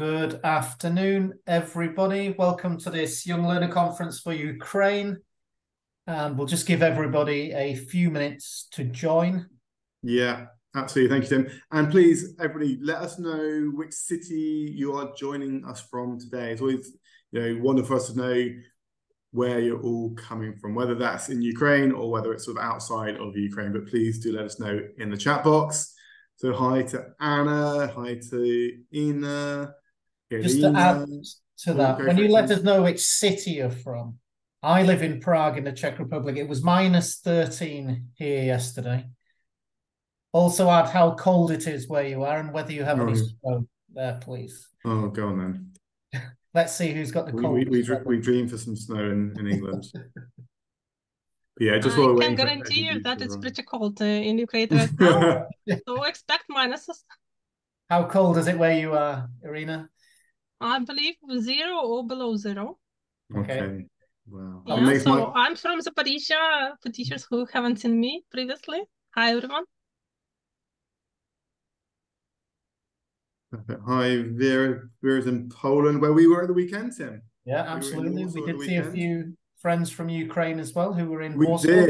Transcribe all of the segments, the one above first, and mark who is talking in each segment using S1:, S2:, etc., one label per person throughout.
S1: Good afternoon, everybody. Welcome to this Young Learner Conference for Ukraine. And we'll just give everybody a few minutes to join.
S2: Yeah, absolutely. Thank you, Tim. And please, everybody, let us know which city you are joining us from today. It's always, wonderful for us to know where you're all coming from, whether that's in Ukraine or whether it's sort of outside of Ukraine. But please do let us know in the chat box. So hi to Anna, hi to Ina.
S1: Just to add to that, when you let us know which city you're from, I live in Prague in the Czech Republic. It was -13 here yesterday. Also add how cold it is where you are and whether you have any snow there, please.
S2: Oh, go on then.
S1: Let's see who's got the cold.
S2: We dream for some snow in England. Yeah, just
S3: I can guarantee you that it's pretty cold in Ukraine right now. So expect minuses.
S1: How cold is it where you are, Irina?
S3: I believe 0 or below 0.
S2: Okay. Wow.
S3: Yeah, so I'm from Zaporizhia, for teachers who haven't seen me previously. Hi, everyone.
S2: Hi, Vera's in Poland, where we were at the weekend, Tim.
S1: Yeah, absolutely. We did see a few friends from Ukraine as well who were in Warsaw.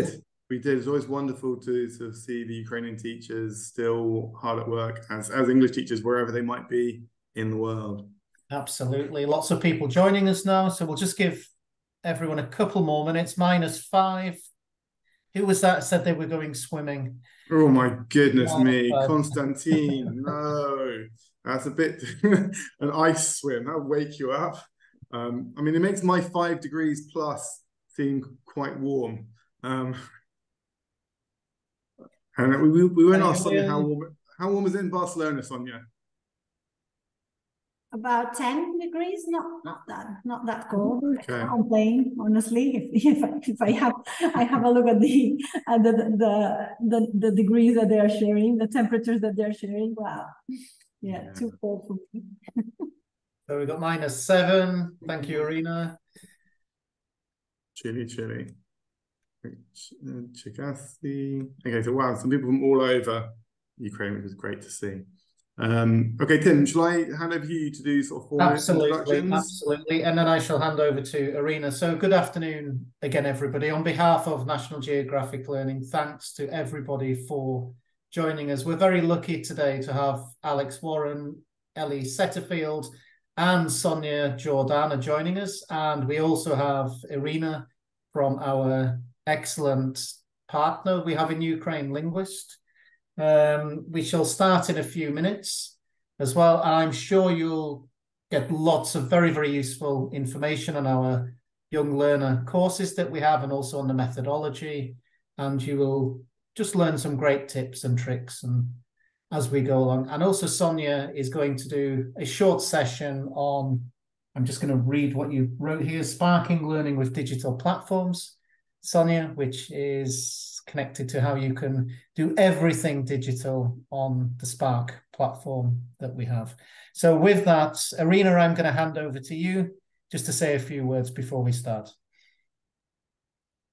S2: We did. It's always wonderful to see the Ukrainian teachers still hard at work as English teachers, wherever they might be in the world.
S1: Absolutely. Lots of people joining us now. So we'll just give everyone a couple more minutes. -5. Who was that said they were going swimming?
S2: Oh, my goodness me. Konstantin. No, that's a bit an ice swim. That'll wake you up. I mean, it makes my 5 degrees plus seem quite warm. And we went ask Sònia how warm is it in Barcelona, Sònia?
S4: About 10 degrees, not that cold.
S2: Okay.
S4: I can't complain, honestly. If I have a look at the degrees that they are sharing, the temperatures that they're sharing. Wow, yeah. Too cold for me.
S1: So we got -7. Thank you, Irina.
S2: Chilly. Chikasi. Okay, so wow, some people from all over Ukraine, which is great to see. Okay, Tim, shall I hand over to you to do sort of formal introductions?
S1: Absolutely. And then I shall hand over to Irina. So good afternoon again, everybody. On behalf of National Geographic Learning, thanks to everybody for joining us. We're very lucky today to have Alex Warren, Ellie Setterfield, and Sònia Jordana joining us. And we also have Irina from our excellent partner we have in Ukraine, Linguist. We shall start in a few minutes as well. And I'm sure you'll get lots of very, very useful information on our young learner courses that we have and also on the methodology. And you will just learn some great tips and tricks as we go along. And also Sònia is going to do a short session on, I'm just going to read what you wrote here, Sparking Learning with Digital Platforms, Sònia, which is connected to how you can do everything digital on the Spark platform that we have. So with that, Irina, I'm going to hand over to you just to say a few words before we start.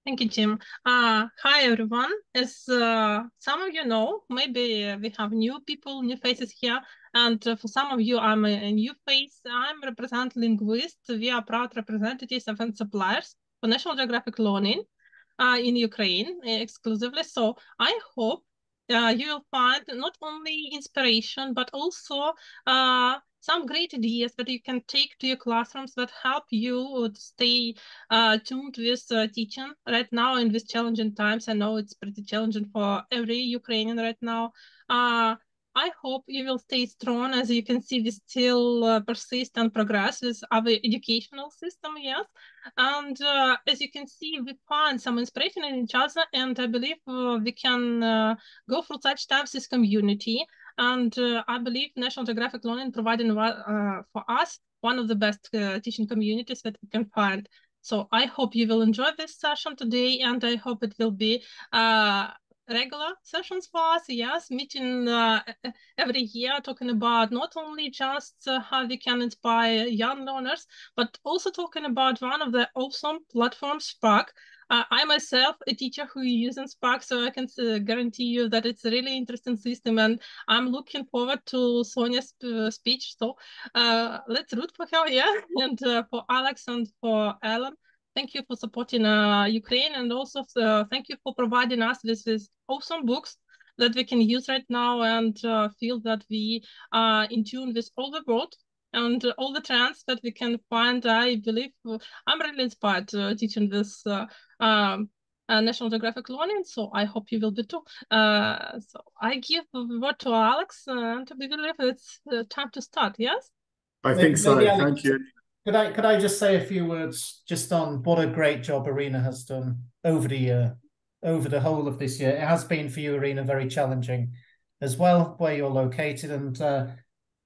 S3: Thank you, Jim. Hi, everyone. As some of you know, maybe we have new people, new faces here. And for some of you, I'm a new face. I'm represent Linguist. We are proud representatives and suppliers for National Geographic Learning in Ukraine exclusively. So I hope you will find not only inspiration, but also some great ideas that you can take to your classrooms that help you to stay tuned with teaching right now in these challenging times. I know it's pretty challenging for every Ukrainian right now. I hope you will stay strong. As you can see, we still persist and progress with our educational system, yes. And as you can see, we find some inspiration in each other, and I believe we can go through such times as community. And I believe National Geographic Learning providing for us one of the best teaching communities that we can find. So I hope you will enjoy this session today, and I hope it will be regular sessions for us, yes, meeting every year, talking about not only just how we can inspire young learners, but also talking about one of the awesome platforms, Spark. I myself, a teacher who uses Spark, so I can guarantee you that it's a really interesting system, and I'm looking forward to Sonia's speech. So let's root for her, yeah, and for Alex and for Ellen. Thank you for supporting Ukraine, and also thank you for providing us with these awesome books that we can use right now, and feel that we are in tune with all the world and all the trends that we can find. I believe I'm really inspired teaching this National Geographic learning, so I hope you will be too. So I give the word to Alex, and we believe it's time to start, yes?
S2: I think so.
S1: Maybe, Alex,
S2: thank you.
S1: Could I just say a few words just on what a great job Irina has done over the year, over the whole of this year. It has been for you, Irina, very challenging as well, where you're located. And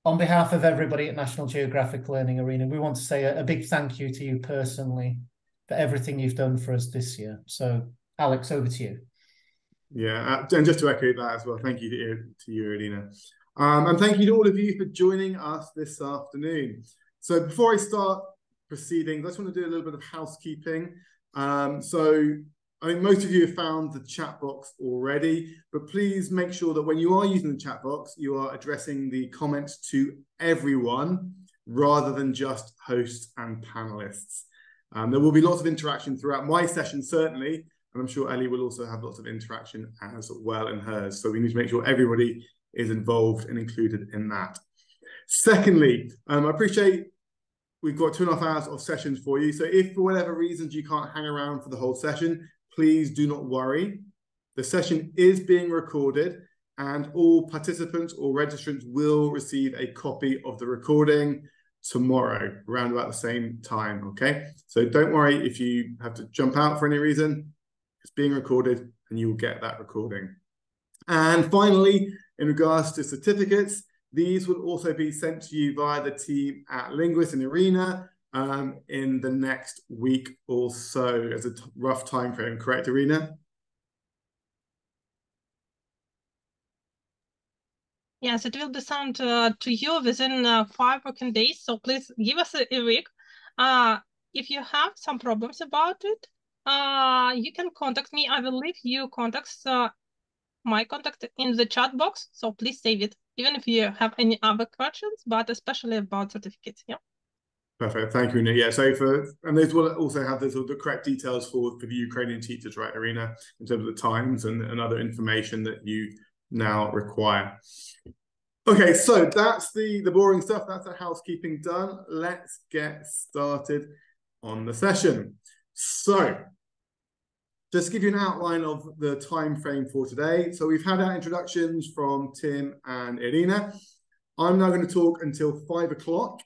S1: on behalf of everybody at National Geographic Learning, Irina, we want to say a big thank you to you personally for everything you've done for us this year. So, Alex, over to you.
S2: Yeah, and just to echo that as well, thank you to you, Irina. And thank you to all of you for joining us this afternoon. So before I start proceedings, I just want to do a little bit of housekeeping. So I think most of you have found the chat box already, but please make sure that when you are using the chat box, you are addressing the comments to everyone rather than just hosts and panelists. There will be lots of interaction throughout my session, certainly, and I'm sure Ellie will also have lots of interaction as well in hers. So we need to make sure everybody is involved and included in that. Secondly, I appreciate we've got 2.5 hours of sessions for you. So if for whatever reasons you can't hang around for the whole session, please do not worry. The session is being recorded and all participants or registrants will receive a copy of the recording tomorrow around about the same time, okay? So don't worry if you have to jump out for any reason. It's being recorded and you will get that recording. And finally, in regards to certificates, these will also be sent to you via the team at Linguist and Irina in the next week or so as a rough time frame. Correct, Irina?
S3: Yes, it will be sent to you within 5 working days. So please give us a week. If you have some problems about it, you can contact me. I will leave you my contact in the chat box. So please save it, even if you have any other questions, but especially about certificates. Yeah.
S2: Perfect. Thank you, Irina. Yeah, so and those will also have the correct details for the Ukrainian teachers, right, Irina, in terms of the times and other information that you now require. Okay, so that's the boring stuff. That's the housekeeping done. Let's get started on the session. So just to give you an outline of the time frame for today. So we've had our introductions from Tim and Irina. I'm now going to talk until 5 o'clock.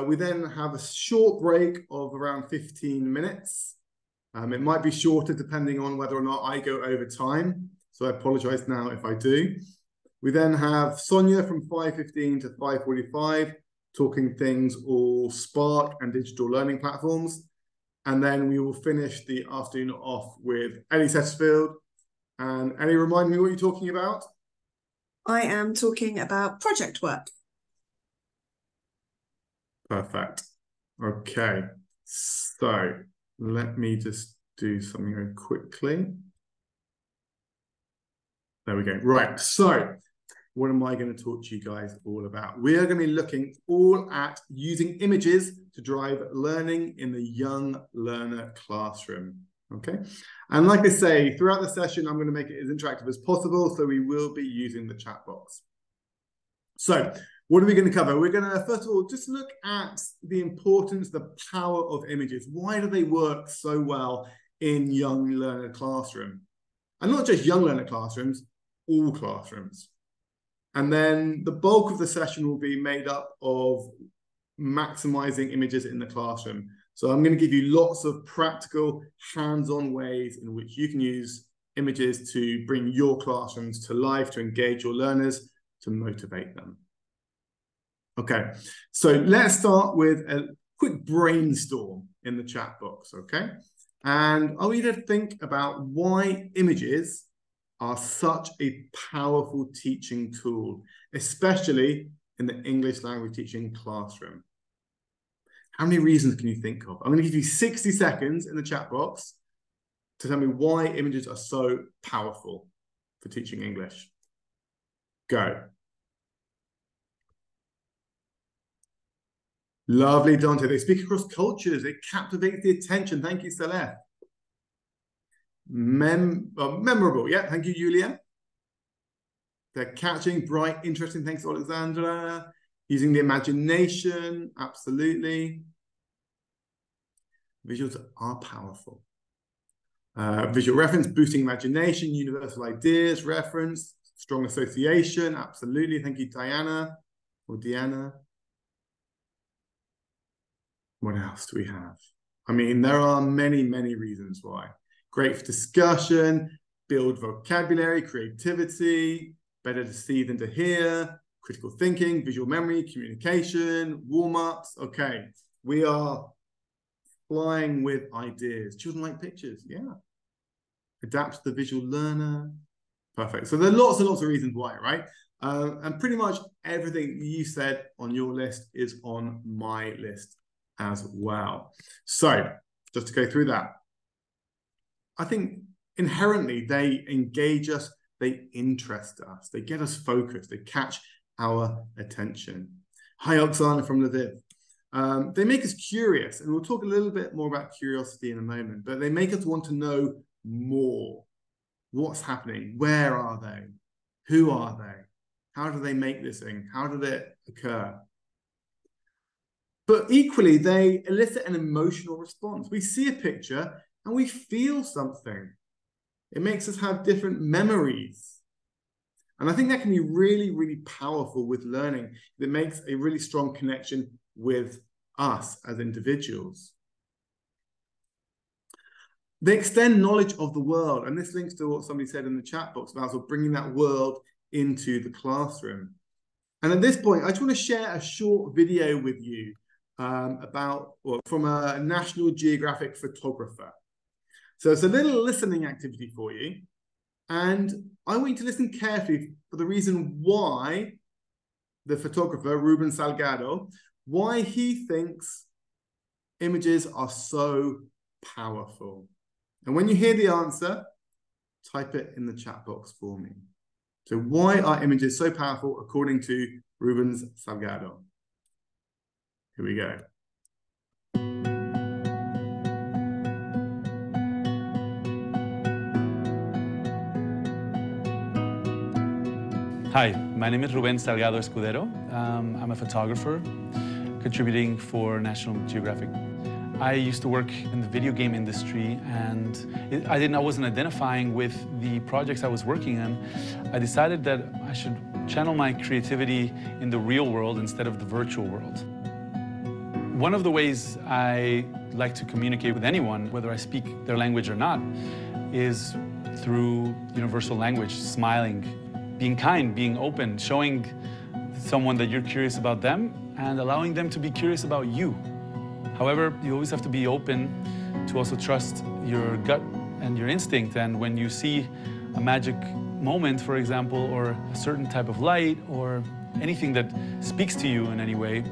S2: We then have a short break of around 15 minutes. It might be shorter depending on whether or not I go over time. So I apologize now if I do. We then have Sònia from 5:15 to 5:45, talking things all Spark and digital learning platforms. And then we will finish the afternoon off with Ellie Setterfield. And Ellie, remind me what you're talking about.
S5: I am talking about project work.
S2: Perfect. Okay. So let me just do something very quickly. There we go. Right. So what am I going to talk to you guys all about? We are going to be looking all at using images to drive learning in the young learner classroom. Okay. And like I say, throughout the session, I'm going to make it as interactive as possible. So we will be using the chat box. So what are we going to cover? We're going to, first of all, just look at the importance, the power of images. Why do they work so well in young learner classroom? And not just young learner classrooms, all classrooms. And then the bulk of the session will be made up of maximizing images in the classroom. So I'm going to give you lots of practical, hands-on ways in which you can use images to bring your classrooms to life, to engage your learners, to motivate them. Okay, so let's start with a quick brainstorm in the chat box, okay? And I want you to think about why images are such a powerful teaching tool, especially in the English language teaching classroom. How many reasons can you think of? I'm going to give you 60 seconds in the chat box to tell me why images are so powerful for teaching English. Go. Lovely, Dante. They speak across cultures. It captivates the attention. Thank you, Celeste. Memorable. Yeah, thank you, Julia. They're catching, bright, interesting. Thanks, Alexandra. Using the imagination. Absolutely. Visuals are powerful. Visual reference, boosting imagination, universal ideas, reference, strong association. Absolutely. Thank you, Diana or Deanna. What else do we have? I mean, there are many, many reasons why. Great for discussion, build vocabulary, creativity, better to see than to hear, critical thinking, visual memory, communication, warm-ups. Okay, we are flying with ideas. Children like pictures, yeah. Adapt to the visual learner. Perfect. So there are lots and lots of reasons why, right? And pretty much everything you said on your list is on my list as well. So just to go through that, I think inherently they engage us, they interest us, they get us focused, they catch our attention. Hi, Oksana from Lviv. They make us curious, and we'll talk a little bit more about curiosity in a moment, but they make us want to know more. What's happening? Where are they? Who are they? How do they make this thing? How did it occur? But equally, they elicit an emotional response. We see a picture and we feel something. It makes us have different memories. And I think that can be really, really powerful with learning. It makes a really strong connection with us as individuals. They extend knowledge of the world. And this links to what somebody said in the chat box about sort of bringing that world into the classroom. And at this point, I just want to share a short video with you from a National Geographic photographer. So it's a little listening activity for you. And I want you to listen carefully for the reason why the photographer, Ruben Salgado, why he thinks images are so powerful. And when you hear the answer, type it in the chat box for me. So why are images so powerful according to Ruben Salgado? Here we go.
S6: Hi, my name is Ruben Salgado Escudero. I'm a photographer contributing for National Geographic. I used to work in the video game industry, and I wasn't identifying with the projects I was working on. I decided that I should channel my creativity in the real world instead of the virtual world. One of the ways I like to communicate with anyone, whether I speak their language or not, is through universal language, smiling, being kind, being open, showing someone that you're curious about them and allowing them to be curious about you. However, you always have to be open to also trust your gut and your instinct. And when you see a magic moment, for example, or a certain type of light or anything that speaks to you in any way,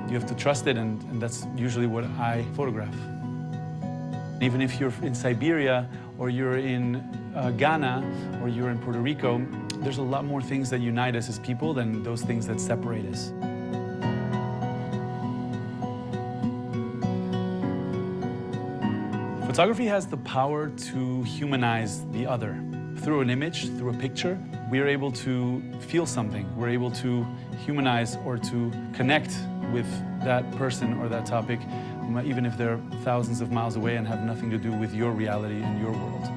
S6: you have to trust it, and that's usually what I photograph. Even if you're in Siberia or you're in Ghana or you're in Puerto Rico, there's a lot more things that unite us as people than those things that separate us. Photography has the power to humanize the other. Through an image, through a picture, we are able to feel something. We're able to humanize or to connect with that person or that topic, even if they're thousands of miles away and have nothing to do with your reality and your world.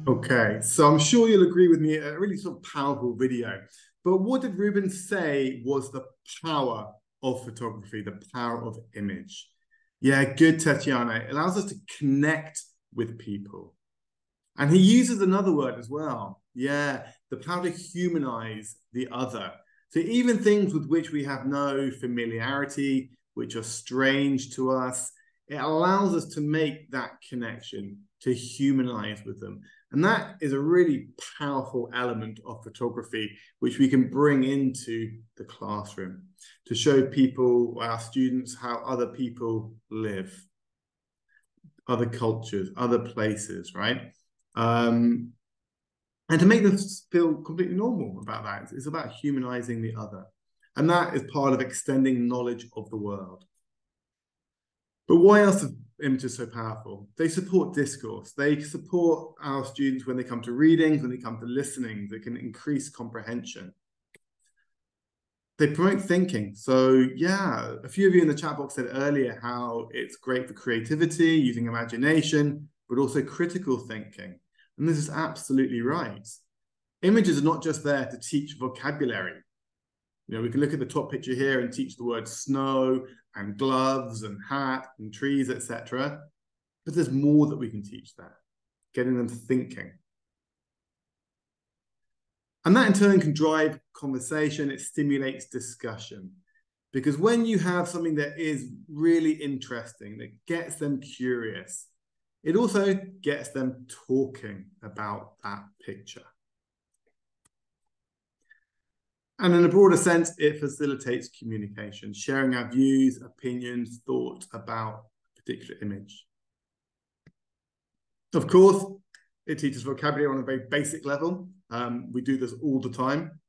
S2: Okay, so I'm sure you'll agree with me, a really sort of powerful video. But what did Ruben say was the power of photography, the power of image? Yeah, good, Tatiana. It allows us to connect with people. And he uses another word as well. Yeah, the power to humanize the other. So even things with which we have no familiarity, which are strange to us, it allows us to make that connection, to humanize with them. And that is a really powerful element of photography, which we can bring into the classroom to show people, our students, how other people live, other cultures, other places, right? And to make them feel completely normal about that. It's about humanizing the other. And that is part of extending knowledge of the world. But why else are images so powerful? They support discourse. They support our students when they come to readings, when they come to listening. They can increase comprehension. They promote thinking. So yeah, a few of you in the chat box said earlier how it's great for creativity, using imagination, but also critical thinking. And this is absolutely right. Images are not just there to teach vocabulary. You know, we can look at the top picture here and teach the word snow and gloves and hat and trees, etc. But there's more that we can teach there, getting them thinking. And that in turn can drive conversation. It stimulates discussion. Because when you have something that is really interesting, that gets them curious, it also gets them talking about that picture. And in a broader sense, it facilitates communication, sharing our views, opinions, thoughts about a particular image. Of course, it teaches vocabulary on a very basic level. We do this all the time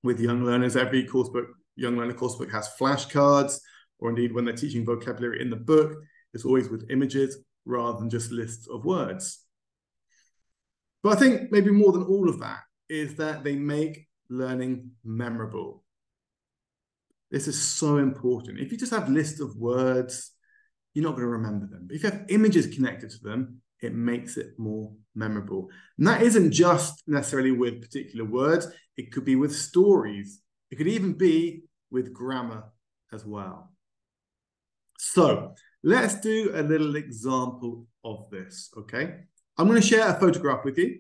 S2: with young learners. Every coursebook, young learner coursebook has flashcards, or indeed when they're teaching vocabulary in the book, it's always with images rather than just lists of words. But I think maybe more than all of that is that they make learning memorable. This is so important. If you just have lists of words, you're not going to remember them. But if you have images connected to them, it makes it more memorable. And that isn't just necessarily with particular words. It could be with stories. It could even be with grammar as well. So let's do a little example of this, okay? I'm going to share a photograph with you.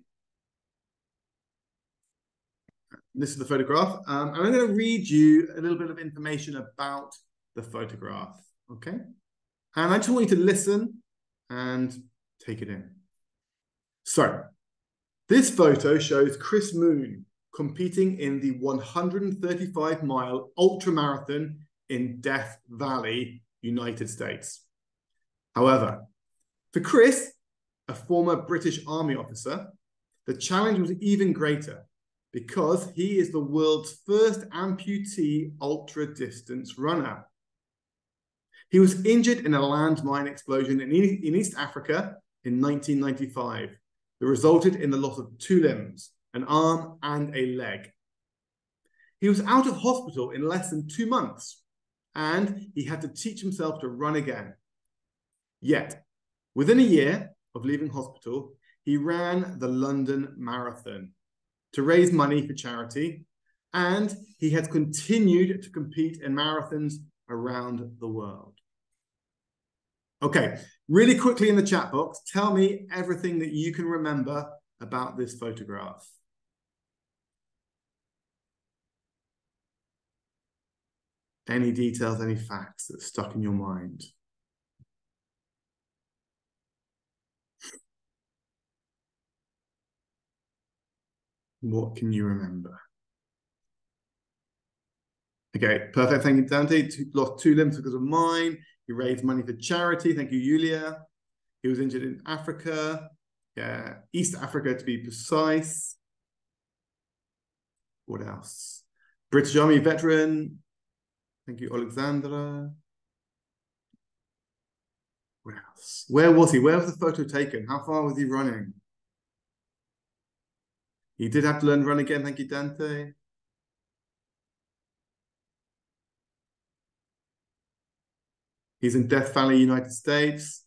S2: This is the photograph. And I'm going to read you a little bit of information about the photograph, okay? And I just want you to listen and take it in. So, this photo shows Chris Moon competing in the 135-mile ultramarathon in Death Valley, United States. However, for Chris, a former British Army officer, the challenge was even greater because he is the world's first amputee ultra-distance runner. He was injured in a landmine explosion in East Africa in 1995 that resulted in the loss of 2 limbs, an arm and a leg. He was out of hospital in less than 2 months, and he had to teach himself to run again. Yet, within a year of leaving hospital, he ran the London Marathon to raise money for charity, and he has continued to compete in marathons around the world. Okay, really quickly in the chat box, tell me everything that you can remember about this photograph. Any details, any facts that stuck in your mind? What can you remember? Okay, perfect. Thank you, Dante. Lost 2 limbs because of mine. He raised money for charity. Thank you, Julia. He was injured in Africa. Yeah, East Africa to be precise. What else? British Army veteran. Thank you, Alexandra. What else? Where was he? Where was the photo taken? How far was he running? He did have to learn to run again. Thank you, Dante. He's in Death Valley, United States.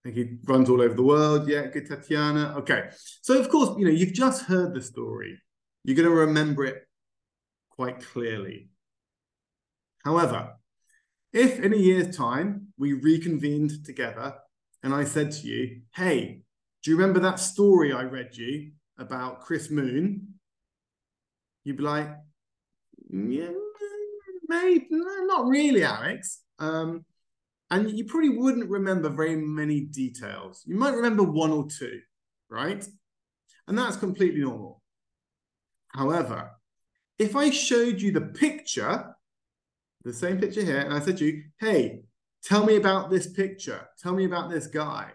S2: I think he runs all over the world. Yeah, good, Tatiana. Okay. So, of course, you know, you've just heard the story. You're going to remember it quite clearly. However, if in a year's time we reconvened together and I said to you, hey, do you remember that story I read you about Chris Moon? You'd be like, Yeah, maybe not really, Alex. And you probably wouldn't remember very many details. You might remember one or two, right? And that's completely normal. However, if I showed you the picture, the same picture here, and I said to you, hey, tell me about this picture. Tell me about this guy.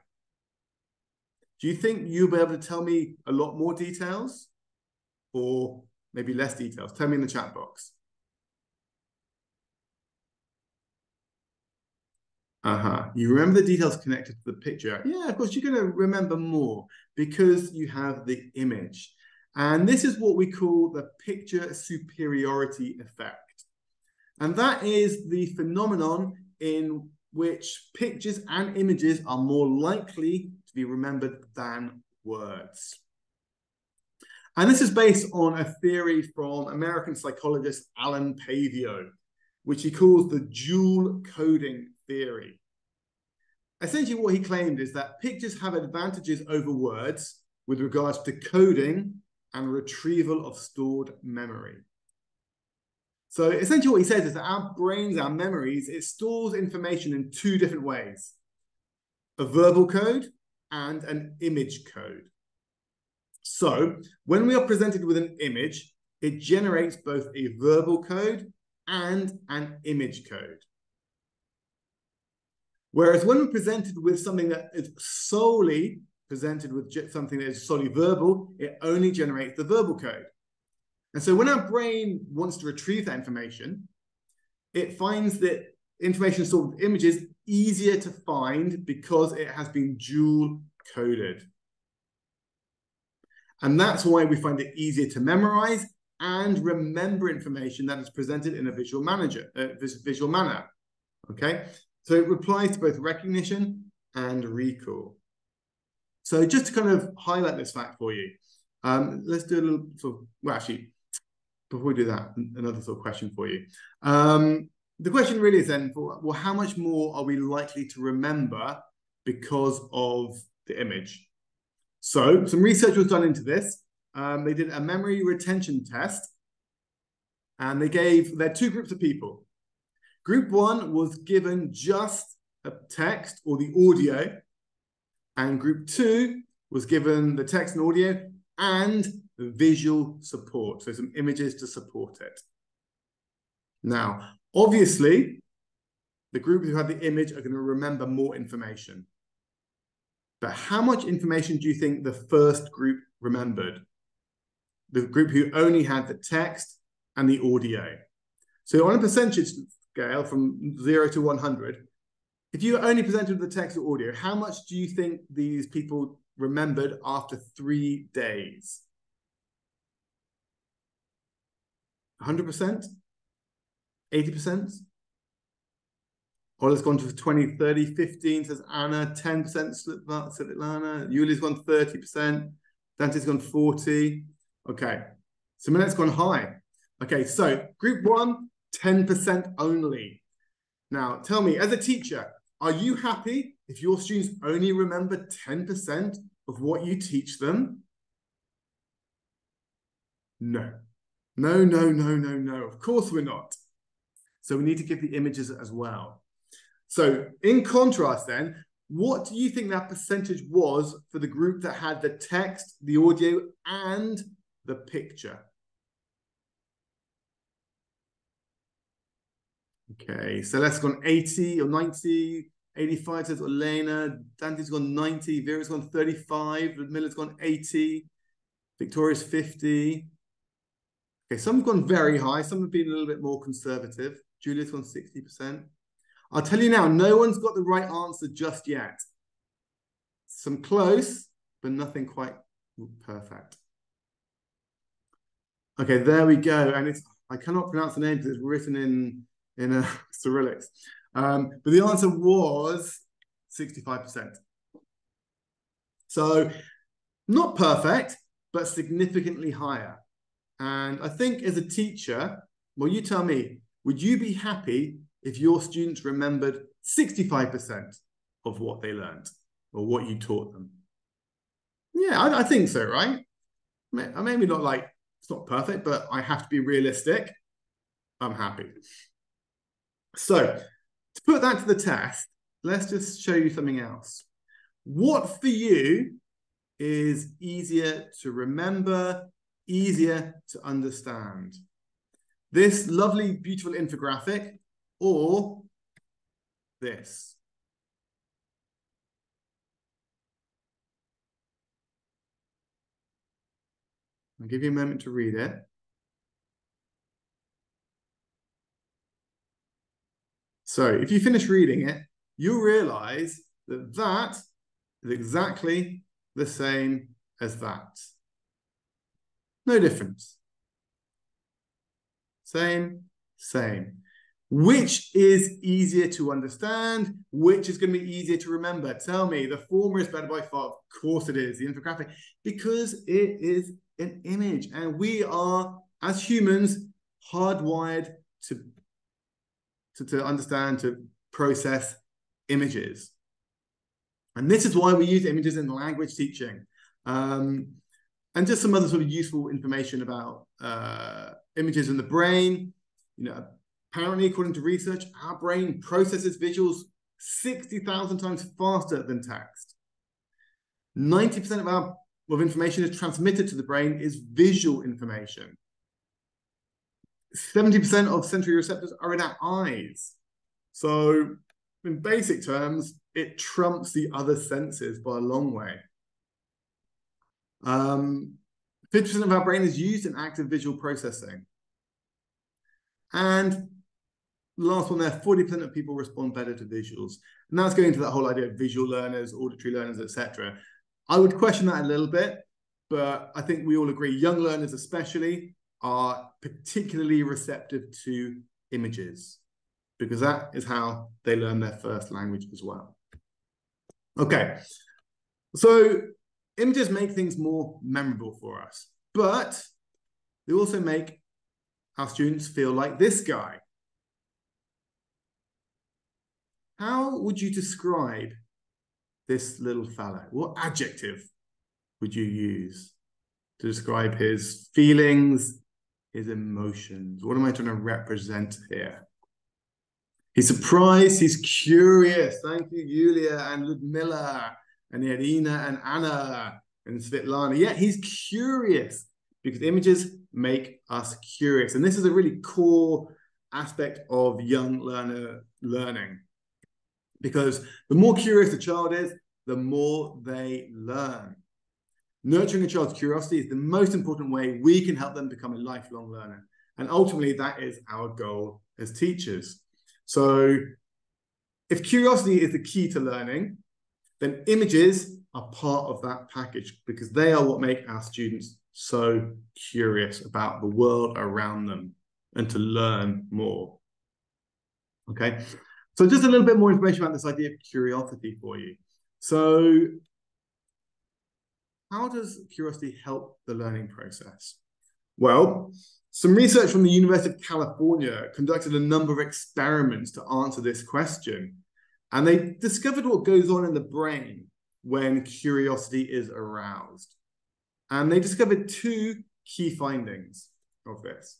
S2: Do you think you'll be able to tell me a lot more details? Or maybe less details? Tell me in the chat box. You remember the details connected to the picture. Yeah, of course, you're going to remember more because you have the image. And this is what we call the picture superiority effect. And that is the phenomenon in which pictures and images are more likely to be remembered than words. And this is based on a theory from American psychologist Alan Pavio, which he calls the dual coding theory. Essentially, what he claimed is that pictures have advantages over words with regards to coding and retrieval of stored memory. So essentially what he says is that our brains, our memories, it stores information in two different ways: a verbal code and an image code. So when we are presented with an image, it generates both a verbal code and an image code. Whereas when we're presented with something that is solely presented with something that is solely verbal, it only generates the verbal code. And so when our brain wants to retrieve that information, it finds that information stored with images easier to find because it has been dual coded. And that's why we find it easier to memorize and remember information that is presented in a visual manner. Okay, so it applies to both recognition and recall. So just to kind of highlight this fact for you, let's do a little sort of, well, actually, before we do that, another sort of question for you. The question really is then, well, how much more are we likely to remember because of the image? So some research was done into this. They did a memory retention test, and there are two groups of people. Group one was given just a text or the audio, and group two was given the text and audio and the visual support, so some images to support it. Now, obviously, the group who had the image are going to remember more information. But how much information do you think the first group remembered? The group who only had the text and the audio. So on a percentage scale from 0 to 100, if you only presented with the text or audio, how much do you think these people remembered after 3 days? 100%? 80%? Ola's gone to 20, 30, 15, says Anna, 10%, Svetlana, Yuli's gone 30%, Dante's gone 40. Okay, so Milette's gone high. Okay, so group one, 10% only. Now, tell me, as a teacher, are you happy if your students only remember 10% of what you teach them? No. No, no, no, no, no. Of course we're not. So we need to give the images as well. So in contrast then, what do you think that percentage was for the group that had the text, the audio, and the picture? Okay, Celeste's gone 80 or 90, 85 says Elena, Dante's gone 90, Vera's gone 35, Ludmilla's gone 80, Victoria's 50. Okay, some have gone very high, some have been a little bit more conservative. Julia's gone 60%. I'll tell you now, no one's got the right answer just yet. Some close, but nothing quite perfect. Okay, there we go. And I cannot pronounce the name because it's written in Cyrillics. But the answer was 65%. So not perfect, but significantly higher. And I think as a teacher, well, you tell me, would you be happy if your students remembered 65% of what they learned or what you taught them? Yeah, I think so, right? Maybe not like, it's not perfect, but I have to be realistic. I'm happy. So to put that to the test, let's just show you something else. What for you is easier to remember, easier to understand? This lovely, beautiful infographic or this? I'll give you a moment to read it. So if you finish reading it, you'll realize that that is exactly the same as that. No difference. Same, same. Which is easier to understand? Which is going to be easier to remember? Tell me, the former is better by far. Of course it is, the infographic, because it is an image. And we are, as humans, hardwired to understand, to process images. And this is why we use images in language teaching. And just some other sort of useful information about images in the brain. You know, apparently, according to research, our brain processes visuals 60,000 times faster than text. 90% of information is transmitted to the brain is visual information. 70% of sensory receptors are in our eyes. So in basic terms, it trumps the other senses by a long way. 50% of our brain is used in active visual processing. And last one there, 40% of people respond better to visuals. And that's going to that whole idea of visual learners, auditory learners, etc. I would question that a little bit, but I think we all agree young learners especially are particularly receptive to images because that is how they learn their first language as well. Okay, so images make things more memorable for us, but they also make our students feel like this guy. How would you describe this little fellow? What adjective would you use to describe his feelings, his emotions? What am I trying to represent here? He's surprised, he's curious. Thank you, Yulia and Ludmila and Irina and Anna and Svetlana. Yeah, he's curious because images make us curious. And this is a really core aspect of young learner learning. Because the more curious a child is, the more they learn. Nurturing a child's curiosity is the most important way we can help them become a lifelong learner. And ultimately, that is our goal as teachers. So if curiosity is the key to learning, then images are part of that package because they are what make our students so curious about the world around them and to learn more. Okay, so just a little bit more information about this idea of curiosity for you. So how does curiosity help the learning process? Well, some research from the University of California conducted a number of experiments to answer this question. And they discovered what goes on in the brain when curiosity is aroused. And they discovered two key findings of this.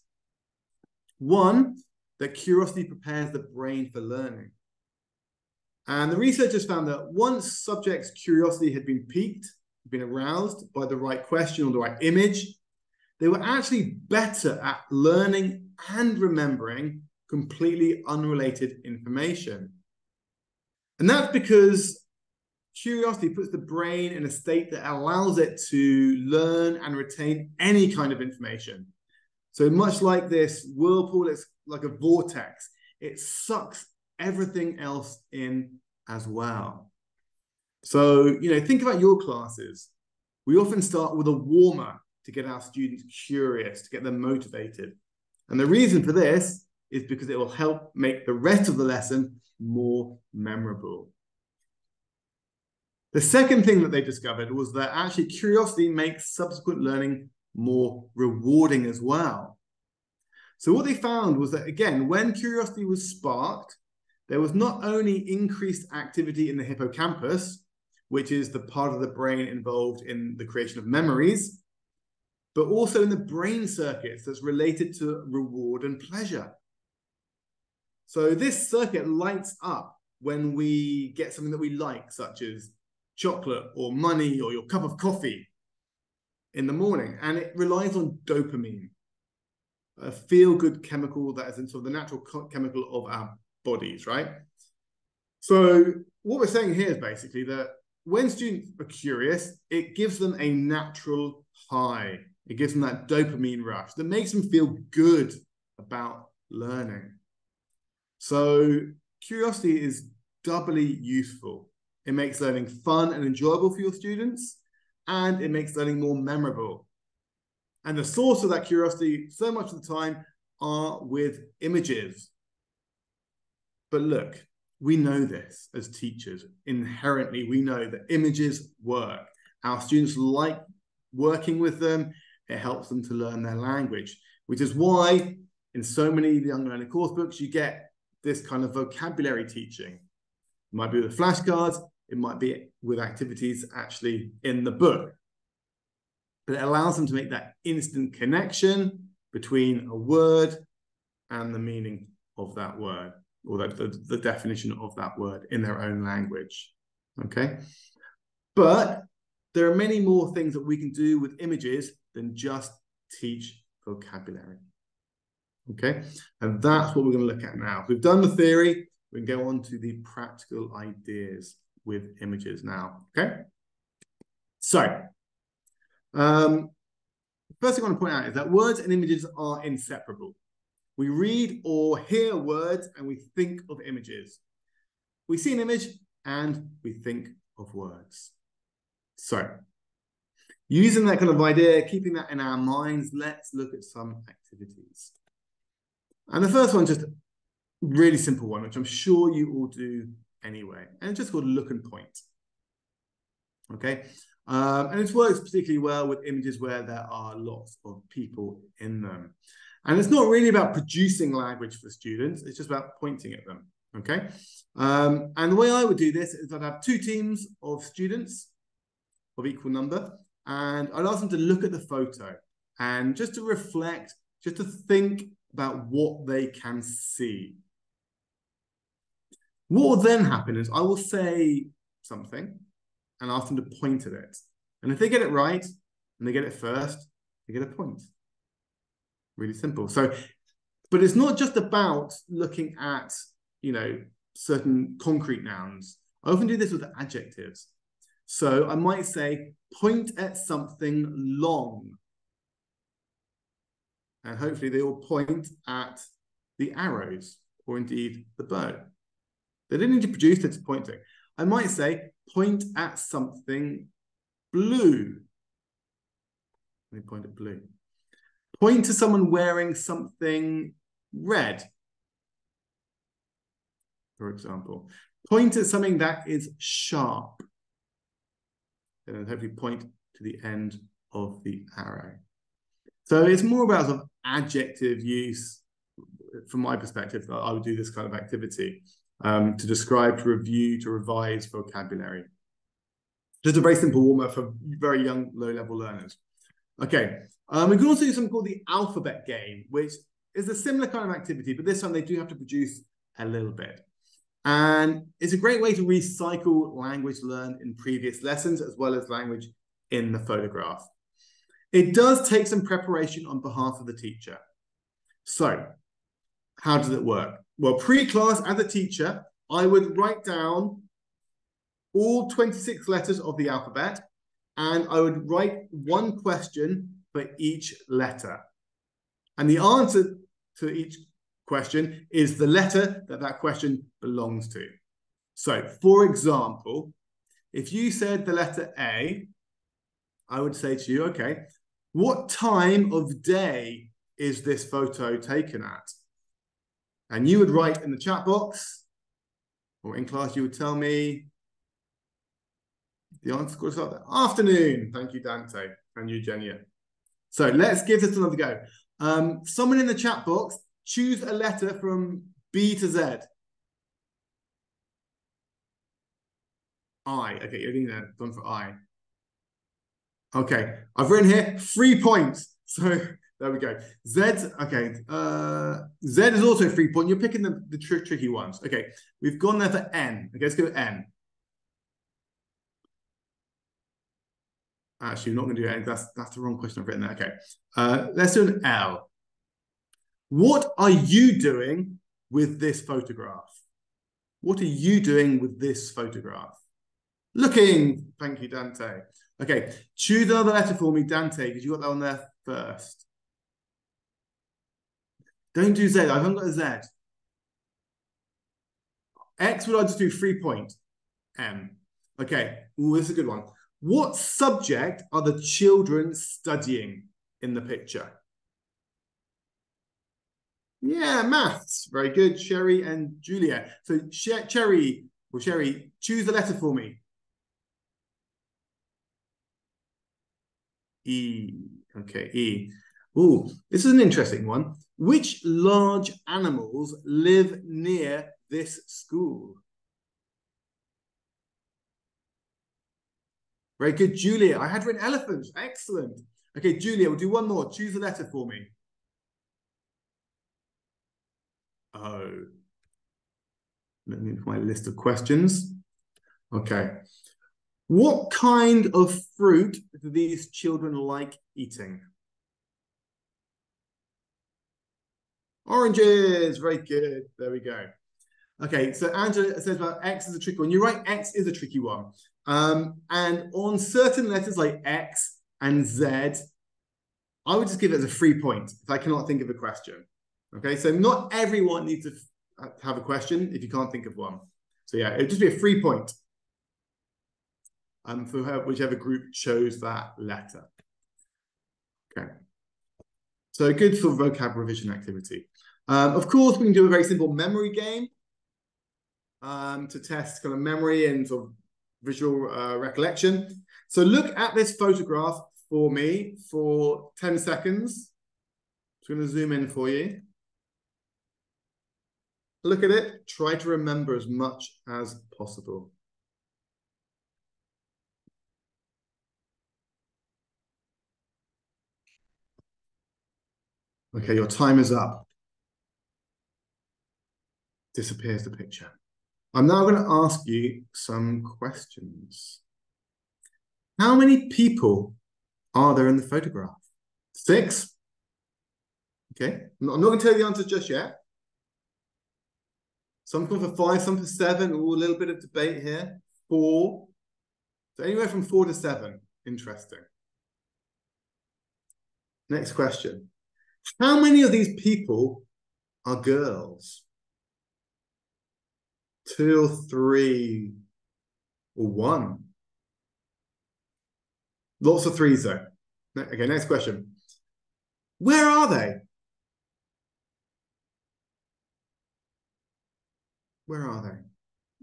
S2: One, that curiosity prepares the brain for learning. And the researchers found that once subjects' curiosity had been piqued, been aroused by the right question or the right image, they were actually better at learning and remembering completely unrelated information. And that's because curiosity puts the brain in a state that allows it to learn and retain any kind of information. So much like this whirlpool, it's like a vortex. It sucks everything else in as well. So, you know, think about your classes. We often start with a warmer to get our students curious, to get them motivated. And the reason for this is because it will help make the rest of the lesson more memorable. The second thing that they discovered was that actually curiosity makes subsequent learning more rewarding as well. So what they found was that, again, when curiosity was sparked, there was not only increased activity in the hippocampus, which is the part of the brain involved in the creation of memories, but also in the brain circuits that's related to reward and pleasure. So this circuit lights up when we get something that we like, such as chocolate or money or your cup of coffee in the morning. And it relies on dopamine, a feel-good chemical that is in sort of the natural chemical of our bodies, right? So what we're saying here is basically that when students are curious, it gives them a natural high. It gives them that dopamine rush that makes them feel good about learning. So curiosity is doubly useful. It makes learning fun and enjoyable for your students, and it makes learning more memorable. And the source of that curiosity, so much of the time, are with images. But look, we know this as teachers. Inherently, we know that images work. Our students like working with them. It helps them to learn their language, which is why in so many Young Learner course books, you get this kind of vocabulary teaching. It might be with flashcards. It might be with activities actually in the book. But it allows them to make that instant connection between a word and the meaning of that word, or the definition of that word in their own language. Okay? But there are many more things that we can do with images than just teach vocabulary. Okay? And that's what we're going to look at now. We've done the theory. We can go on to the practical ideas with images now. Okay? So, first thing I want to point out is that words and images are inseparable. We read or hear words and we think of images. We see an image and we think of words. So, using that kind of idea, keeping that in our minds, let's look at some activities. And the first one, just a really simple one, which I'm sure you all do anyway. And it's just called look and point. Okay? And it works particularly well with images where there are lots of people in them. And it's not really about producing language for students. It's just about pointing at them. Okay? And the way I would do this is I'd have two teams of students of equal number. And I'd ask them to look at the photo and just to reflect, just to think about what they can see. What will then happen is I will say something and ask them to point at it. And if they get it right, and they get it first, they get a point. Really simple. So, but it's not just about looking at, you know, certain concrete nouns. I often do this with adjectives. So I might say, point at something long. And hopefully they will point at the arrows, or indeed the bow. They don't need to produce it to point to. I might say, point at something blue. Let me point at blue. Point to someone wearing something red, for example. Point at something that is sharp. And then hopefully point to the end of the arrow. So it's more about sort of adjective use, from my perspective, I would do this kind of activity to describe, to review, to revise vocabulary. Just a very simple warm-up for very young, low-level learners. Okay, we can also do something called the alphabet game, which is a similar kind of activity, but this time they do have to produce a little bit. And it's a great way to recycle language learned in previous lessons, as well as language in the photograph. It does take some preparation on behalf of the teacher. So, how does it work? Well, pre-class, as a teacher, I would write down all 26 letters of the alphabet, and I would write one question for each letter. And the answer to each question is the letter that that question belongs to. So, for example, if you said the letter A, I would say to you, okay, what time of day is this photo taken at? And you would write in the chat box, or in class, you would tell me the answer goes up there. Afternoon. Thank you, Dante and Eugenia. So let's give this another go. Someone in the chat box, choose a letter from B to Z. I. Okay, you're doing that. Done for I. Okay, I've written here 3 points. So There we go. Zed's, okay. Zed is also 3 point. You're picking the tricky ones. Okay, we've gone there for N. Okay, let's go N. Actually, we're not going to do N. That's the wrong question I've written there. Okay, let's do an L. What are you doing with this photograph? What are you doing with this photograph? Looking. Thank you, Dante. Okay, choose another letter for me, Dante, because you got that on there first. Don't do Z. I haven't got a Z. X would I just do 3 point? M. Okay. Ooh, this is a good one. What subject are the children studying in the picture? Yeah, maths. Very good, Sherry and Julia. So Sherry, choose a letter for me. E. Okay, E. Ooh, this is an interesting one. Which large animals live near this school? Very good, Julia. I had written elephants. Excellent. Okay, Julia, we'll do one more. Choose a letter for me. Oh. Let me look at my list of questions. Okay. What kind of fruit do these children like eating? Oranges. Very good. There we go. Okay, so Angela says about X is a tricky one. You're right, X is a tricky one. And on certain letters like X and Z, I would just give it as a 3 point if I cannot think of a question. Okay, so not everyone needs to have a question if you can't think of one. So yeah, it would just be a 3 point for whichever group chose that letter. Okay, so good for vocab revision activity. Of course, we can do a very simple memory game to test kind of memory and sort of visual recollection. So look at this photograph for me for 10 seconds. I'm going to zoom in for you. Look at it. Try to remember as much as possible. Okay, your time is up. Disappears the picture. I'm now going to ask you some questions. How many people are there in the photograph? 6? Okay, I'm not going to tell you the answer just yet. Some come for 5, some for 7. Ooh, a little bit of debate here. 4. So anywhere from 4 to 7. Interesting. Next question. How many of these people are girls? 2 or 3 or 1? Lots of 3s though. Okay, next question. Where are they? Where are they?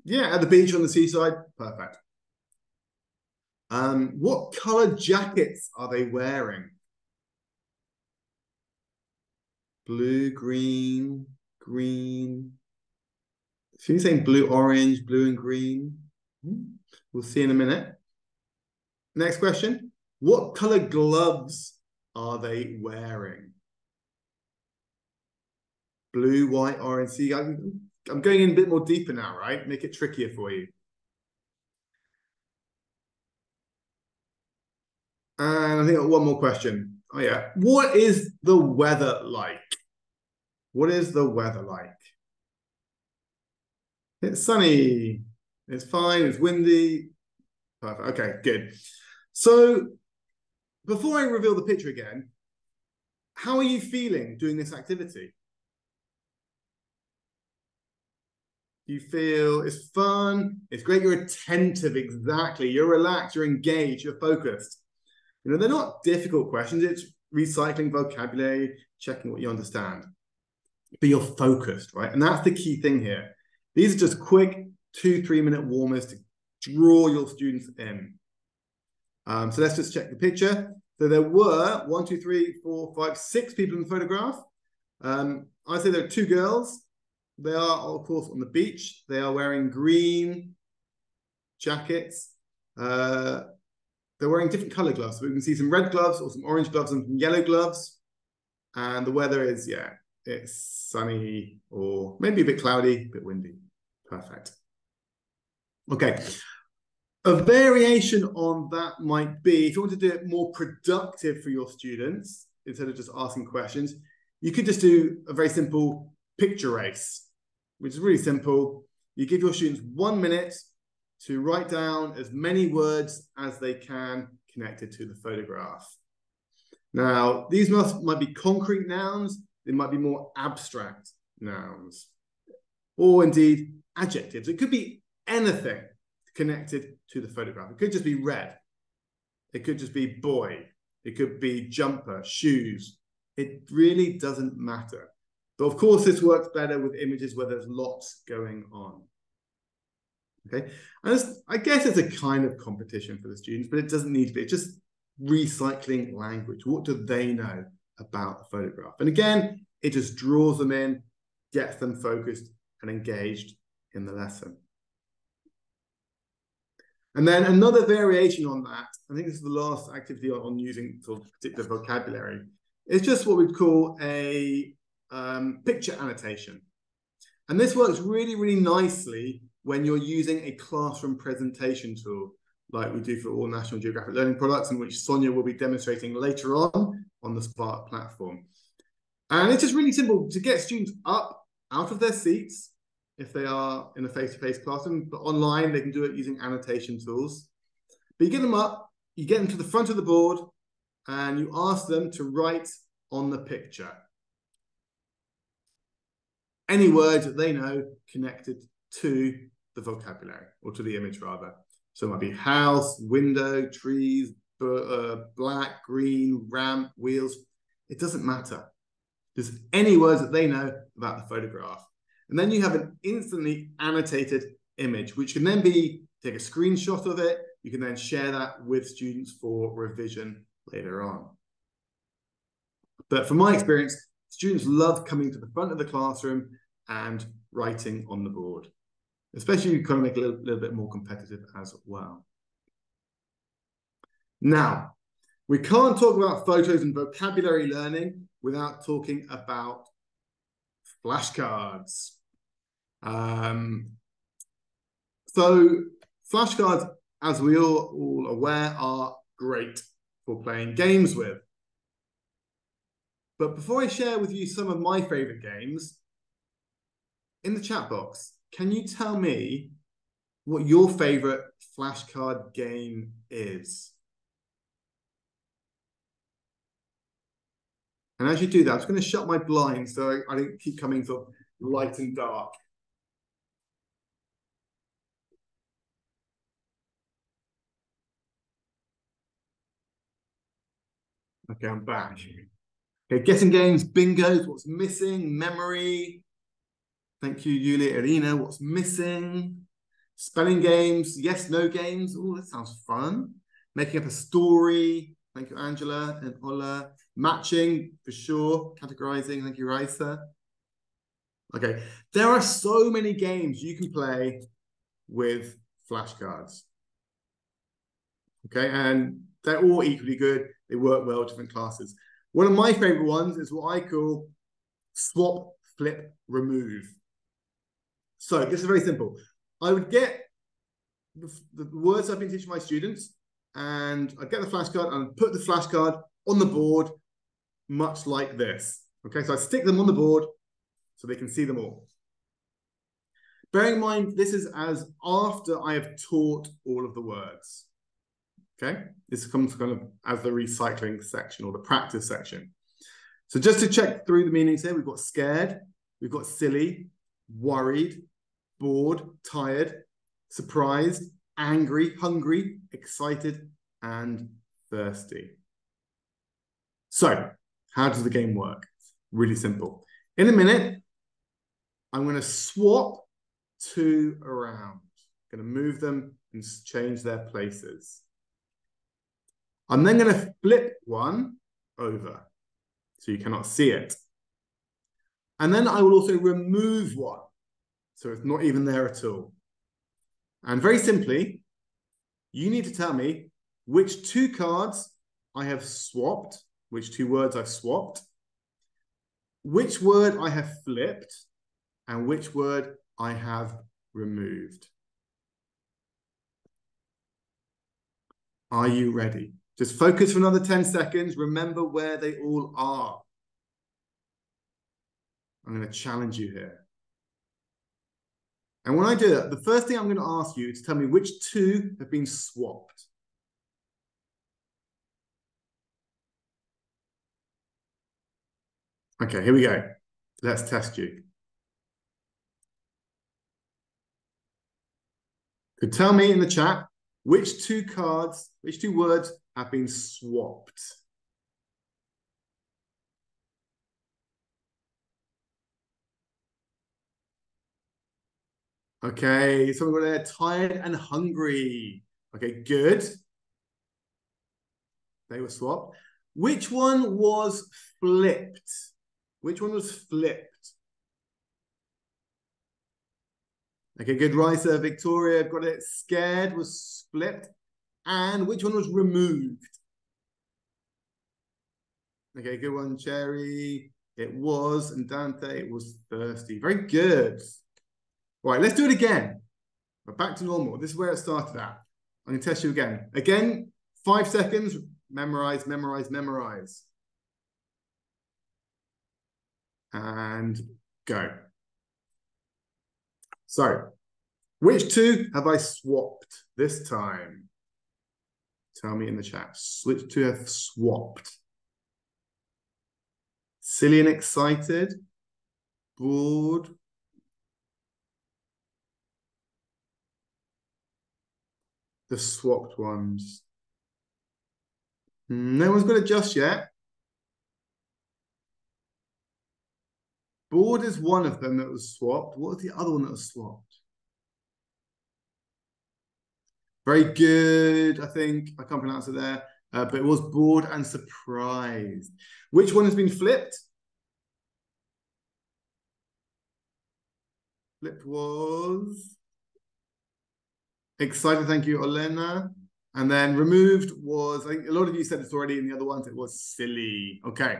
S2: Yeah, at the beach on the seaside. Perfect. What color jackets are they wearing? Blue, green, green. So you're saying blue, orange, blue and green. We'll see in a minute. Next question. What color gloves are they wearing? Blue, white, orange. See, I'm going in a bit more deeper now, right? Make it trickier for you. And I think I've got one more question. Oh yeah. What is the weather like? What is the weather like? It's sunny. It's fine. It's windy. Perfect. Okay, good. So before I reveal the picture again, how are you feeling doing this activity? You feel it's fun, it's great, you're attentive, exactly. You're relaxed, you're engaged, you're focused. You know, they're not difficult questions. It's recycling vocabulary, checking what you understand. But you're focused, right? And that's the key thing here. These are just quick 2-3 minute warmers to draw your students in. So let's just check the picture. So there were 1, 2, 3, 4, 5, 6 people in the photograph. I say there are 2 girls. They are, of course, on the beach. They are wearing green jackets. They're wearing different color gloves. So we can see some red gloves or some orange gloves and some yellow gloves. And the weather is, yeah, it's sunny or maybe a bit cloudy, a bit windy. Perfect. Okay. A variation on that might be, if you want to do it more productive for your students, instead of just asking questions, you could just do a very simple picture race, which is really simple. You give your students 1 minute to write down as many words as they can connected to the photograph. Now, these might be concrete nouns, they might be more abstract nouns, or indeed adjectives. It could be anything connected to the photograph. It could just be red. It could just be boy. It could be jumper, shoes. It really doesn't matter. But of course, this works better with images where there's lots going on. Okay, and I guess it's a kind of competition for the students, but it doesn't need to be. It's just recycling language. What do they know about the photograph? And again, it just draws them in, gets them focused and engaged in the lesson. And then another variation on that, I think this is the last activity on using sort of particular vocabulary, is just what we'd call a picture annotation. And this works really, really nicely when you're using a classroom presentation tool, like we do for all National Geographic Learning products, and which Sònia will be demonstrating later on the Spark platform. And it's just really simple to get students up out of their seats if they are in a face-to-face classroom, but online they can do it using annotation tools. But you get them up, you get them to the front of the board, and you ask them to write on the picture any words that they know connected to the vocabulary, or to the image rather. So it might be house, window, trees, black, green, ramp, wheels. It doesn't matter. Just any words that they know about the photograph. And then you have an instantly annotated image, which can then be, take a screenshot of it. You can then share that with students for revision later on. But from my experience, students love coming to the front of the classroom and writing on the board, especially you kind of make it a little bit more competitive as well. Now, we can't talk about photos and vocabulary learning without talking about flashcards. So flashcards, as we are all aware, are great for playing games with. But before I share with you some of my favorite games, in the chat box, can you tell me what your favorite flashcard game is? And as you do that, I'm just going to shut my blinds so I don't keep coming sort of light and dark. Okay, I'm back. Okay, guessing games, bingos, what's missing, memory. Thank you, Julia, Irina, what's missing? Spelling games, yes, no games. Oh, that sounds fun. Making up a story. Thank you, Angela and Ola. Matching, for sure. Categorizing, thank you, Raisa. Okay, there are so many games you can play with flashcards. Okay, and they're all equally good. They work well with different classes. One of my favorite ones is what I call swap, flip, remove. So this is very simple. I would get the words I've been teaching my students, and I'd get the flashcard and put the flashcard on the board, much like this. Okay, so I stick them on the board so they can see them all. Bearing in mind, this is as after I have taught all of the words. Okay, this comes kind of as the recycling section or the practice section. So just to check through the meanings here, we've got scared, we've got silly, worried, bored, tired, surprised, angry, hungry, excited, and thirsty. So how does the game work? Really simple. In a minute, I'm going to swap two around. I'm going to move them and change their places. I'm then going to flip one over so you cannot see it. And then I will also remove one so it's not even there at all. And very simply, you need to tell me which two cards I have swapped, which two words I've swapped, which word I have flipped and which word I have removed. Are you ready? Just focus for another 10 seconds. Remember where they all are. I'm going to challenge you here. And when I do that, the first thing I'm going to ask you is to tell me which two have been swapped. Okay, here we go. Let's test you. So tell me in the chat which two words have been swapped. Okay, someone got there, tired and hungry. Okay, good. They were swapped. Which one was flipped? Which one was flipped? Okay, good. Riser, Victoria, got it. Scared was flipped. And which one was removed? Okay, good one, Cherry. It was, and Dante, it was thirsty. Very good. All right, let's do it again. We're back to normal. This is where it started at. I'm going to test you again. Again, 5 seconds. Memorize, memorize, memorize. And go. So, which two have I swapped this time? Tell me in the chat. Which two have swapped? Silly and excited. Bored. The swapped ones. No one's got it just yet. Bored is one of them that was swapped. What was the other one that was swapped? Very good, I think. I can't pronounce it there. But it was bored and surprised. Which one has been flipped? Flipped was excited. Thank you, Olena. And then removed was, I think a lot of you said this already in the other ones, it was silly. Okay.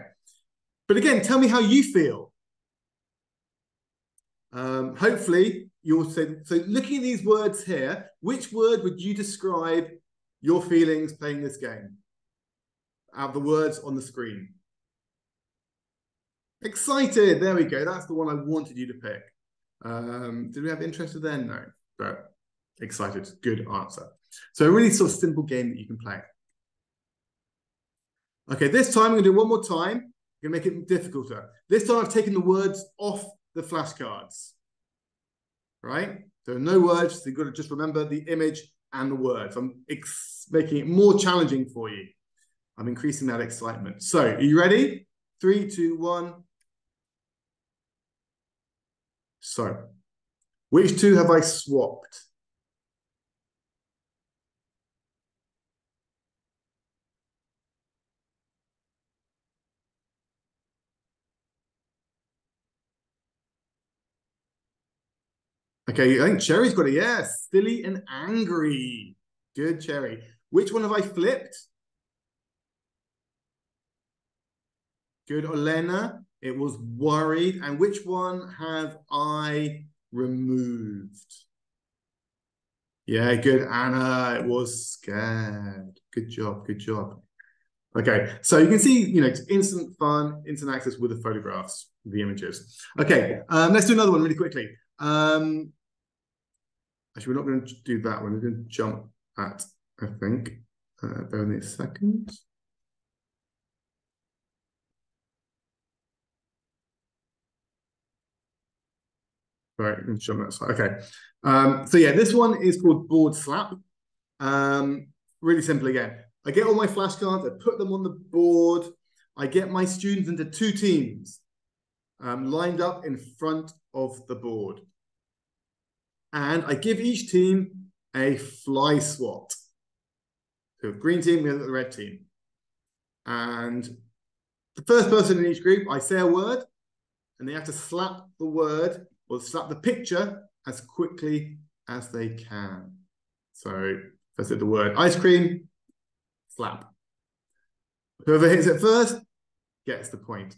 S2: But again, tell me how you feel. Hopefully you'll say, so looking at these words here, which word would you describe your feelings playing this game? Out of the words on the screen. Excited, there we go. That's the one I wanted you to pick. Did we have interested then? No, but excited, good answer. So a really sort of simple game that you can play. Okay, this time I'm going to do it one more time. I'm going to make it difficulter. This time I've taken the words off the flashcards. Right? So no words, so you've got to just remember the image and the words. I'm making it more challenging for you. I'm increasing that excitement. So, are you ready? 3, 2, 1. So, which two have I swapped? Okay, I think Cherry's got it. Yes, silly and angry. Good, Cherry. Which one have I flipped? Good, Olena. It was worried. And which one have I removed? Yeah, good, Anna. It was scared. Good job, good job. Okay, so you can see, you know, it's instant fun, instant access with the photographs, the images. Okay, let's do another one really quickly. Actually, we're not going to do that one. We're going to jump at, I think, bear with me a second. Right, I'm jump that side. Okay. So yeah, this one is called Board Slap. Really simple again. I get all my flashcards, I put them on the board. I get my students into 2 teams lined up in front of the board. And I give each team a fly swat. So green team, we have the red team. And the first person in each group, I say a word, and they have to slap the word or slap the picture as quickly as they can. So if I said the word ice cream, slap. Whoever hits it first gets the point.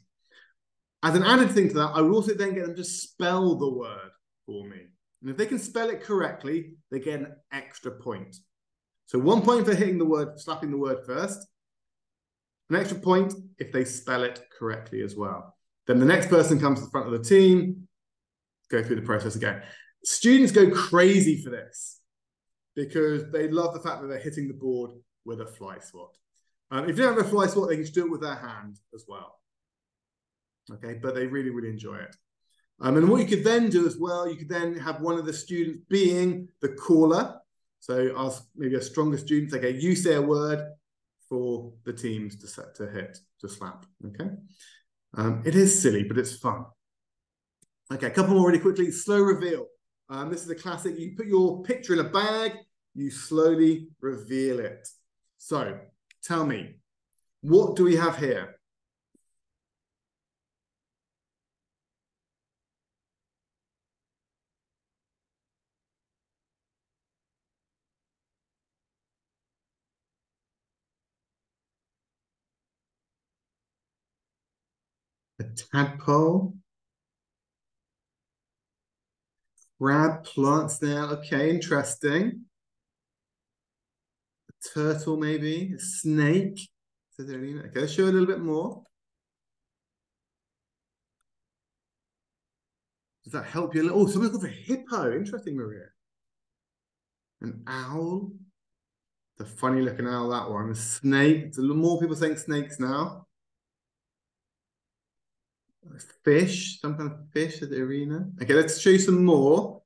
S2: As an added thing to that, I will also then get them to spell the word for me. And if they can spell it correctly, they get an extra point. So 1 point for hitting the word, slapping the word first. An extra point if they spell it correctly as well. Then the next person comes to the front of the team, go through the process again. Students go crazy for this because they love the fact that they're hitting the board with a fly swat. If you don't have a fly swat, they can just do it with their hand as well. Okay, but they really, really enjoy it. And what you could then do as well, you could then have one of the students being the caller. So ask maybe a stronger student, okay, you say a word for the teams to hit, to slap, okay? It is silly, but it's fun. Okay, a couple more really quickly. Slow reveal. This is a classic. You put your picture in a bag, you slowly reveal it. So tell me, what do we have here? A tadpole. Crab plants there. Okay, interesting. A turtle, maybe. A snake. Okay, let's show a little bit more. Does that help you a little? Oh, someone's got for hippo. Interesting, Maria. An owl. The funny looking owl, that one. A snake. It's a little more people saying snakes now. A fish, some kind of fish at the arena. Okay, let's show you some more.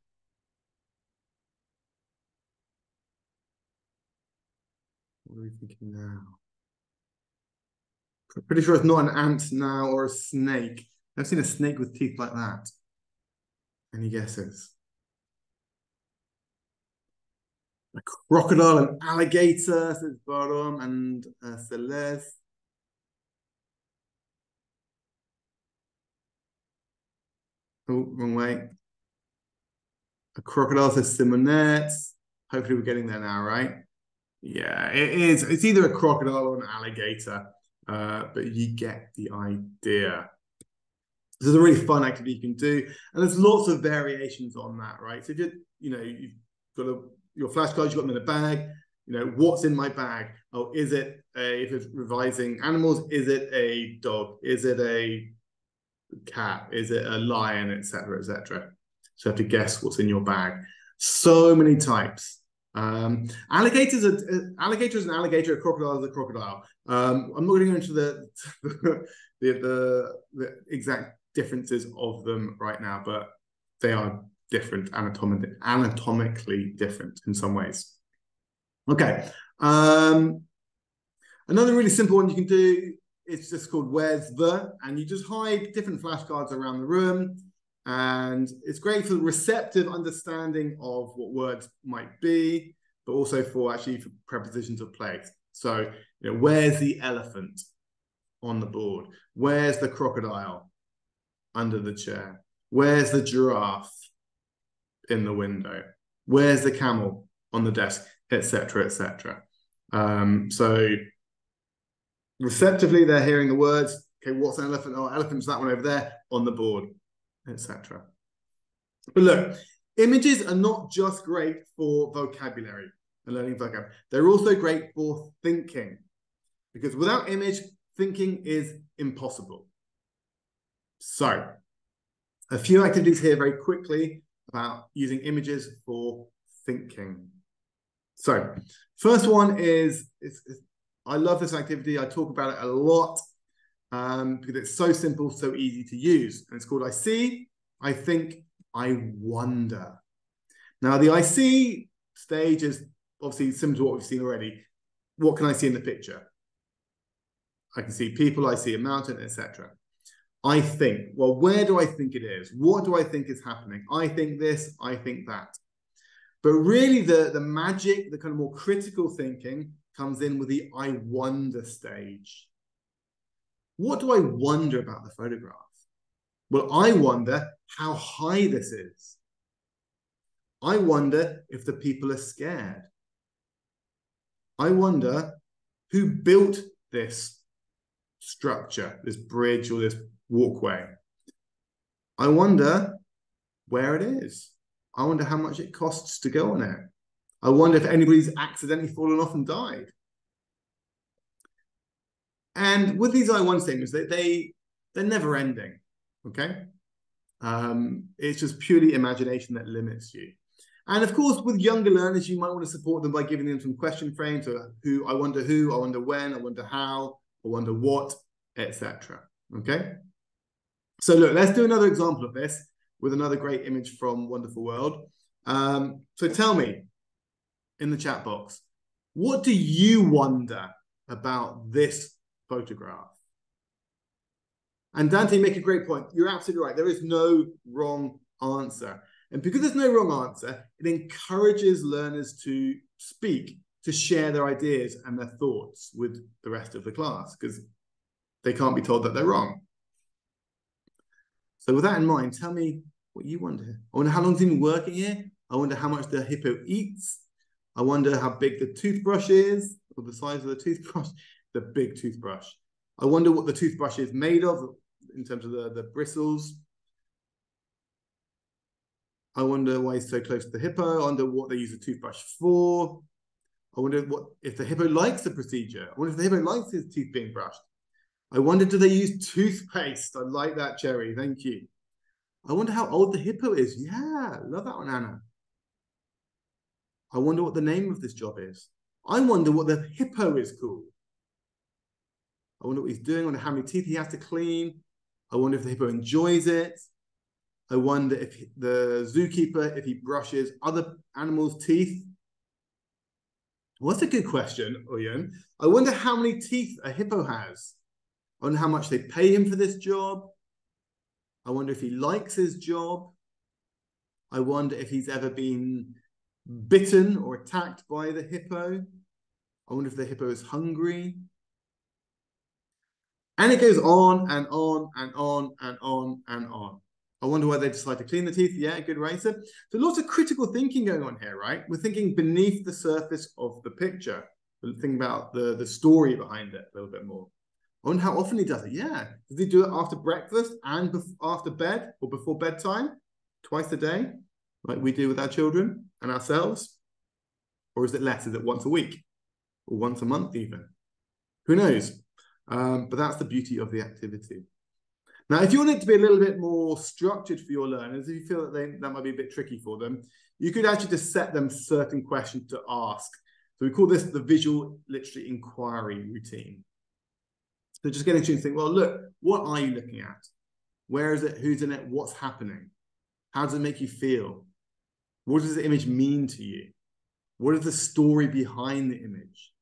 S2: What are we thinking now? Pretty sure it's not an ant now or a snake. I've seen a snake with teeth like that. Any guesses? A crocodile, an alligator, says Barum and Celeste. Oh, wrong way. A crocodile, says Simonette. Hopefully we're getting there now, right? Yeah, it is. It's either a crocodile or an alligator, but you get the idea. This is a really fun activity you can do, and there's lots of variations on that, right? So if you've got your flashcards, you've got them in a bag. What's in my bag? Oh, is it if it's revising animals? Is it a dog? Is it a cat? Is it a lion, etc., etc.? So you have to guess what's in your bag. So many types. Alligators is an alligator, a crocodile is a crocodile. I'm not going to go into the exact differences of them right now, but they are different, anatomically different in some ways. Okay. Another really simple one you can do, it's just called Where's the, and you just hide different flashcards around the room, and it's great for the receptive understanding of what words might be, but also for prepositions of place. So, where's the elephant on the board? Where's the crocodile under the chair? Where's the giraffe in the window? Where's the camel on the desk, etc., etc. So receptively, they're hearing the words. Okay, what's an elephant? Oh, elephant's that one over there on the board, etc. But look, images are not just great for vocabulary and learning vocabulary. They're also great for thinking, because without image, thinking is impossible. So, a few activities here very quickly about using images for thinking. So, first one is, I love this activity. I talk about it a lot because it's so simple, so easy to use. And it's called I see, I think, I wonder. Now, the I see stage is obviously similar to what we've seen already. What can I see in the picture? I can see people, I see a mountain, etc. I think, well, where do I think it is? What do I think is happening? I think this, I think that. But really the magic, the kind of more critical thinking comes in with the I wonder stage. What do I wonder about the photograph? Well, I wonder how high this is. I wonder if the people are scared. I wonder who built this structure, this bridge or this walkway. I wonder where it is. I wonder how much it costs to go on it. I wonder if anybody's accidentally fallen off and died. And with these I1 statements, they're never ending, okay? It's just purely imagination that limits you. And of course, with younger learners, you might want to support them by giving them some question frames, so who, I wonder when, I wonder how, I wonder what, etc. Okay? So look, let's do another example of this with another great image from Wonderful World. So tell me in the chat box, what do you wonder about this photograph? And Dante, make a great point. You're absolutely right. There is no wrong answer. And because there's no wrong answer, it encourages learners to speak, to share their ideas and their thoughts with the rest of the class, because they can't be told that they're wrong. So with that in mind, tell me what you wonder. I wonder how long he's been working here. I wonder how much the hippo eats. I wonder how big the toothbrush is, or the size of the toothbrush, the big toothbrush. I wonder what the toothbrush is made of in terms of the bristles. I wonder why he's so close to the hippo. I wonder what they use a toothbrush for. I wonder if the hippo likes the procedure. I wonder if the hippo likes his teeth being brushed. I wonder, do they use toothpaste? I like that, Cherry. Thank you. I wonder how old the hippo is. Yeah, love that one, Anna. I wonder what the name of this job is. I wonder what the hippo is called. I wonder what he's doing. I wonder how many teeth he has to clean. I wonder if the hippo enjoys it. I wonder if the zookeeper, if he brushes other animals' teeth. Well, that's a good question, Oyen. I wonder how many teeth a hippo has. I wonder how much they pay him for this job. I wonder if he likes his job. I wonder if he's ever been bitten or attacked by the hippo. I wonder if the hippo is hungry. And it goes on and on and on and on and on. I wonder why they decide to clean the teeth. Yeah, good racer. So lots of critical thinking going on here, right? We're thinking beneath the surface of the picture. We're thinking about the story behind it a little bit more. I wonder how often he does it. Yeah. Does he do it after breakfast and after bed or before bedtime? Twice a day, like we do with our children and ourselves? Or is it less? Is it once a week? Or once a month even? Who knows? But that's the beauty of the activity. Now, if you want it to be a little bit more structured for your learners, if you feel that that might be a bit tricky for them, you could actually just set them certain questions to ask. So we call this the visual literary inquiry routine. So just getting students to think, well, look, what are you looking at? Where is it? Who's in it? What's happening? How does it make you feel? What does the image mean to you? What is the story behind the image?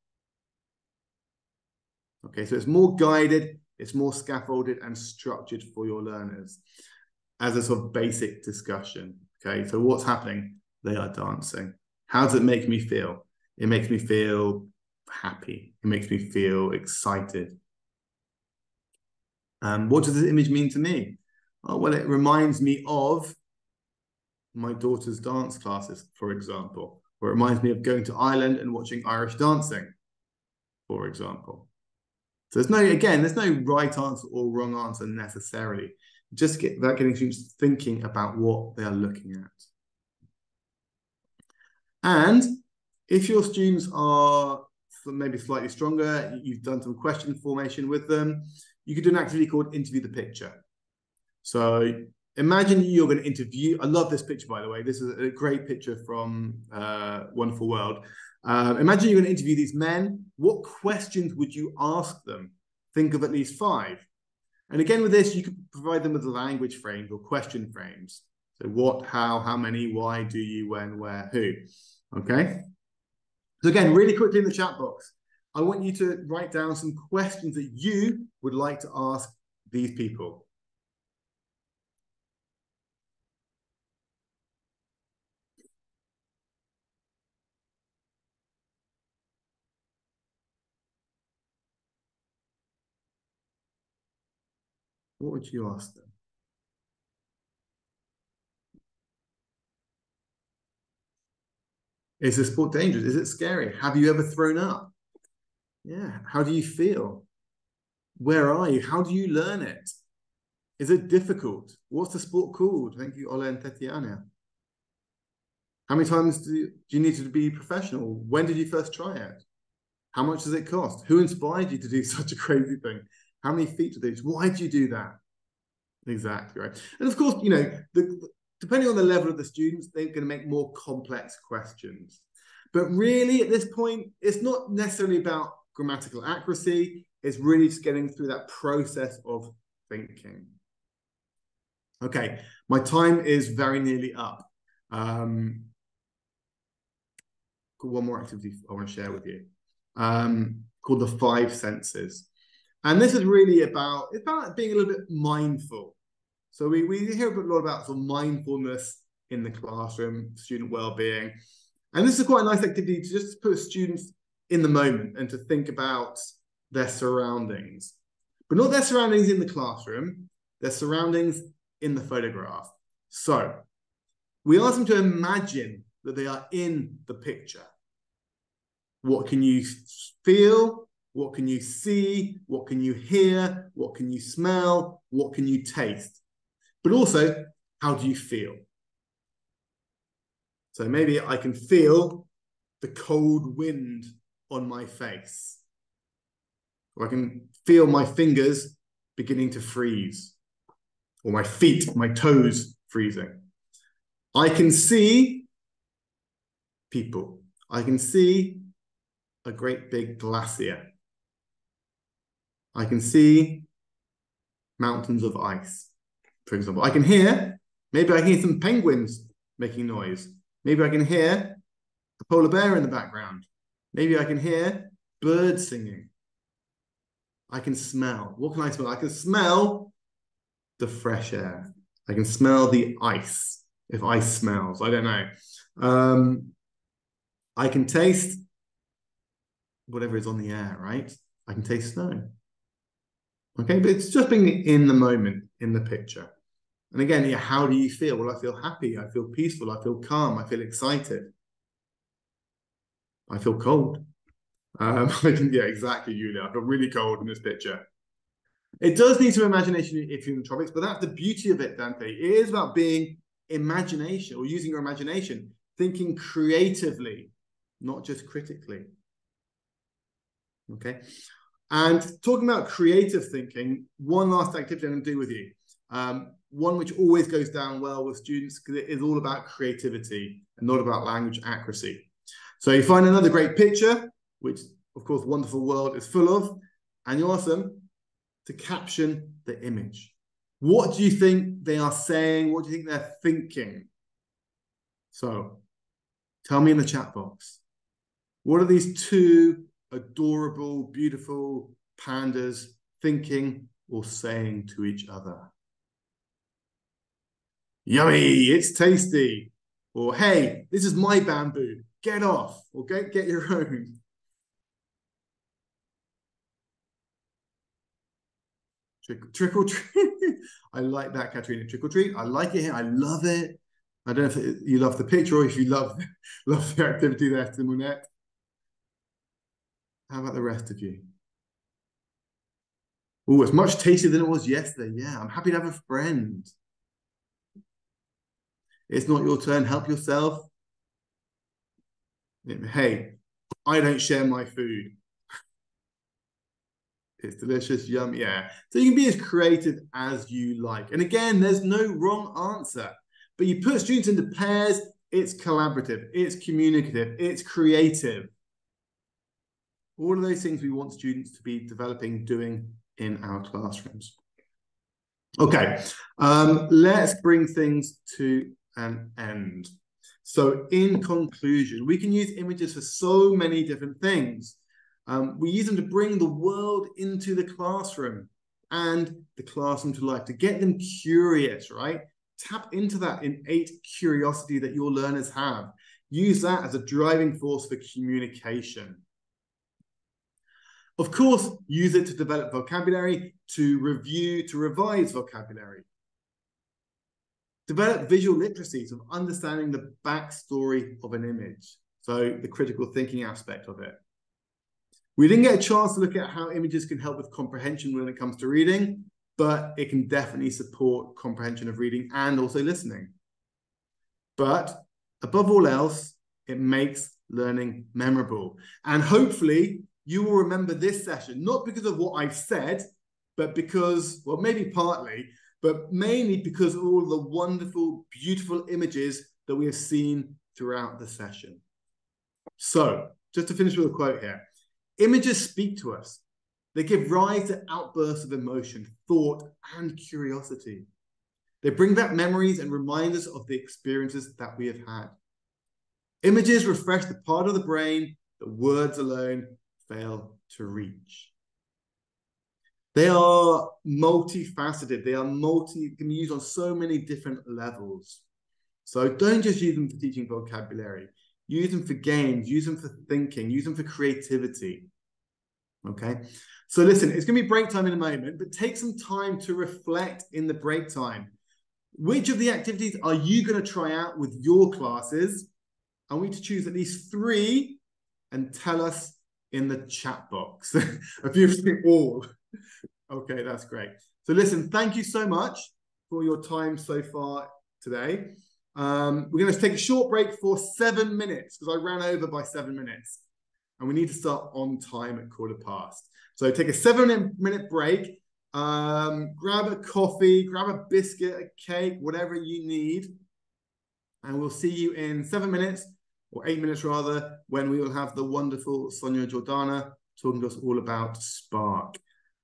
S2: Okay, so it's more guided, it's more scaffolded and structured for your learners as a sort of basic discussion. Okay, so what's happening? They are dancing. How does it make me feel? It makes me feel happy. It makes me feel excited. What does this image mean to me? Oh, well, it reminds me of my daughter's dance classes, for example, or it reminds me of going to Ireland and watching Irish dancing, for example. So there's no right answer or wrong answer necessarily. Just getting students thinking about what they are looking at. And if your students are maybe slightly stronger, you've done some question formation with them, you could do an activity called Interview the Picture. So imagine you're going to interview, I love this picture, by the way. This is a great picture from Wonderful World. Imagine you're going to interview these men. What questions would you ask them? Think of at least 5. And again, with this, you could provide them with language frames or question frames. So what, how many, why, do you, when, where, who. Okay? So again, really quickly in the chat box, I want you to write down some questions that you would like to ask these people. What would you ask them? Is the sport dangerous? Is it scary? Have you ever thrown up? Yeah. How do you feel? Where are you? How do you learn it? Is it difficult? What's the sport called? Thank you, Ole and Tatiana. How many times do you need to be professional? When did you first try it? How much does it cost? Who inspired you to do such a crazy thing? How many feet to do? Why did you do that? Exactly, right. And of course, you know, depending on the level of the students, they're going to make more complex questions. But really, at this point, it's not necessarily about grammatical accuracy. It's really just getting through that process of thinking. Okay, my time is very nearly up. Got one more activity I want to share with you, called the 5 senses. And this is really about being a little bit mindful. So we hear a lot about sort of mindfulness in the classroom, student well-being. And this is quite a nice activity to just put students in the moment and to think about their surroundings. But not their surroundings in the classroom, their surroundings in the photograph. So we ask them to imagine that they are in the picture. What can you feel? What can you see? What can you hear? What can you smell? What can you taste? But also, how do you feel? So maybe I can feel the cold wind on my face. Or I can feel my fingers beginning to freeze. Or my feet, my toes freezing. I can see people. I can see a great big glacier. I can see mountains of ice, for example. I can hear, maybe I hear some penguins making noise. Maybe I can hear a polar bear in the background. Maybe I can hear birds singing. I can smell. What can I smell? I can smell the fresh air. I can smell the ice, if ice smells. I don't know. I can taste whatever is on the air, right? I can taste snow. Okay, but it's just being in the moment, in the picture. And again, yeah, how do you feel? Well, I feel happy. I feel peaceful. I feel calm. I feel excited. I feel cold. Yeah, exactly, Julia. I feel really cold in this picture. It does need some imagination if you're in the tropics, but that's the beauty of it, Dante. It is about being imagination, or using your imagination, thinking creatively, not just critically. Okay. And talking about creative thinking, one last activity I'm going to do with you. One which always goes down well with students because it is all about creativity and not about language accuracy. So you find another great picture, which of course Wonderful World is full of, and you ask them to caption the image. What do you think they are saying? What do you think they're thinking? So tell me in the chat box. What are these two adorable, beautiful pandas thinking or saying to each other? Yummy, it's tasty. Or, hey, this is my bamboo. Get off. Or get your own. Trick or treat. I like that, Katrina. Trick or treat. I like it here. I love it. I don't know if you love the picture or if you love the activity there, Simonette. How about the rest of you? Oh, it's much tastier than it was yesterday. Yeah, I'm happy to have a friend. It's not your turn. Help yourself. Hey, I don't share my food. It's delicious, yum, yeah. So you can be as creative as you like. And again, there's no wrong answer. But you put students into pairs, it's collaborative, it's communicative, it's creative. All of those things we want students to be developing, doing in our classrooms. Okay, let's bring things to an end. So in conclusion, we can use images for so many different things. We use them to bring the world into the classroom and the classroom to life, to get them curious, right? Tap into that innate curiosity that your learners have. Use that as a driving force for communication. Of course, use it to develop vocabulary, to review, to revise vocabulary. Develop visual literacies of understanding the backstory of an image. So the critical thinking aspect of it. We didn't get a chance to look at how images can help with comprehension when it comes to reading. but it can definitely support comprehension of reading and also listening. But above all else, it makes learning memorable. And hopefully you will remember this session, not because of what I've said, but because, well, maybe partly, but mainly because of all the wonderful, beautiful images that we have seen throughout the session. So, just to finish with a quote here, images speak to us. They give rise to outbursts of emotion, thought, and curiosity. They bring back memories and remind us of the experiences that we have had. Images refresh the part of the brain that words alone fail to reach. They are multifaceted. They can be used on so many different levels. So don't just use them for teaching vocabulary. Use them for games, use them for thinking, use them for creativity. Okay? So listen, it's going to be break time in a moment, but take some time to reflect in the break time. Which of the activities are you going to try out with your classes? I want you to choose at least 3 and tell us in the chat box. If you've seen all. Okay, that's great. So listen, thank you so much for your time so far today. We're going to take a short break for 7 minutes because I ran over by 7 minutes. And we need to start on time at 15:15. So take a 7-minute break. Grab a coffee, grab a biscuit, a cake, whatever you need. And we'll see you in 7 minutes, or 8 minutes rather, when we will have the wonderful Sònia and Jordana talking to us all about Spark.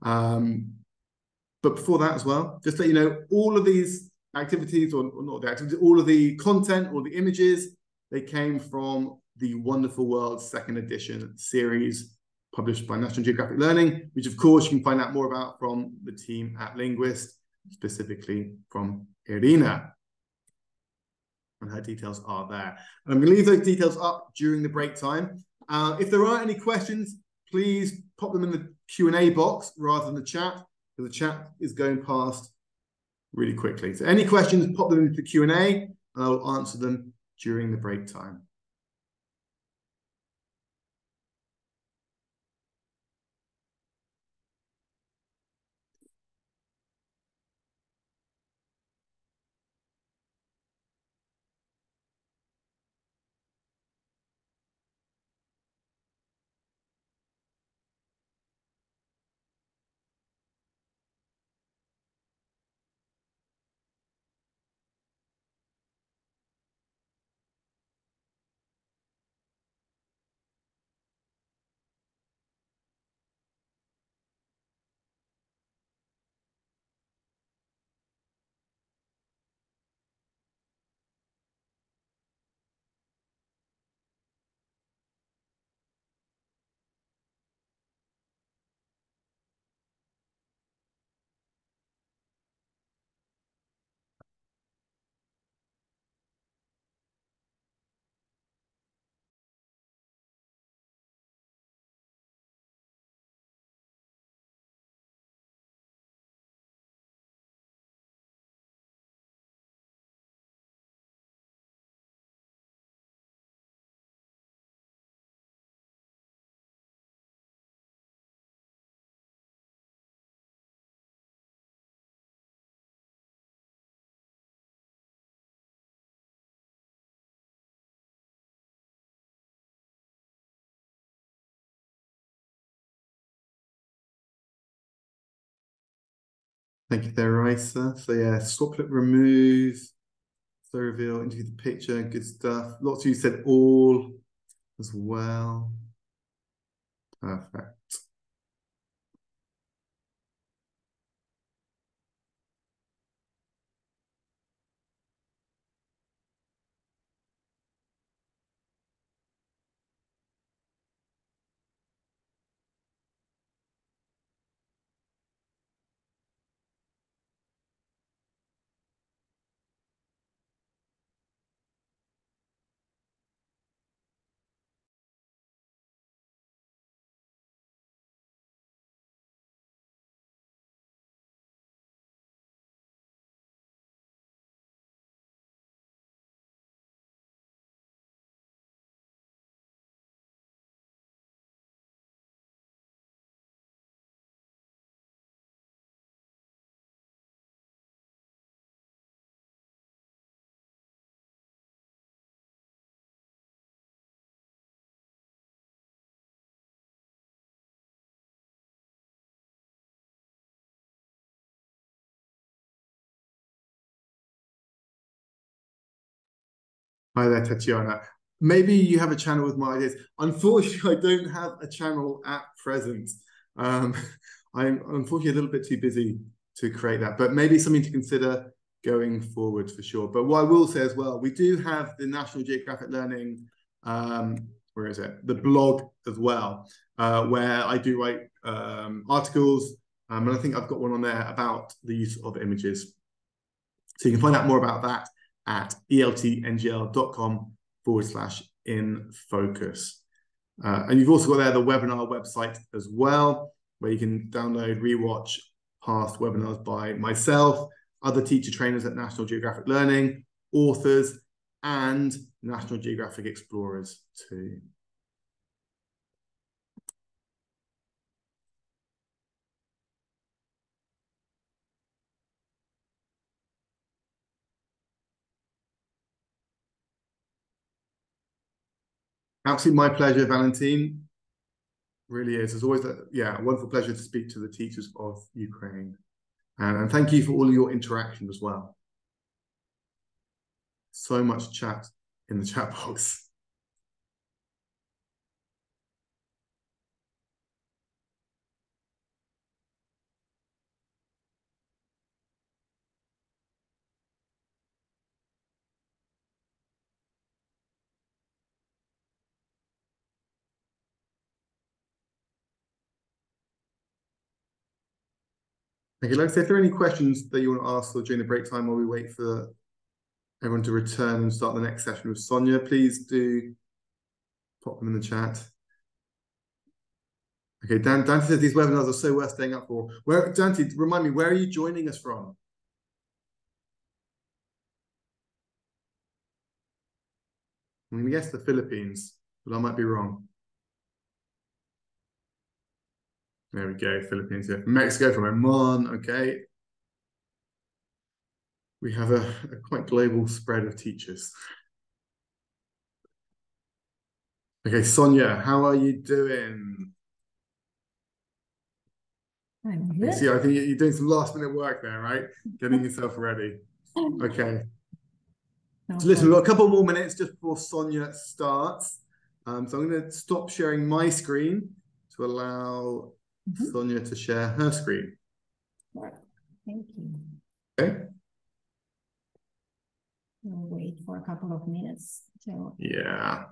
S2: But before that as well, just to let you know, all of these activities, or not the activities, all of the content or the images, they came from the Wonderful World 2nd edition series published by National Geographic Learning, which of course you can find out more about from the team at Linguist, specifically from Irina. And her details are there. And I'm going to leave those details up during the break time. If there are any questions, please pop them in the Q&A box rather than the chat, because the chat is going past really quickly. So any questions, pop them into the Q&A, and I will answer them during the break time. Thank you there, Raisa. So yeah, swaplet remove, so reveal, interview the picture, good stuff. Lots of you said all as well. Perfect. Hi there, Tatiana. Maybe you have a channel with more ideas. Unfortunately, I don't have a channel at present. I'm unfortunately a little bit too busy to create that, but maybe something to consider going forward for sure. But what I will say as well, we do have the National Geographic Learning, where is it? The blog as well, where I do write articles, and I think I've got one on there about the use of images. So you can find out more about that at eltngl.com/infocus. And you've also got there the webinar website as well, where you can download, rewatch past webinars by myself, other teacher trainers at National Geographic Learning, authors, and National Geographic explorers too. Absolutely my pleasure, Valentine. Really is. It's always a wonderful pleasure to speak to the teachers of Ukraine. And thank you for all of your interaction as well. So much chat in the chat box. Okay, like I said, if there are any questions that you want to ask during the break time while we wait for everyone to return and start the next session with Sonia, please do pop them in the chat. Okay, Dante says these webinars are so worth staying up for. Dante, remind me, where are you joining us from? I'm going to guess the Philippines, but I might be wrong. There we go, Philippines here. From Mexico, from Oman, okay. We have a quite global spread of teachers. Okay, Sonia, how are you doing?
S4: I'm good.
S2: See, I think you're doing some last minute work there, right? Getting yourself ready. Okay. So listen, we've got a couple more minutes just before Sonia starts. So I'm going to stop sharing my screen to allow Sonia to share her screen.
S4: Thank you.
S2: Okay.
S4: We'll wait for a couple of minutes till
S2: yeah.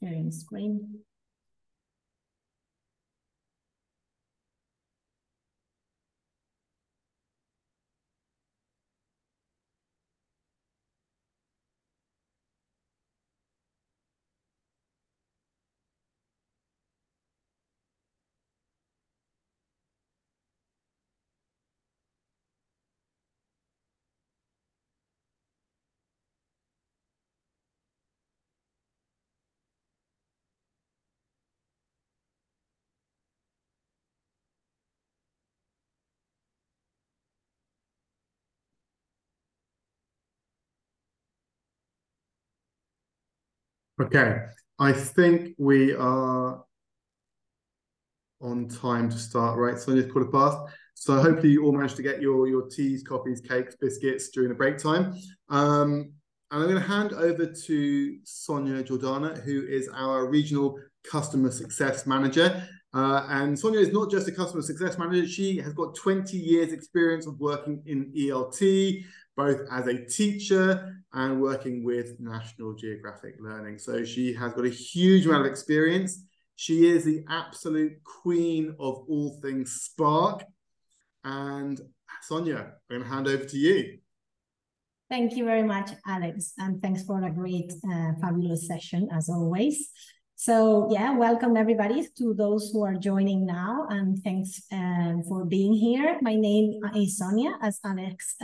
S4: Sharing screen.
S2: Okay, I think we are on time to start, right? Sonia's 1:15. So hopefully you all managed to get your teas, coffees, cakes, biscuits during the break time. And I'm going to hand over to Sònia Jordana, who is our Regional Customer Success Manager. And Sònia is not just a customer success manager. She has got 20 years experience of working in ELT, both as a teacher and working with National Geographic Learning. So she has got a huge amount of experience. She is the absolute queen of all things Spark. And Sònia, I'm going to hand over to you.
S4: Thank you very much, Alex, and thanks for a great, fabulous session, as always. So, yeah, welcome everybody to those who are joining now, and thanks for being here. My name is Sònia, as Alex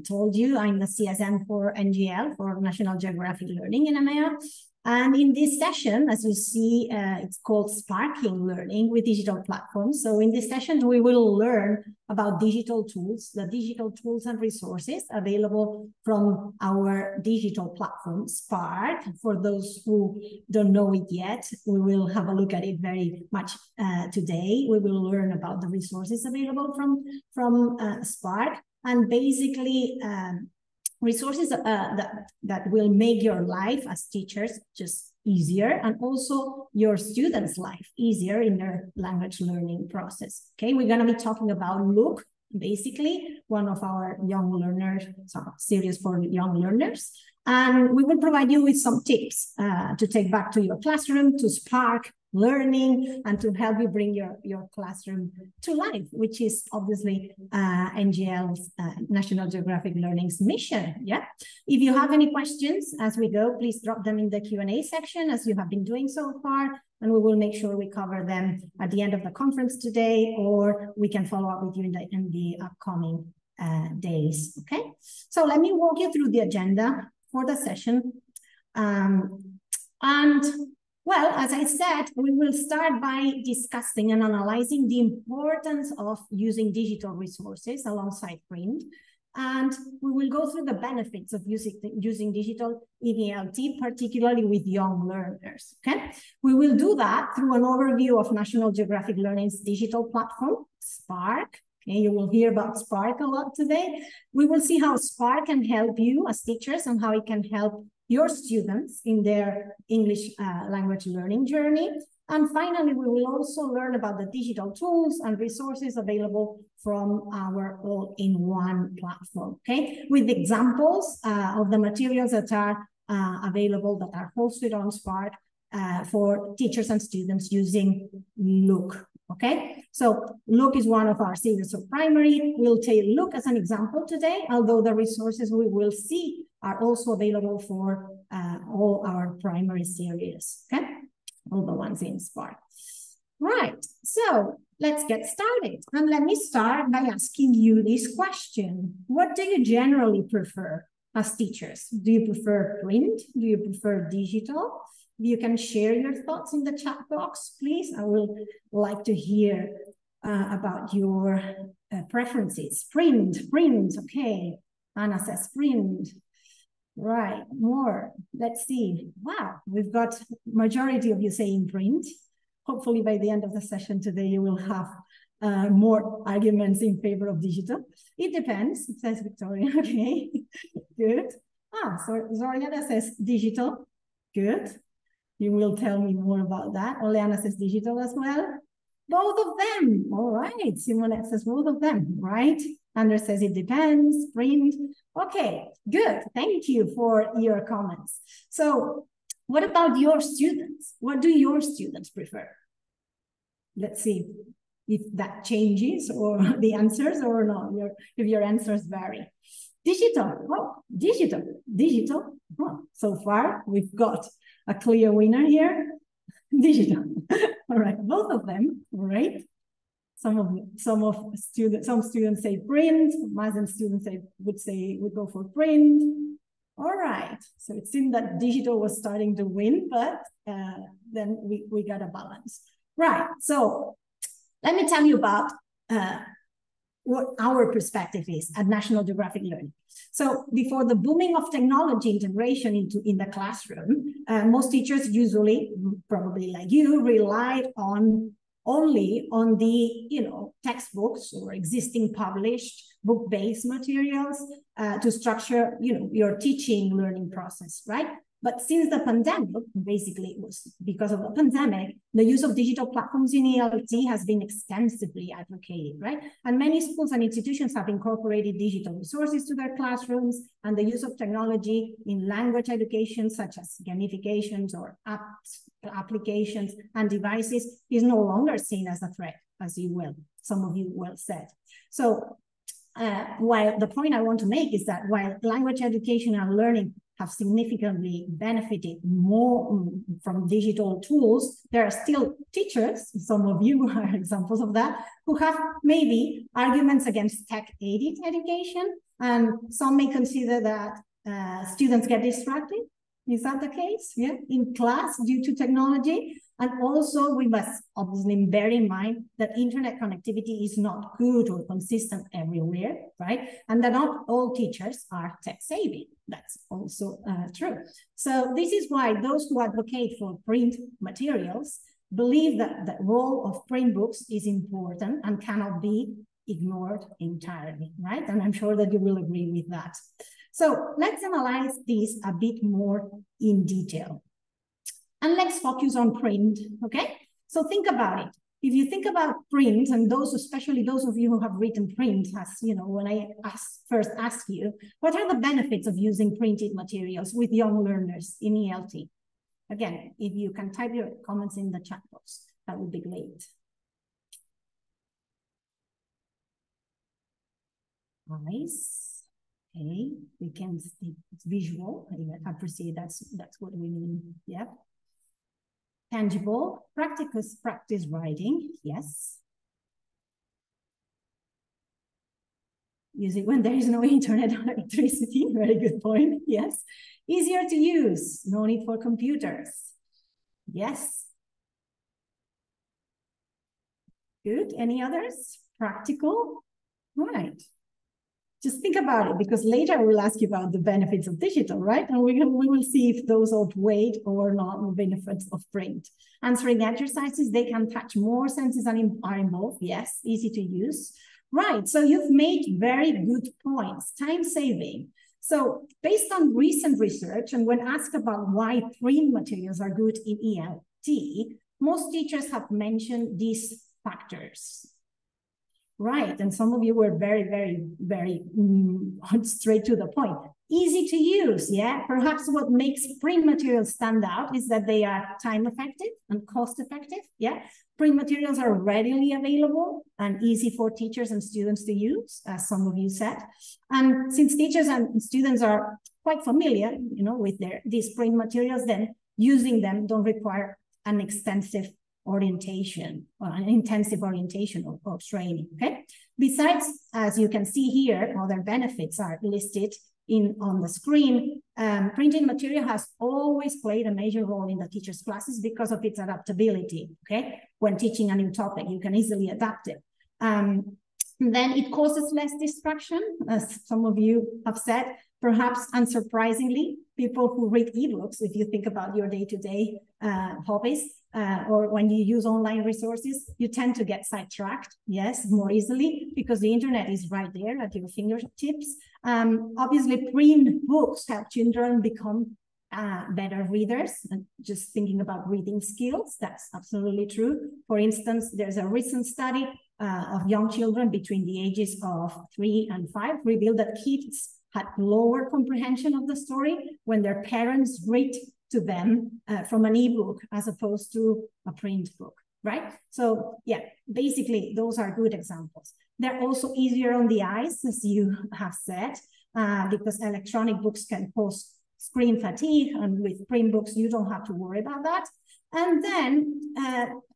S4: told you. I'm the CSM for NGL, for National Geographic Learning in EMEA. And in this session, as you see, it's called Sparking Learning with Digital Platforms. So in this session, we will learn about digital tools, the digital tools and resources available from our digital platform, Spark. For those who don't know it yet, we will have a look at it very much today. We will learn about the resources available from Spark, and basically resources that will make your life as teachers just easier, and also your students' life easier in their language learning process. Okay, we're going to be talking about Look, basically one of our young learners, series for young learners, and we will provide you with some tips to take back to your classroom, to spark learning, and to help you bring your classroom to life, which is obviously NGL's National Geographic Learning's mission. Yeah. If you have any questions as we go, please drop them in the Q&A section, as you have been doing so far, and we will make sure we cover them at the end of the conference today, or we can follow up with you in the upcoming days. Okay. So let me walk you through the agenda for the session. Well, as I said, we will start by discussing and analyzing the importance of using digital resources alongside print. And we will go through the benefits of using digital in ELT, particularly with young learners. Okay, we will do that through an overview of National Geographic Learning's digital platform, Spark. Okay, you will hear about Spark a lot today. We will see how Spark can help you as teachers and how it can help your students in their English language learning journey. And finally, we will also learn about the digital tools and resources available from our all-in-one platform, okay? With examples of the materials that are available, that are hosted on Spark for teachers and students using Look, okay? So Look is one of our series of primary. We'll take Look as an example today, although the resources we will see are also available for all our primary series, okay? All the ones in Spark. Right, so let's get started. And let me start by asking you this question. What do you generally prefer as teachers? Do you prefer print? Do you prefer digital? You can share your thoughts in the chat box, please. I will like to hear about your preferences. Print, okay. Anna says print. Right, more. Let's see. Wow, we've got majority of you saying print. Hopefully by the end of the session today, you will have more arguments in favor of digital. It depends, says Victoria. Okay, good. So Jordana says digital. Good. You will tell me more about that. Oleana says digital as well. Both of them. All right. Simone says both of them, right? Anders says it depends, print. Okay, good. Thank you for your comments. So what about your students? What do your students prefer? Let's see if that changes or the answers or not, if your answers vary. Digital, oh, digital. Oh, so far, we've got a clear winner here. Digital. All right, both of them, right? Some students say print. Mazen students would go for print. All right. So it seemed that digital was starting to win, but then we got a balance. Right. So let me tell you about what our perspective is at National Geographic Learning. So before the booming of technology integration in the classroom, most teachers usually, probably like you, relied only on the textbooks or existing published book-based materials to structure your teaching learning process, right? But since the pandemic, basically it was because of the pandemic, the use of digital platforms in ELT has been extensively advocated, right? And many schools and institutions have incorporated digital resources to their classrooms, and the use of technology in language education, such as gamifications or applications and devices, is no longer seen as a threat, as some of you well said. So while the point I want to make is that while language education and learning have significantly benefited more from digital tools, there are still teachers, some of you are examples of that, who have maybe arguments against tech-aided education, and some may consider that students get distracted. Is that the case? Yeah, in class due to technology. And also we must obviously bear in mind that internet connectivity is not good or consistent everywhere, right? And that not all teachers are tech savvy. That's also true. So this is why those who advocate for print materials believe that the role of print books is important and cannot be ignored entirely, right? And I'm sure that you will agree with that. So let's analyze this a bit more in detail. And let's focus on print, okay? So think about it. If you think about print, and those, especially those of you who have written print, as you know, when I first asked you, what are the benefits of using printed materials with young learners in ELT? Again, if you can type your comments in the chat box, that would be great. Nice. Okay, we can see it's visual. I appreciate that's what we mean. Yeah. Tangible, practice writing, yes. Use it when there is no internet or electricity, very good point, yes. Easier to use, no need for computers, yes. Good, any others? Practical, right. Just think about it, because later I will ask you about the benefits of digital, right? And we will see if those outweigh or not the benefits of print. Answering exercises, they can touch more senses and are involved. Yes, easy to use. Right, so you've made very good points. Time saving. So based on recent research, and when asked about why print materials are good in ELT, most teachers have mentioned these factors. Right, and some of you were very straight to the point. Easy to use, yeah? Perhaps what makes print materials stand out is that they are time effective and cost effective, yeah? Print materials are readily available and easy for teachers and students to use, as some of you said. And since teachers and students are quite familiar, you know, with these print materials, then using them don't require an extensive orientation or an intensive orientation or training, okay? Besides, as you can see here, other benefits are listed on the screen. Printing material has always played a major role in the teacher's classes because of its adaptability, okay? When teaching a new topic, you can easily adapt it. Then it causes less distraction, as some of you have said. Perhaps unsurprisingly, people who read ebooks, if you think about your day-to-day hobbies, or when you use online resources, you tend to get sidetracked, yes, more easily, because the internet is right there at your fingertips. Obviously, print books help children become better readers. And just thinking about reading skills, that's absolutely true. For instance, there's a recent study of young children between the ages of 3 and 5 revealed that kids had lower comprehension of the story when their parents read to them from an ebook as opposed to a print book, right? So yeah, basically those are good examples. They're also easier on the eyes, as you have said, because electronic books can cause screen fatigue, and with print books, you don't have to worry about that. And then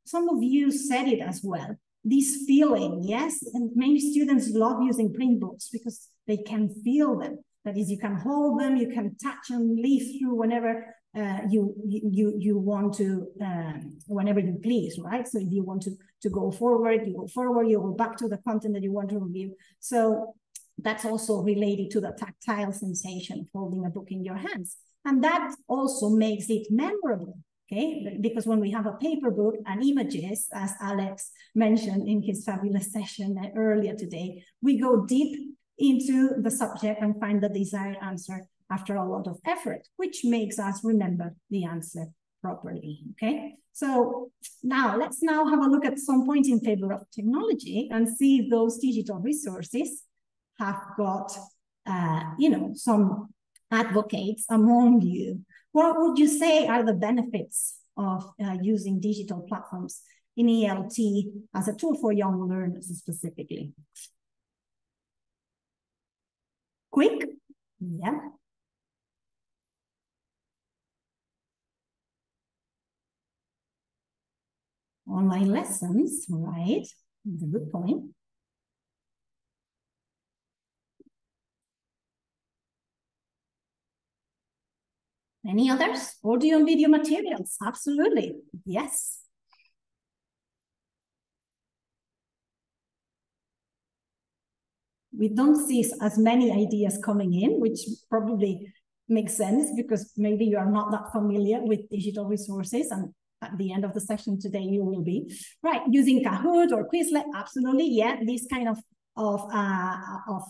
S4: some of you said it as well, this feeling, yes, and many students love using print books because they can feel them. That is, you can hold them, you can touch and leaf through whenever you want to, whenever you please, right? So if you want to go forward, you go back to the content that you want to review. So that's also related to the tactile sensation of holding a book in your hands. And that also makes it memorable, okay? Because when we have a paper book and images, as Alex mentioned in his fabulous session earlier today, we go deep into the subject and find the desired answer after a lot of effort, which makes us remember the answer properly, okay? So now let's now have a look at some points in favor of technology and see if those digital resources have got, you know, some advocates among you. What would you say are the benefits of using digital platforms in ELT as a tool for young learners specifically? Quick, yeah. Online lessons, right? That's a good point. Any others? Audio and video materials, absolutely, yes. We don't see as many ideas coming in, which probably makes sense because maybe you are not that familiar with digital resources, and at the end of the session today you will be. Right, using Kahoot or Quizlet, absolutely, yeah, these kind of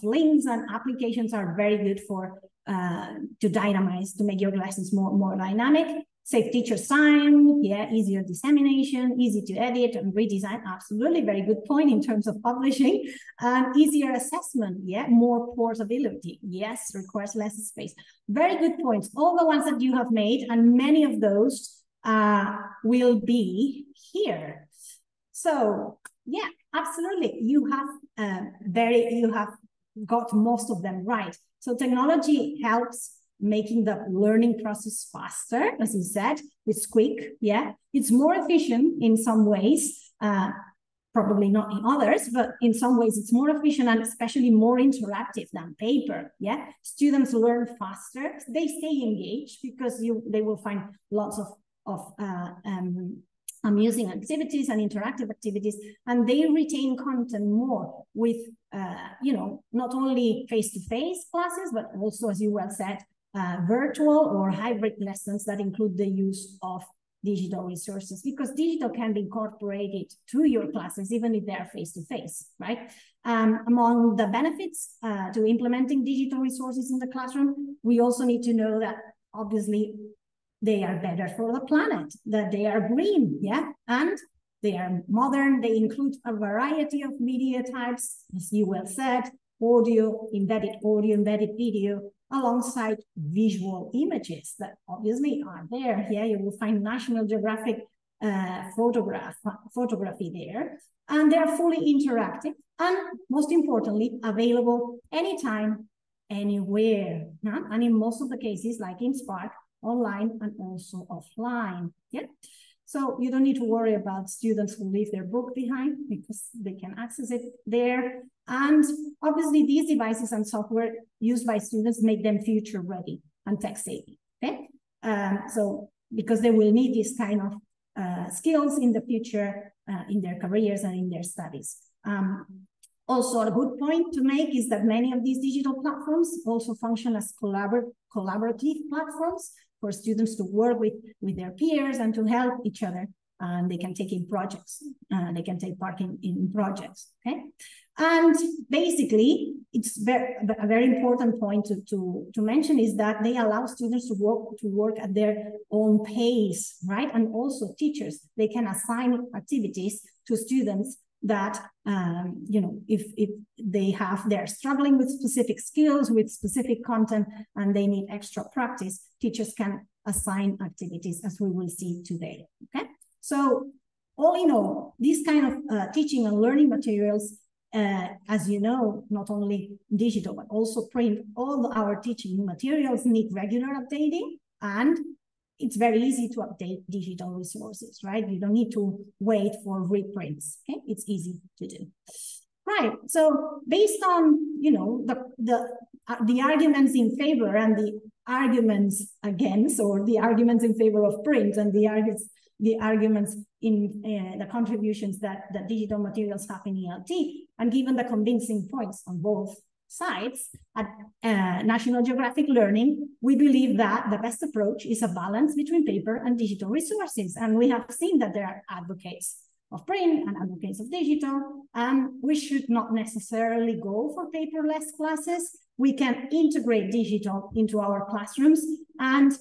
S4: links and applications are very good for to dynamize, to make your lessons more dynamic. Save teachers time, yeah, easier dissemination, easy to edit and redesign, absolutely, very good point in terms of publishing. Easier assessment, yeah, more portability, yes, requires less space. Very good points, all the ones that you have made, and many of those will be here. So, yeah, absolutely, you have got most of them right. So technology helps making the learning process faster, as you said, it's quick, yeah. It's more efficient in some ways, probably not in others, but in some ways it's more efficient and especially more interactive than paper, yeah. Students learn faster, they stay engaged because they will find lots of amusing activities and interactive activities, and they retain content more with, you know, not only face-to-face classes, but also, as you well said, virtual or hybrid lessons that include the use of digital resources, because digital can be incorporated to your classes, even if they are face-to-face, right? Among the benefits to implementing digital resources in the classroom, we also need to know that obviously they are better for the planet, that they are green, yeah, and they are modern. They include a variety of media types, as you well said, audio, embedded video, alongside visual images that obviously are there. Yeah, you will find National Geographic photography there, and they are fully interactive and, most importantly, available anytime, anywhere. And in most of the cases, like in Spark, online and also offline. Yeah. So you don't need to worry about students who leave their book behind because they can access it there. And obviously these devices and software used by students make them future ready and tech savvy. Okay. So because they will need this kind of skills in the future in their careers and in their studies. Also, a good point to make is that many of these digital platforms also function as collaborative platforms for students to work with their peers and to help each other. And they can take in projects, they can take part in projects, okay? And basically, it's a very important point to mention is that they allow students to work at their own pace, right? And also teachers, they can assign activities to students that, you know, if they're struggling with specific skills, with specific content, and they need extra practice, teachers can assign activities, as we will see today, okay? So all in all, these kind of teaching and learning materials, as you know, not only digital, but also print, all our teaching materials need regular updating, and it's very easy to update digital resources, right? You don't need to wait for reprints, okay? It's easy to do. Right, so based on, you know, the arguments in favor and the arguments against, or the arguments in favor of print and the arguments in the contributions that the digital materials have in ELT, and given the convincing points on both sides, at National Geographic Learning, we believe that the best approach is a balance between paper and digital resources. And we have seen that there are advocates of print and other case of digital. We should not necessarily go for paperless classes. We can integrate digital into our classrooms, and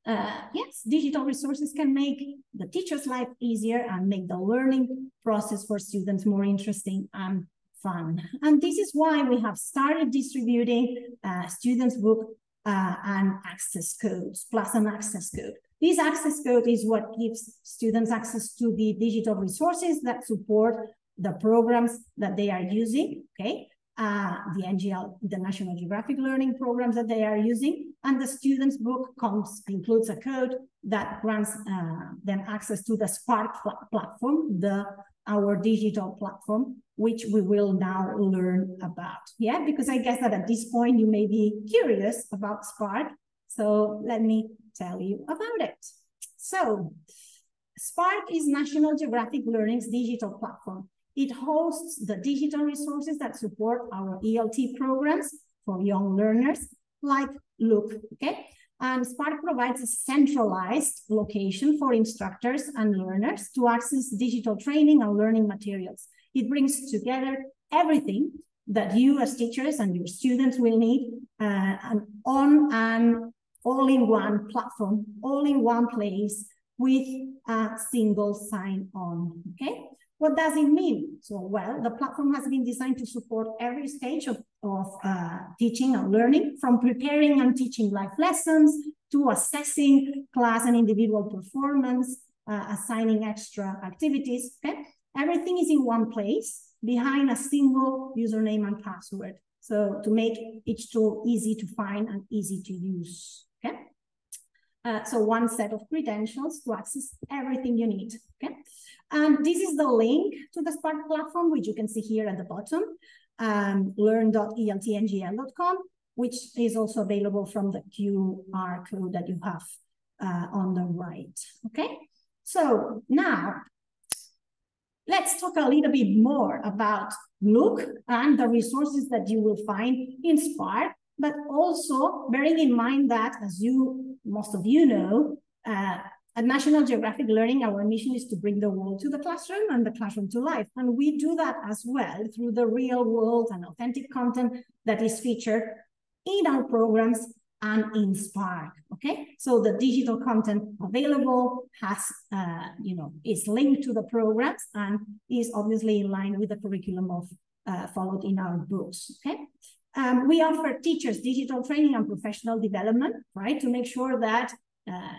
S4: yes, digital resources can make the teacher's life easier and make the learning process for students more interesting and fun. And this is why we have started distributing students' book and access codes, plus an access code. This access code is what gives students access to the digital resources that support the programs that they are using, okay? The NGL, the National Geographic Learning programs that they are using, and the student's book includes a code that grants them access to the Spark platform, our digital platform, which we will now learn about. Yeah, because I guess that at this point you may be curious about Spark, so let me tell you about it. So, Spark is National Geographic Learning's digital platform. It hosts the digital resources that support our ELT programs for young learners, like Look, okay? And Spark provides a centralized location for instructors and learners to access digital training and learning materials. It brings together everything that you as teachers and your students will need on an all-in-one platform, all in one place with a single sign-on, okay? What does it mean? So, well, the platform has been designed to support every stage of teaching and learning, from preparing and teaching live lessons to assessing class and individual performance, assigning extra activities, okay? Everything is in one place behind a single username and password. So to make each tool easy to find and easy to use, okay? So one set of credentials to access everything you need, okay? And this is the link to the Spark platform, which you can see here at the bottom, learn.eltngl.com, which is also available from the QR code that you have on the right, okay? So now, let's talk a little bit more about Look and the resources that you will find in Spark, but also bearing in mind that, as most of you know, at National Geographic Learning, our mission is to bring the world to the classroom and the classroom to life. And we do that as well through the real world and authentic content that is featured in our programs and in Spark, okay? So the digital content available has, is linked to the programs and is obviously in line with the curriculum followed in our books, okay? We offer teachers digital training and professional development, right? To make sure that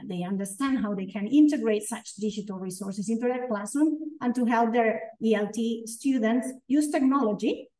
S4: they understand how they can integrate such digital resources into their classroom and to help their ELT students use technology,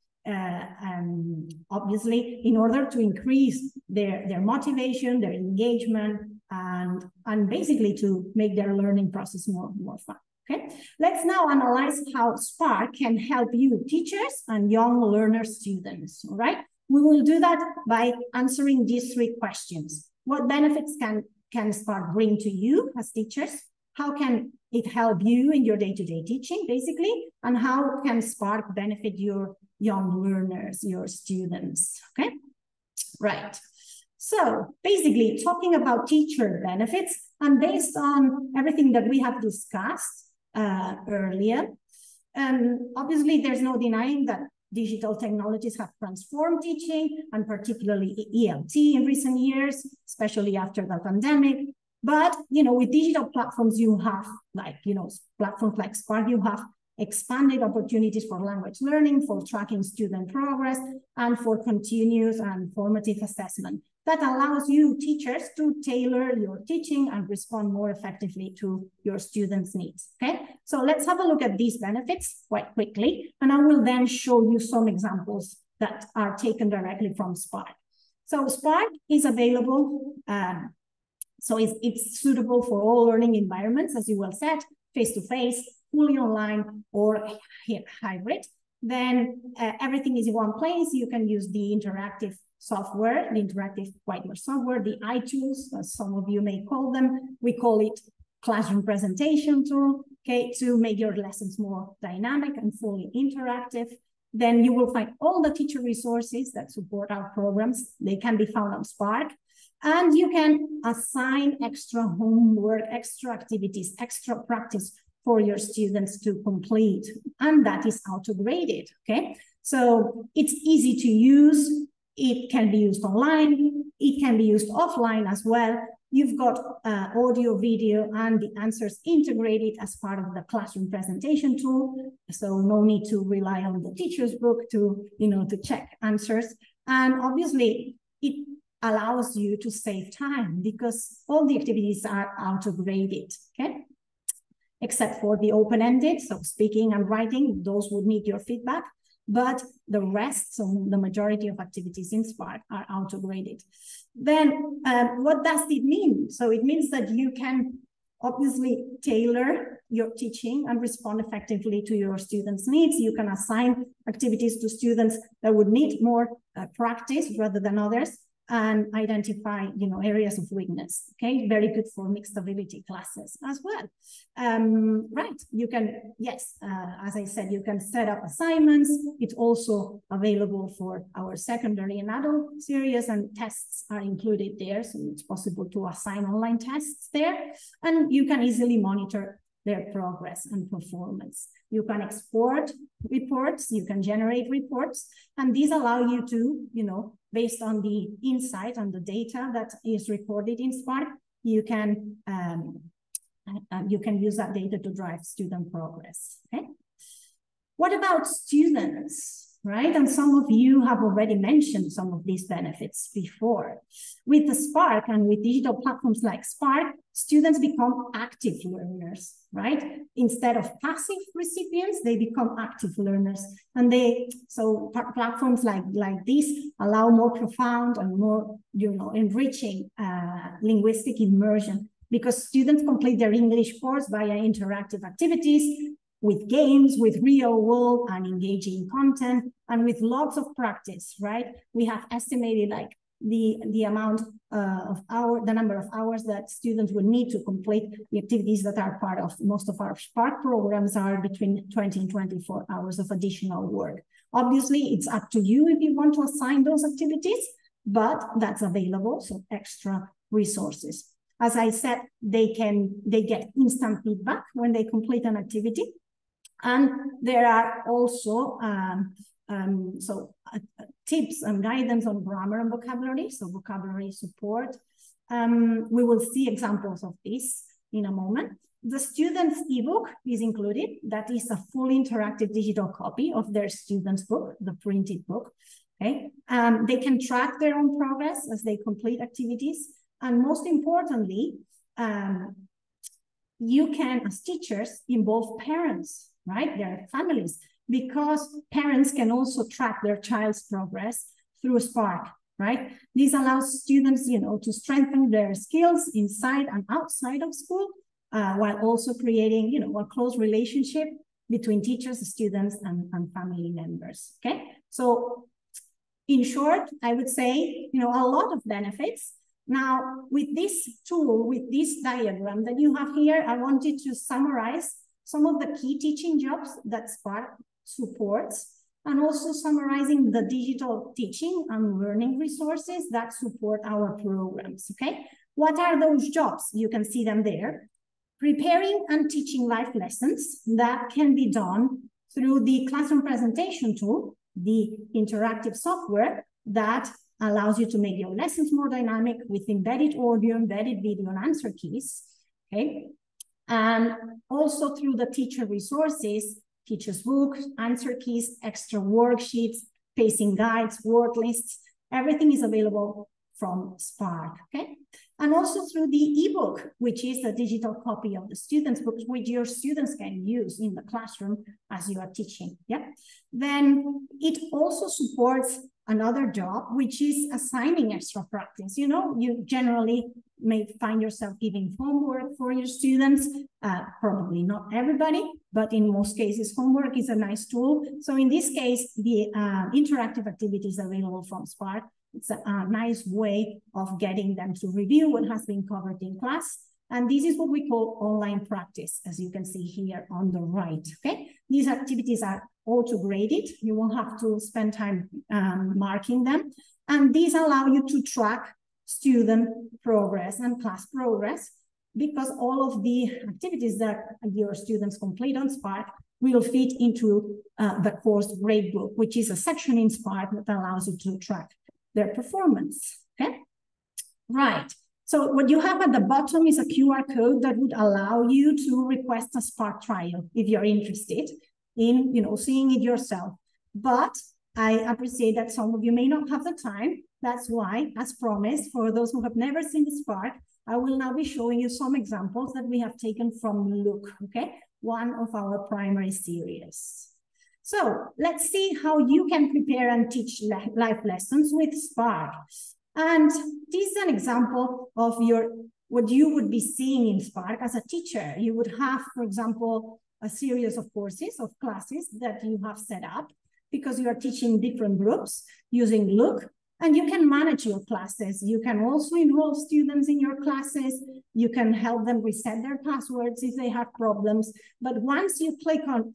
S4: obviously, in order to increase their motivation, their engagement, and basically to make their learning process more fun. Okay, let's now analyze how Spark can help you, teachers and young learner students. All right, we will do that by answering these three questions. What benefits can Spark bring to you as teachers? How can it help you in your day-to-day teaching, basically? And how can Spark benefit your young learners, your students? Okay, right. So basically, talking about teacher benefits, and based on everything that we have discussed earlier, obviously there's no denying that digital technologies have transformed teaching, and particularly ELT in recent years, especially after the pandemic. But, with digital platforms, you have, platforms like Spark, you have expanded opportunities for language learning, for tracking student progress, and for continuous and formative assessment. That allows you, teachers, to tailor your teaching and respond more effectively to your students' needs, okay? So let's have a look at these benefits quite quickly, and I will then show you some examples that are taken directly from Spark. So Spark is available, so it's suitable for all learning environments, as you well said, face-to-face, fully online, or hybrid. Then everything is in one place. You can use the interactive software, the interactive whiteboard software, the iTools, as some of you may call them. We call it classroom presentation tool, okay, to make your lessons more dynamic and fully interactive. Then you will find all the teacher resources that support our programs. They can be found on Spark. And you can assign extra homework, extra activities, extra practice for your students to complete, and that is auto-graded, okay? So it's easy to use. It can be used online. It can be used offline as well. You've got audio, video, and the answers integrated as part of the classroom presentation tool. So no need to rely on the teacher's book to, to check answers. And obviously, it allows you to save time because all the activities are auto-graded, okay? Except for the open-ended, so speaking and writing, those would need your feedback. But the rest, so the majority of activities in Spark are auto-graded. Then what does it mean? So it means that you can obviously tailor your teaching and respond effectively to your students' needs. You can assign activities to students that would need more practice rather than others, and identify, areas of weakness. Okay, very good for mixed ability classes as well. Right, you can, yes, as I said, you can set up assignments. It's also available for our secondary and adult series, and tests are included there. So it's possible to assign online tests there, and you can easily monitor their progress and performance. You can export reports, you can generate reports, and these allow you to, based on the insight and the data that is recorded in Spark, you can use that data to drive student progress, okay? What about students, right? And some of you have already mentioned some of these benefits before. With the Spark and with digital platforms like Spark, students become active learners, right? Instead of passive recipients, they become active learners. And so platforms like this allow more profound and more, enriching linguistic immersion, because students complete their English course via interactive activities, with games, with real world and engaging content, and with lots of practice, right? We have estimated the amount the number of hours that students would need to complete the activities that are part of most of our Spark programs are between 20 and 24 hours of additional work. Obviously, it's up to you if you want to assign those activities, but that's available, so extra resources. As I said, they get instant feedback when they complete an activity. And there are also tips and guidance on grammar and vocabulary, so vocabulary support. We will see examples of this in a moment. The student's ebook is included. That is a fully interactive digital copy of their student's book, the printed book. Okay, they can track their own progress as they complete activities. And most importantly, you can, as teachers, involve parents, right? Their families, because parents can also track their child's progress through Spark, right? This allows students, to strengthen their skills inside and outside of school, while also creating, a close relationship between teachers, students, and family members, okay? So in short, I would say, a lot of benefits. Now, with this tool, with this diagram that you have here, I wanted to summarize some of the key teaching jobs that Spark supports, and also summarizing the digital teaching and learning resources that support our programs, okay? What are those jobs? You can see them there. Preparing and teaching live lessons that can be done through the classroom presentation tool, the interactive software that allows you to make your lessons more dynamic with embedded audio, embedded video, and answer keys, okay? And also through the teacher resources, teacher's book, answer keys, extra worksheets, pacing guides, word lists, everything is available from Spark, okay? And also through the ebook, which is a digital copy of the student's book, which your students can use in the classroom as you are teaching, yeah? Then it also supports another job, which is assigning extra practice. You generally may find yourself giving homework for your students, probably not everybody, but in most cases, homework is a nice tool. So in this case, the interactive activities available from Spark, it's a nice way of getting them to review what has been covered in class. And this is what we call online practice, as you can see here on the right, okay? These activities are auto-graded. You won't have to spend time marking them. And these allow you to track student progress and class progress because all of the activities that your students complete on Spark will fit into the course gradebook, which is a section in Spark that allows you to track their performance, okay? Right, so what you have at the bottom is a QR code that would allow you to request a Spark trial if you're interested in, seeing it yourself. But I appreciate that some of you may not have the time. That's why, as promised, for those who have never seen the Spark, I will now be showing you some examples that we have taken from Look, okay? One of our primary series. So let's see how you can prepare and teach live lessons with Spark. And this is an example of what you would be seeing in Spark as a teacher. You would have, for example, a series of courses, of classes that you have set up because you are teaching different groups using Look. And you can manage your classes. You can also enroll students in your classes. You can help them reset their passwords if they have problems. But once you click on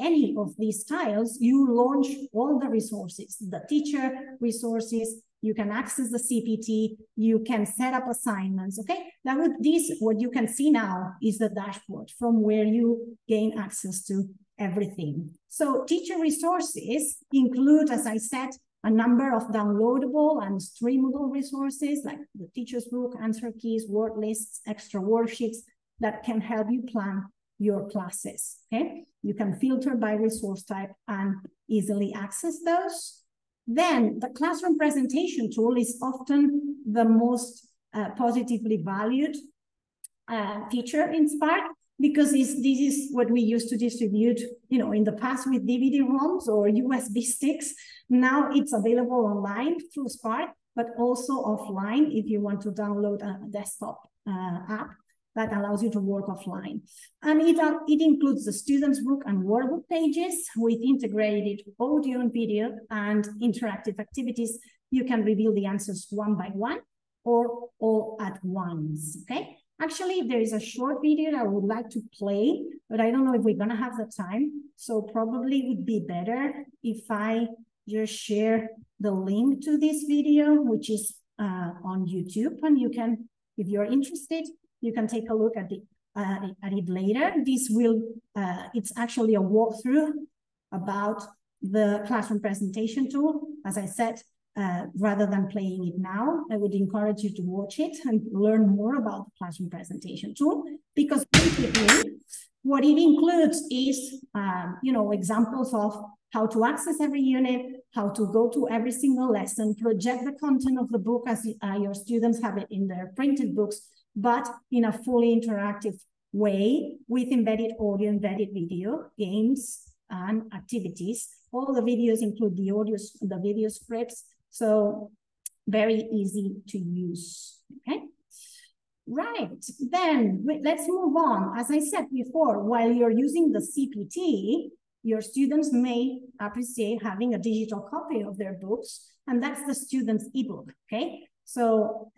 S4: any of these tiles, you launch all the resources, the teacher resources. You can access the CPT. You can set up assignments, okay? What you can see now is the dashboard from where you gain access to everything. So teacher resources include, as I said, a number of downloadable and streamable resources like the teacher's book, answer keys, word lists, extra worksheets that can help you plan your classes, okay? You can filter by resource type and easily access those. Then the classroom presentation tool is often the most positively valued feature in Spark, because this is what we used to distribute, in the past with DVD-ROMs or USB sticks. Now it's available online through Spark, but also offline if you want to download a desktop app that allows you to work offline. And it includes the student's book and workbook pages with integrated audio and video and interactive activities. You can reveal the answers one by one or all at once, okay? Actually, there is a short video that I would like to play, but I don't know if we're gonna have the time. So probably it would be better if I just share the link to this video, which is on YouTube. And you can, if you're interested, you can take a look at it later. This will, it's actually a walkthrough about the classroom presentation tool. As I said, rather than playing it now, I would encourage you to watch it and learn more about the classroom presentation tool, because basically what it includes is, examples of how to access every unit, how to go to every single lesson, project the content of the book as your students have it in their printed books, but in a fully interactive way with embedded audio, embedded video, games, and activities. All the videos include the video scripts, so very easy to use, okay? Right, then let's move on. As I said before, while you're using the CPT, your students may appreciate having a digital copy of their books, and that's the student's ebook, okay? So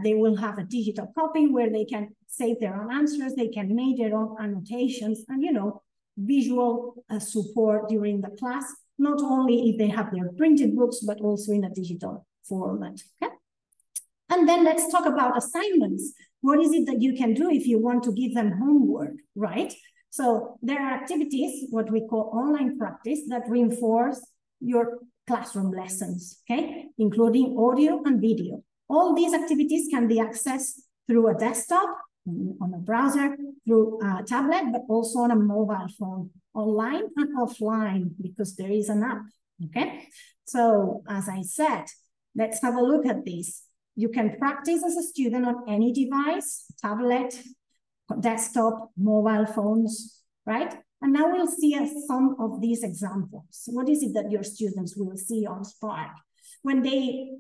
S4: they will have a digital copy where they can save their own answers, they can make their own annotations, and visual support during the class, not only if they have their printed books, but also in a digital format, okay? And then let's talk about assignments. What is it that you can do if you want to give them homework, right? So there are activities, what we call online practice, that reinforce your classroom lessons, okay? Including audio and video. All these activities can be accessed through a desktop, on a browser, through a tablet, but also on a mobile phone, online and offline, because there is an app, okay? So as I said, let's have a look at this. You can practice as a student on any device, tablet, desktop, mobile phones, right? And now we'll see some of these examples. What is it that your students will see on Spark? When they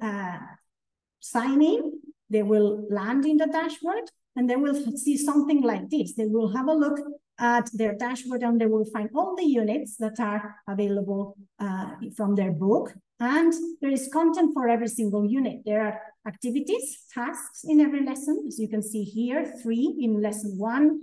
S4: sign in, they will land in the dashboard, and they will see something like this. They will have a look at their dashboard, and they will find all the units that are available from their book. And there is content for every single unit. There are activities, tasks in every lesson, as you can see here, 3 in lesson 1,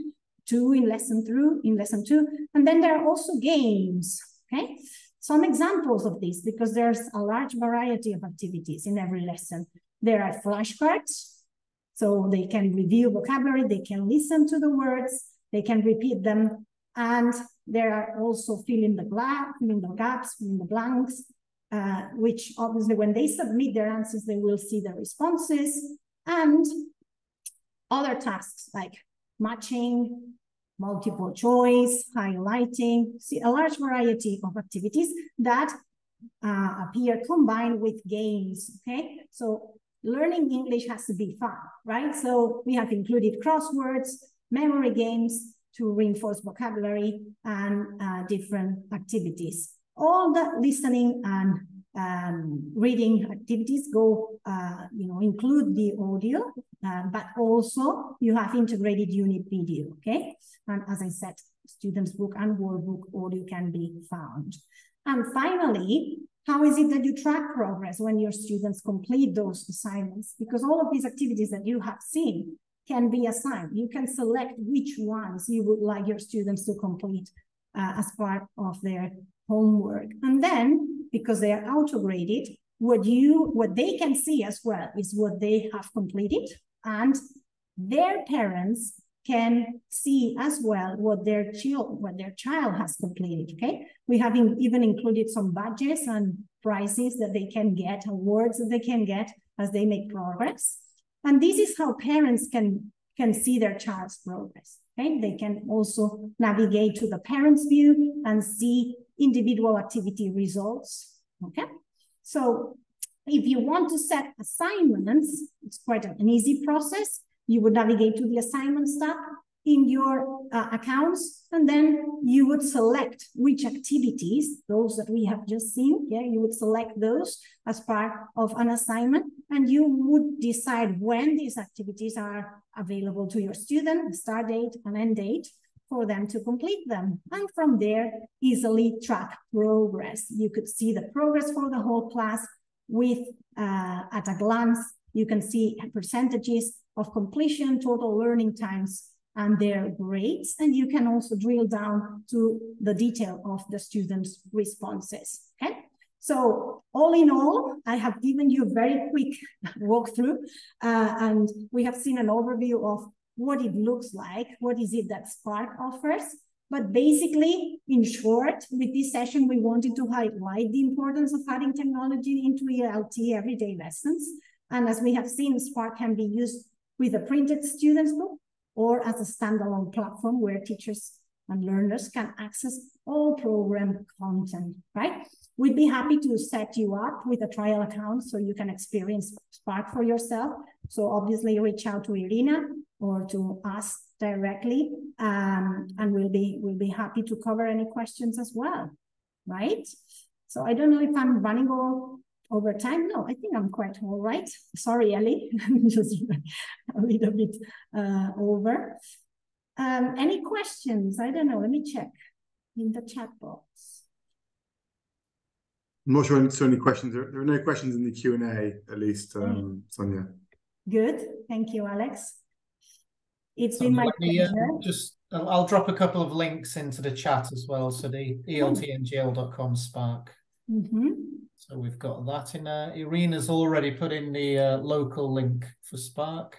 S4: 2 in lesson 2, and then there are also games, okay? Some examples of this, because there's a large variety of activities in every lesson. There are flashcards, So they can review vocabulary, they can listen to the words, they can repeat them, and they are also filling the gaps, filling the blanks, which obviously when they submit their answers, they will see the responses, and other tasks like matching, multiple choice, highlighting, see a large variety of activities that appear combined with games, okay? So learning English has to be fun, right? So we have included crosswords, memory games to reinforce vocabulary, and different activities. All the listening and reading activities go, include the audio, but also you have integrated unit video, okay? And as I said, students' book and workbook audio can be found. And finally, how is it that you track progress when your students complete those assignments? Because all of these activities that you have seen can be assigned. You can select which ones you would like your students to complete as part of their homework. And then, because they are auto-graded, what they can see as well is what they have completed, and their parents can see as well what their child has completed, okay? We have even included some badges and prizes that they can get, awards that they can get as they make progress. And this is how parents can see their child's progress, okay? They can also navigate to the parents' view and see individual activity results, okay? So if you want to set assignments, it's quite an easy process. You would navigate to the assignments tab in your accounts, and then you would select which activities, those that we have just seen, yeah, you would select those as part of an assignment, and you would decide when these activities are available to your student, start date and end date, for them to complete them. And from there, easily track progress. You could see the progress for the whole class with, at a glance, you can see percentages of completion, total learning times, and their grades. And you can also drill down to the detail of the students' responses, okay? So all in all, I have given you a very quick walkthrough, and we have seen an overview of what it looks like, what is it that Spark offers. But basically, in short, with this session, we wanted to highlight the importance of adding technology into ELT everyday lessons. And as we have seen, Spark can be used with a printed student's book or as a standalone platform where teachers and learners can access all program content, right? We'd be happy to set you up with a trial account so you can experience Spark for yourself. So obviously reach out to Irina or to us directly, and we'll be happy to cover any questions as well, right? So I don't know if I'm running over time. No, I think I'm quite all right. Sorry, Ellie, just a little bit over. Any questions? I don't know. Let me check in the chat box.
S2: I'm not sure if there are any questions. There are no questions in the Q&A, at least, Sònia.
S4: Good. Thank you, Alex. It's been my pleasure.
S1: I'll drop a couple of links into the chat as well. So the eltngl.com Spark. So we've got that in there. Irina's already put in the local link for Spark.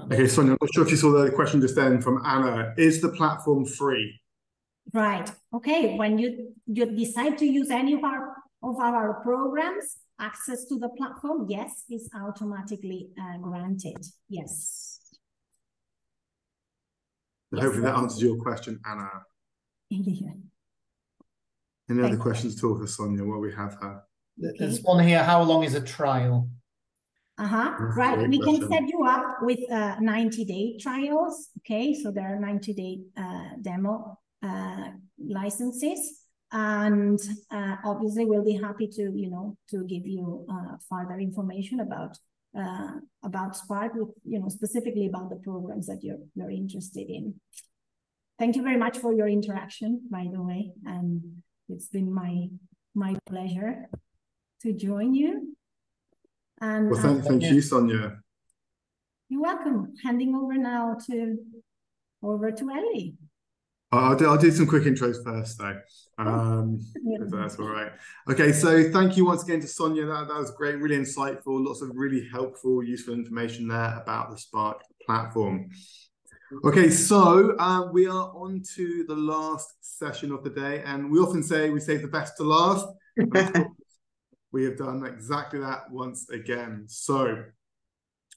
S2: Okay, Sònia, I'm not sure if you saw the question just then from Anna. Is the platform free?
S4: Right. Okay. When you decide to use any of our programs, access to the platform, yes, is automatically granted. Yes.
S2: Hopefully that answers your question, Anna.
S4: Yeah.
S2: Any other questions at all for Sònia while we have her?
S1: There's one here. How long is a trial?
S4: Right. We can set you up with 90-day trials. Okay. So there are 90-day demo licenses. And obviously we'll be happy to, to give you further information about Spark, with, specifically about the programs that you're interested in. Thank you very much for your interaction, by the way, and it's been my pleasure to join you. And
S2: well, thank you, Sònia.
S4: You're welcome. Handing over now to Ellie.
S2: I'll do some quick intros first, though. If that's all right. Okay, so thank you once again to Sònia. That was great, really insightful, lots of really helpful, useful information there about the Spark platform. Okay, so we are on to the last session of the day, and we often say we save the best to last. We have done exactly that once again. So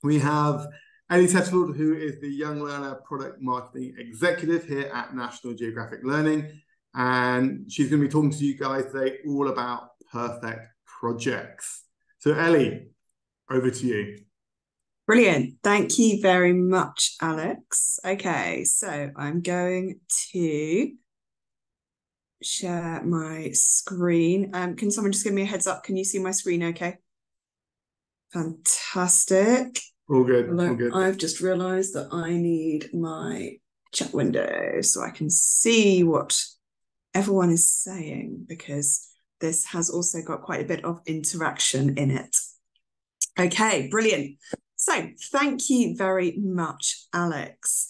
S2: we have Ellie Setterfield, who is the Young Learner Product Marketing Executive here at National Geographic Learning. And she's going to be talking to you guys today all about perfect projects. So Ellie, over to you.
S5: Brilliant. Thank you very much, Alex. Okay, so I'm going to share my screen. Can someone just give me a heads up? Can you see my screen okay? Fantastic.
S2: All good. All good.
S5: I've just realized that I need my chat window so I can see what everyone is saying, because this has also got quite a bit of interaction in it. Okay, brilliant. So thank you very much, Alex.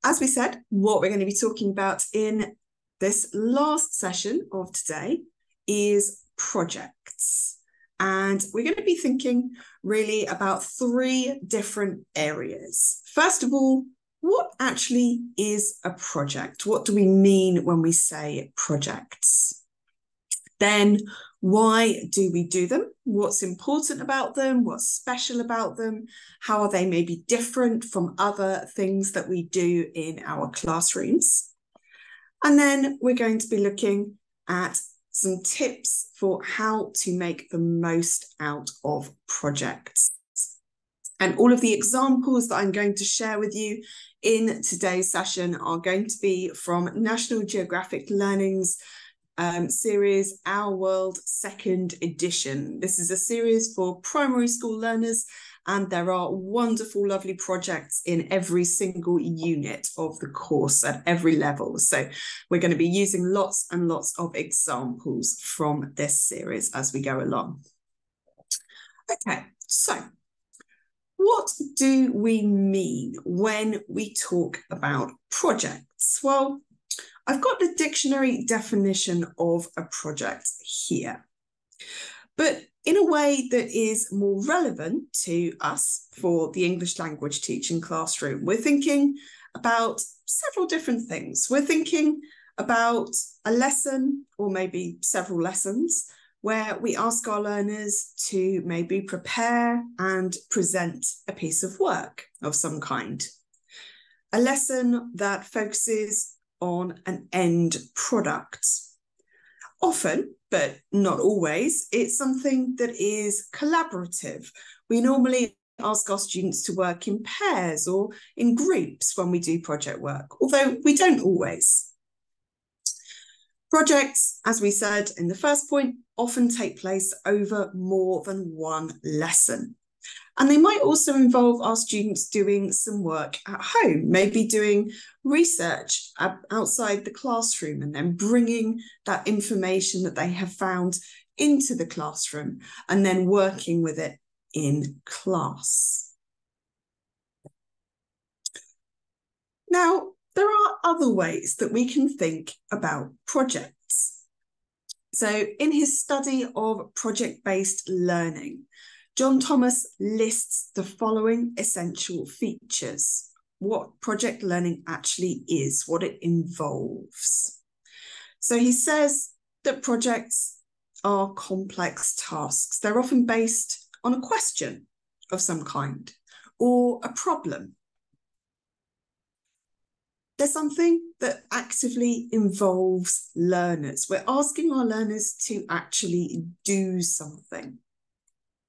S5: As we said, what we're going to be talking about in this last session of today is projects. And we're going to be thinking really about 3 different areas. First of all, what actually is a project? What do we mean when we say projects? Then, why do we do them? What's important about them? What's special about them? How are they maybe different from other things that we do in our classrooms? And then we're going to be looking at some tips for how to make the most out of projects. And all of the examples that I'm going to share with you in today's session are going to be from National Geographic Learning's series, Our World 2nd edition. This is a series for primary school learners, and there are wonderful, lovely projects in every single unit of the course at every level. So we're going to be using lots and lots of examples from this series as we go along. Okay, so what do we mean when we talk about projects? Well, I've got the dictionary definition of a project here, but in a way that is more relevant to us for the English language teaching classroom. We're thinking about several different things. We're thinking about a lesson, or maybe several lessons, where we ask our learners to maybe prepare and present a piece of work of some kind. A lesson that focuses on an end product. Often, but not always, it's something that is collaborative. We normally ask our students to work in pairs or in groups when we do project work, although we don't always. Projects, as we said in the first point, often take place over more than one lesson. And they might also involve our students doing some work at home, maybe doing research outside the classroom and then bringing that information that they have found into the classroom and then working with it in class. Now, there are other ways that we can think about projects. So in his study of project-based learning, John Thomas lists the following essential features, what project learning actually is, what it involves. So he says that projects are complex tasks. They're often based on a question of some kind or a problem. There's something that actively involves learners. We're asking our learners to actually do something.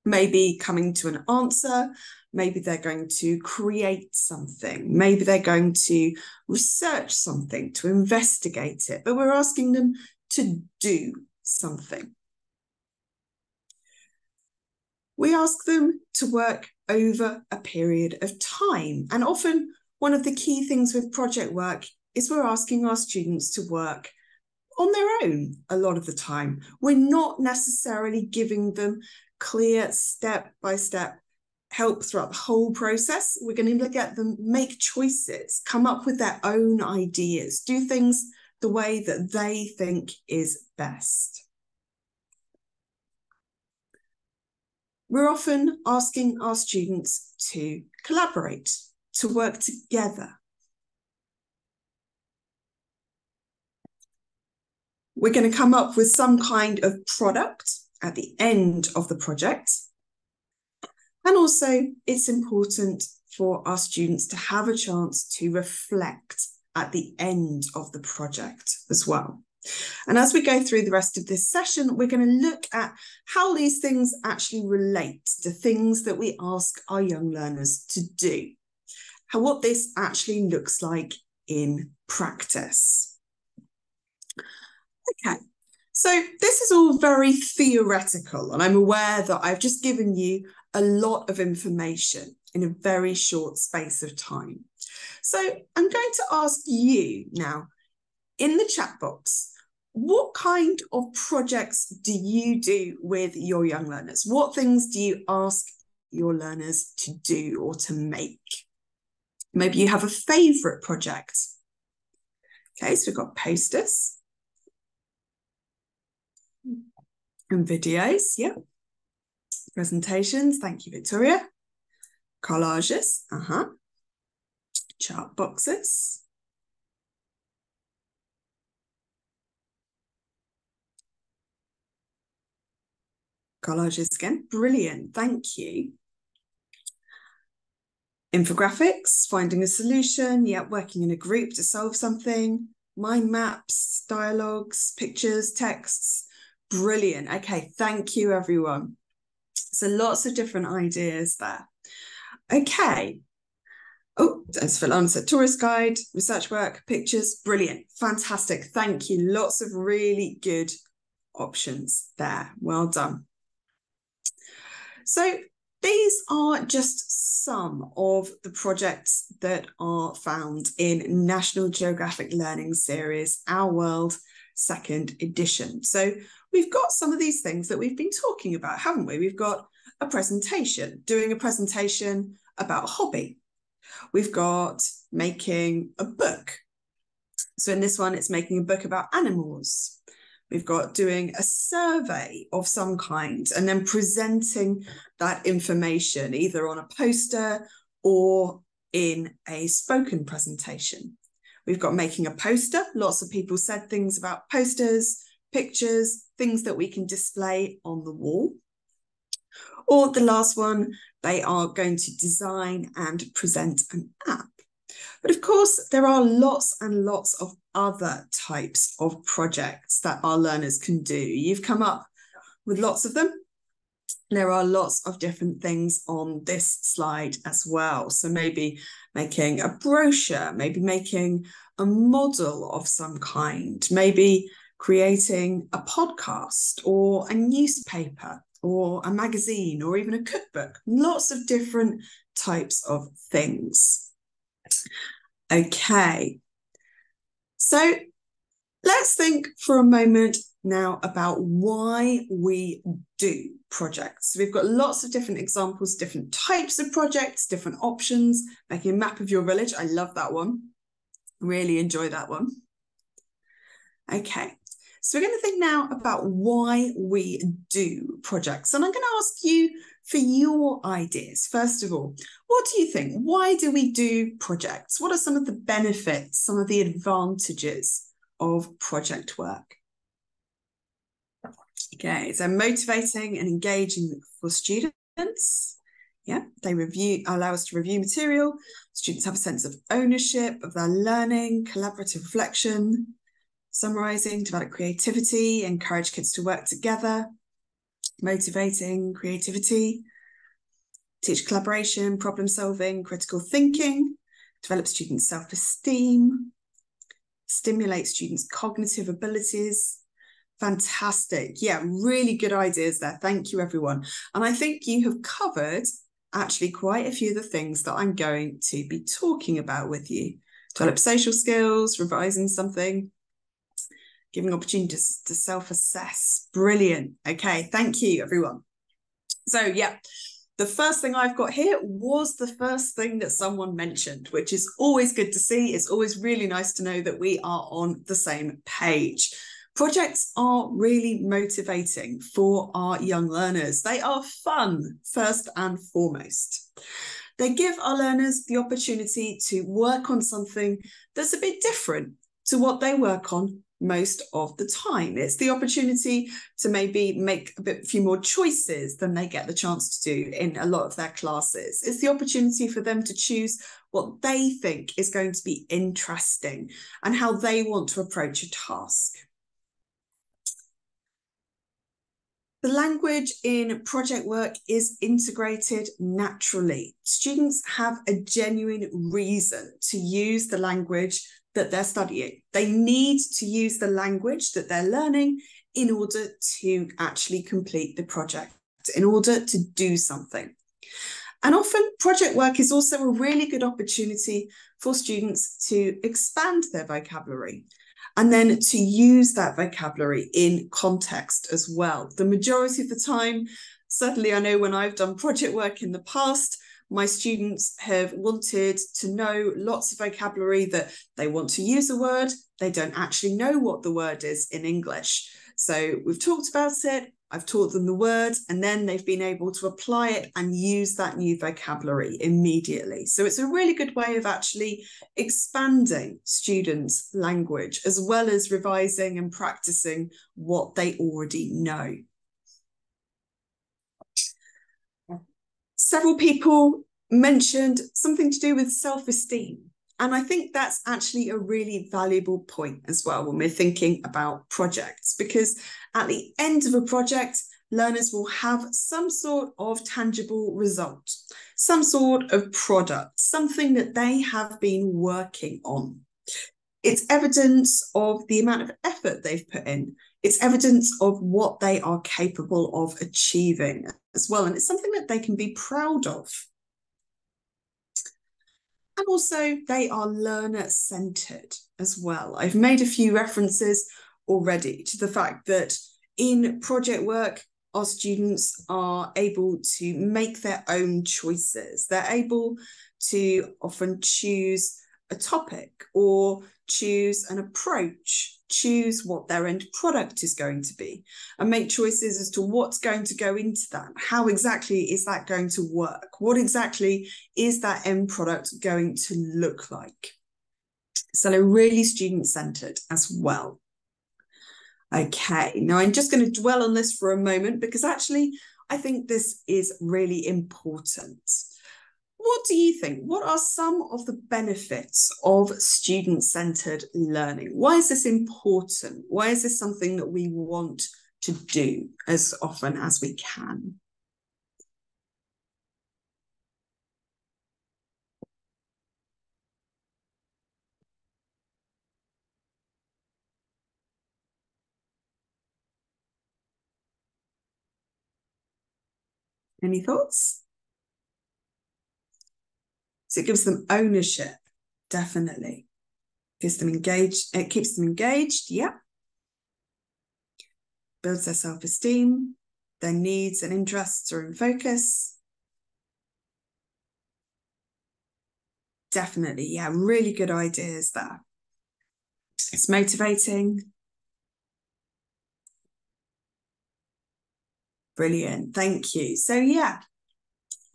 S5: Maybe coming to an answer, maybe they're going to create something, maybe they're going to research something, to investigate it, but we're asking them to do something. We ask them to work over a period of time, and often one of the key things with project work is we're asking our students to work on their own a lot of the time. We're not necessarily giving them clear step-by-step help throughout the whole process. We're going to get them make choices, come up with their own ideas, do things the way that they think is best. We're often asking our students to collaborate, to work together. We're going to come up with some kind of product at the end of the project. And also, it's important for our students to have a chance to reflect at the end of the project as well. And as we go through the rest of this session, we're going to look at how these things actually relate to things that we ask our young learners to do, what this actually looks like in practice. Okay, so this is all very theoretical, and I'm aware that I've just given you a lot of information in a very short space of time. So I'm going to ask you now, in the chat box, what kind of projects do you do with your young learners? What things do you ask your learners to do or to make? Maybe you have a favourite project. Okay, so we've got posters and videos, yeah. Presentations, thank you, Victoria. Collages, chart boxes. Collages again, brilliant, thank you. Infographics, finding a solution, yeah, working in a group to solve something. Mind maps, dialogues, pictures, texts, brilliant. Okay, thank you, everyone. So lots of different ideas there. Okay. Oh, as Phil said, tourist guide, research work, pictures, brilliant, fantastic. Thank you. Lots of really good options there. Well done. So these are just some of the projects that are found in National Geographic Learning Series, Our World, 2nd edition. So we've got some of these things that we've been talking about, haven't we? We've got a presentation, doing a presentation about a hobby. We've got making a book. So in this one, it's making a book about animals. We've got doing a survey of some kind and then presenting that information either on a poster or in a spoken presentation. We've got making a poster. Lots of people said things about posters, pictures, things that we can display on the wall. Or the last one, they are going to design and present an app. But of course, there are lots and lots of other types of projects that our learners can do. You've come up with lots of them. There are lots of different things on this slide as well. So maybe making a brochure, maybe making a model of some kind, maybe creating a podcast or a newspaper or a magazine or even a cookbook. Lots of different types of things. Okay, so let's think for a moment now about why we do projects. So we've got lots of different examples, different types of projects, different options. Making a map of your village, I love that one. Really enjoy that one. Okay, so we're going to think now about why we do projects. And I'm going to ask you for your ideas. First of all, what do you think? Why do we do projects? What are some of the benefits, some of the advantages of project work? Okay, so motivating and engaging for students. Yeah, they allow us to review material. Students have a sense of ownership of their learning, collaborative reflection, summarising, develop creativity, encourage kids to work together, motivating creativity, teach collaboration, problem solving, critical thinking, develop students' self-esteem, stimulate students' cognitive abilities. Fantastic. Yeah, really good ideas there. Thank you, everyone. And I think you have covered actually quite a few of the things that I'm going to be talking about with you. Develop social skills, revising something, giving opportunities to self-assess. Brilliant. Okay, thank you, everyone. So, yeah, the first thing I've got here was the first thing that someone mentioned, which is always good to see. It's always really nice to know that we are on the same page. Projects are really motivating for our young learners. They are fun, first and foremost. They give our learners the opportunity to work on something that's a bit different to what they work on most of the time. It's the opportunity to maybe make a few more choices than they get the chance to do in a lot of their classes. It's the opportunity for them to choose what they think is going to be interesting and how they want to approach a task. The language in project work is integrated naturally. Students have a genuine reason to use the language that they're studying. They need to use the language that they're learning in order to actually complete the project, in order to do something. And often project work is also a really good opportunity for students to expand their vocabulary and then to use that vocabulary in context as well. The majority of the time, certainly I know when I've done project work in the past, my students have wanted to know lots of vocabulary that they want to use a word, they don't actually know what the word is in English. So we've talked about it, I've taught them the word, and then they've been able to apply it and use that new vocabulary immediately. So it's a really good way of actually expanding students' language, as well as revising and practicing what they already know. Several people mentioned something to do with self-esteem. And I think that's actually a really valuable point as well when we're thinking about projects, because at the end of a project, learners will have some sort of tangible result, some sort of product, something that they have been working on. It's evidence of the amount of effort they've put in. It's evidence of what they are capable of achieving as well. And it's something that they can be proud of. And also they are learner-centered as well. I've made a few references already to the fact that in project work, our students are able to make their own choices. They're able to often choose a topic or choose an approach, choose what their end product is going to be, and make choices as to what's going to go into that. How exactly is that going to work? What exactly is that end product going to look like? So they're really student-centered as well. Okay, now I'm just going to dwell on this for a moment because actually I think this is really important. What do you think? What are some of the benefits of student-centered learning? Why is this important? Why is this something that we want to do as often as we can? Any thoughts? So it gives them ownership, definitely. Gives them engaged, it keeps them engaged, yeah. Builds their self-esteem, their needs and interests are in focus. Definitely, yeah, really good ideas there. It's motivating. Brilliant, thank you. So yeah,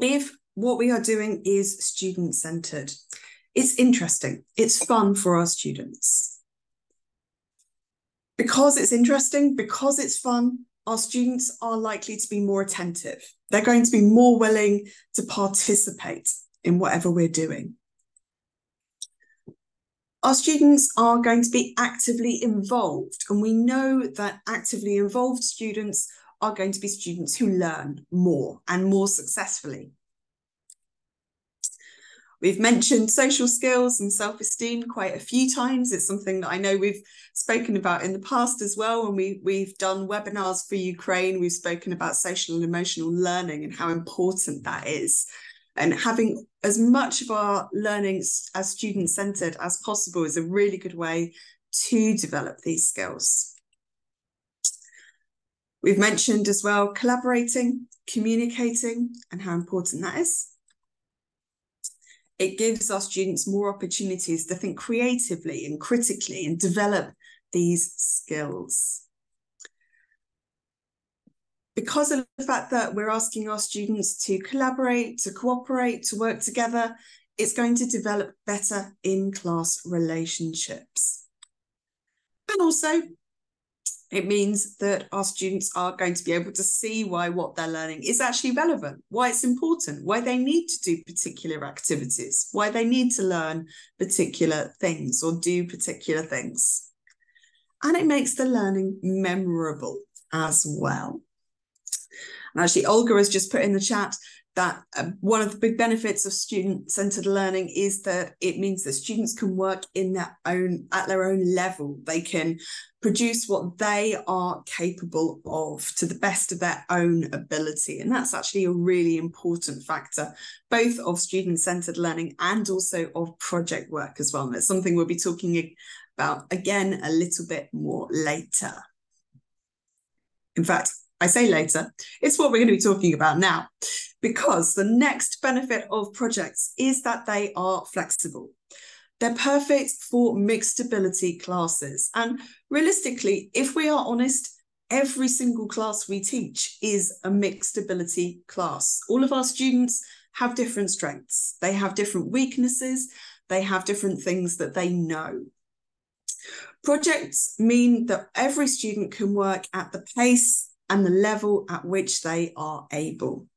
S5: if what we are doing is student-centered, it's interesting, it's fun for our students. Because it's interesting, because it's fun, our students are likely to be more attentive. They're going to be more willing to participate in whatever we're doing. Our students are going to be actively involved, and we know that actively involved students are going to be students who learn more and more successfully. We've mentioned social skills and self-esteem quite a few times. It's something that I know we've spoken about in the past as well. When we've done webinars for Ukraine, we've spoken about social and emotional learning and how important that is. And having as much of our learning as student-centered as possible is a really good way to develop these skills. We've mentioned as well collaborating, communicating, and how important that is. It gives our students more opportunities to think creatively and critically and develop these skills. Because of the fact that we're asking our students to collaborate, to cooperate, to work together, it's going to develop better in-class relationships. And also, it means that our students are going to be able to see why what they're learning is actually relevant, why it's important, why they need to do particular activities, why they need to learn particular things or do particular things. And it makes the learning memorable as well. And actually, Olga has just put in the chat that one of the big benefits of student-centered learning is that it means that students can work at their own level. They can produce what they are capable of to the best of their own ability. And that's actually a really important factor, both of student-centered learning and also of project work as well. And it's something we'll be talking about again a little bit more later. In fact, I say later, it's what we're going to be talking about now, because the next benefit of projects is that they are flexible. They're perfect for mixed ability classes. And realistically, if we are honest, every single class we teach is a mixed ability class. All of our students have different strengths. They have different weaknesses. They have different things that they know. Projects mean that every student can work at the pace and the level at which they are able.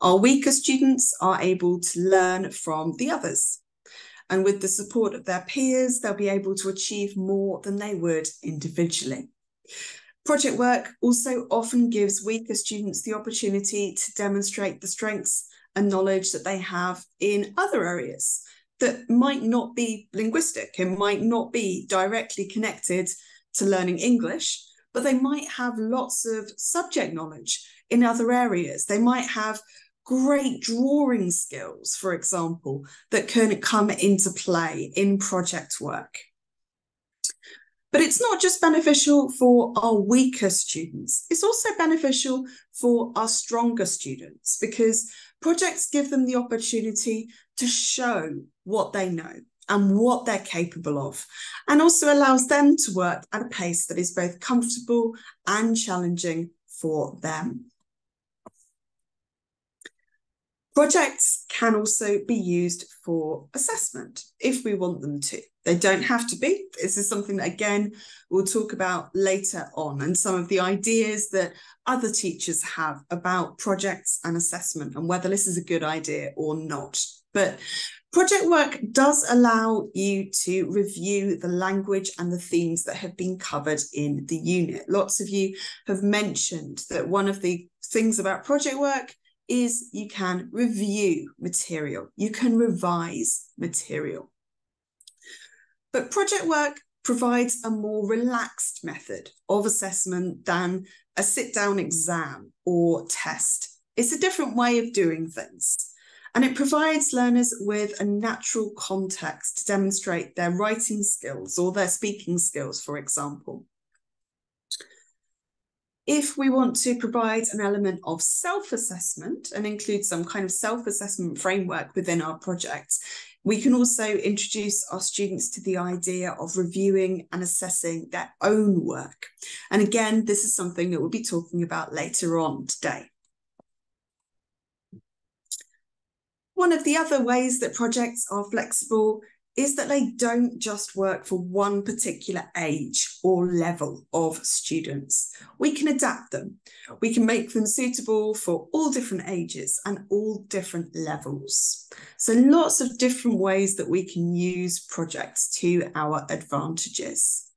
S5: Our weaker students are able to learn from the others. And with the support of their peers, they'll be able to achieve more than they would individually. Project work also often gives weaker students the opportunity to demonstrate the strengths and knowledge that they have in other areas that might not be linguistic and might not be directly connected to learning English, but they might have lots of subject knowledge in other areas. They might have great drawing skills, for example, that can come into play in project work. But it's not just beneficial for our weaker students, it's also beneficial for our stronger students, because projects give them the opportunity to show what they know and what they're capable of, and also allows them to work at a pace that is both comfortable and challenging for them. Projects can also be used for assessment if we want them to. They don't have to be. This is something that, again, we'll talk about later on, and some of the ideas that other teachers have about projects and assessment and whether this is a good idea or not. But project work does allow you to review the language and the themes that have been covered in the unit. Lots of you have mentioned that one of the things about project work is you can review material, you can revise material. But project work provides a more relaxed method of assessment than a sit-down exam or test. It's a different way of doing things. And it provides learners with a natural context to demonstrate their writing skills or their speaking skills, for example. If we want to provide an element of self-assessment and include some kind of self-assessment framework within our projects, we can also introduce our students to the idea of reviewing and assessing their own work. And again, this is something that we'll be talking about later on today. One of the other ways that projects are flexible is that they don't just work for one particular age or level of students. We can adapt them. We can make them suitable for all different ages and all different levels. So lots of different ways that we can use projects to our advantages.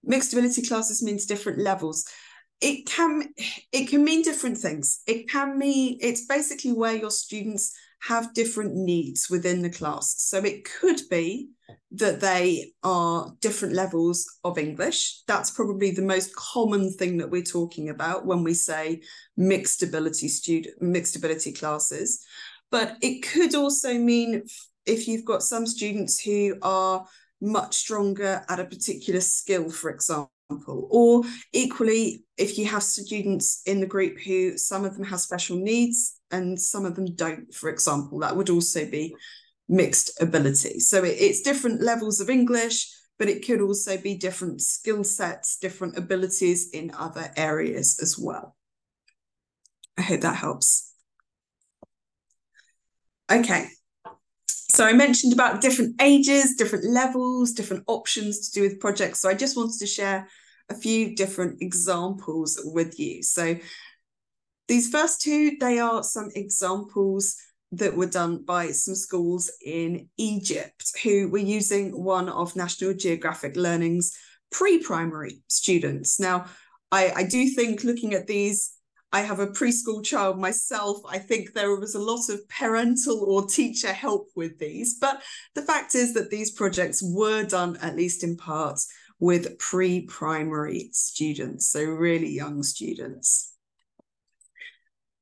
S5: Mixed ability classes means different levels. It can mean different things. It can mean it's basically where your students have different needs within the class. So it could be that they are different levels of English. That's probably the most common thing that we're talking about when we say mixed ability classes. But it could also mean if you've got some students who are much stronger at a particular skill, for example, Or equally, if you have students in the group who some of them have special needs and some of them don't, for example, that would also be mixed ability. So it's different levels of English, but it could also be different skill sets, different abilities in other areas as well. I hope that helps. Okay. So I mentioned about different ages, different levels, different options to do with projects. So I just wanted to share a few different examples with you. So these first two, they are some examples that were done by some schools in Egypt who were using one of National Geographic Learning's pre-primary students. Now, I do think looking at these, I have a preschool child myself. I think there was a lot of parental or teacher help with these, but the fact is that these projects were done, at least in part, with pre-primary students, so really young students.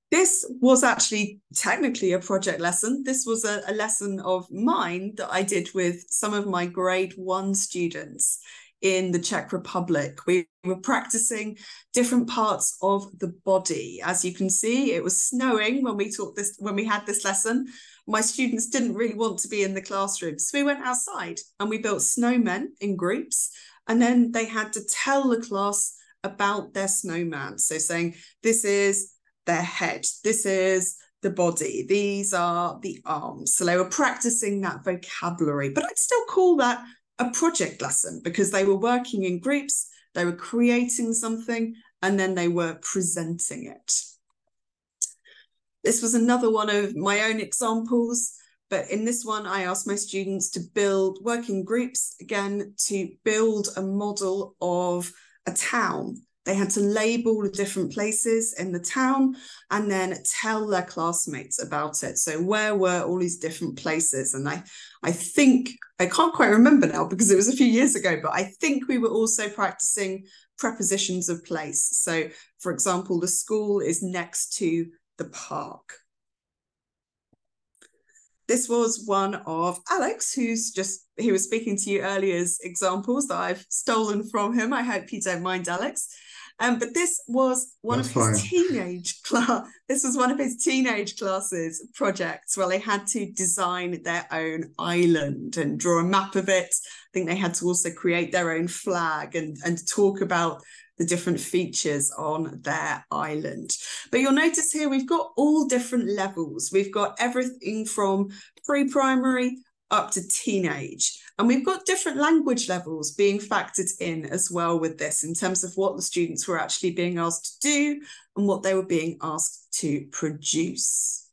S5: This was actually technically a project lesson. This was a lesson of mine that I did with some of my grade 1 students in the Czech Republic. We were practicing different parts of the body. As you can see, it was snowing when we had this lesson. My students didn't really want to be in the classroom, so we went outside and we built snowmen in groups, and then they had to tell the class about their snowman. So saying, this is their head, this is the body, these are the arms. So they were practicing that vocabulary, but I'd still call that a project lesson because they were working in groups, they were creating something, and then they were presenting it. This was another one of my own examples, but in this one, I asked my students to work in groups, again, to build a model of a town. They had to label the different places in the town and then tell their classmates about it. So where were all these different places? And I think, I can't quite remember now because it was a few years ago, but I think we were also practicing prepositions of place. So for example, the school is next to the park. This was one of Alex, he was speaking to you earlier's examples that I've stolen from him. I hope you don't mind, Alex. But this was one of his teenage classes projects where they had to design their own island and draw a map of it. I think they had to also create their own flag and talk about the different features on their island. But you'll notice here we've got all different levels. We've got everything from pre-primary up to teenage. And we've got different language levels being factored in as well with this in terms of what the students were actually being asked to do and what they were being asked to produce.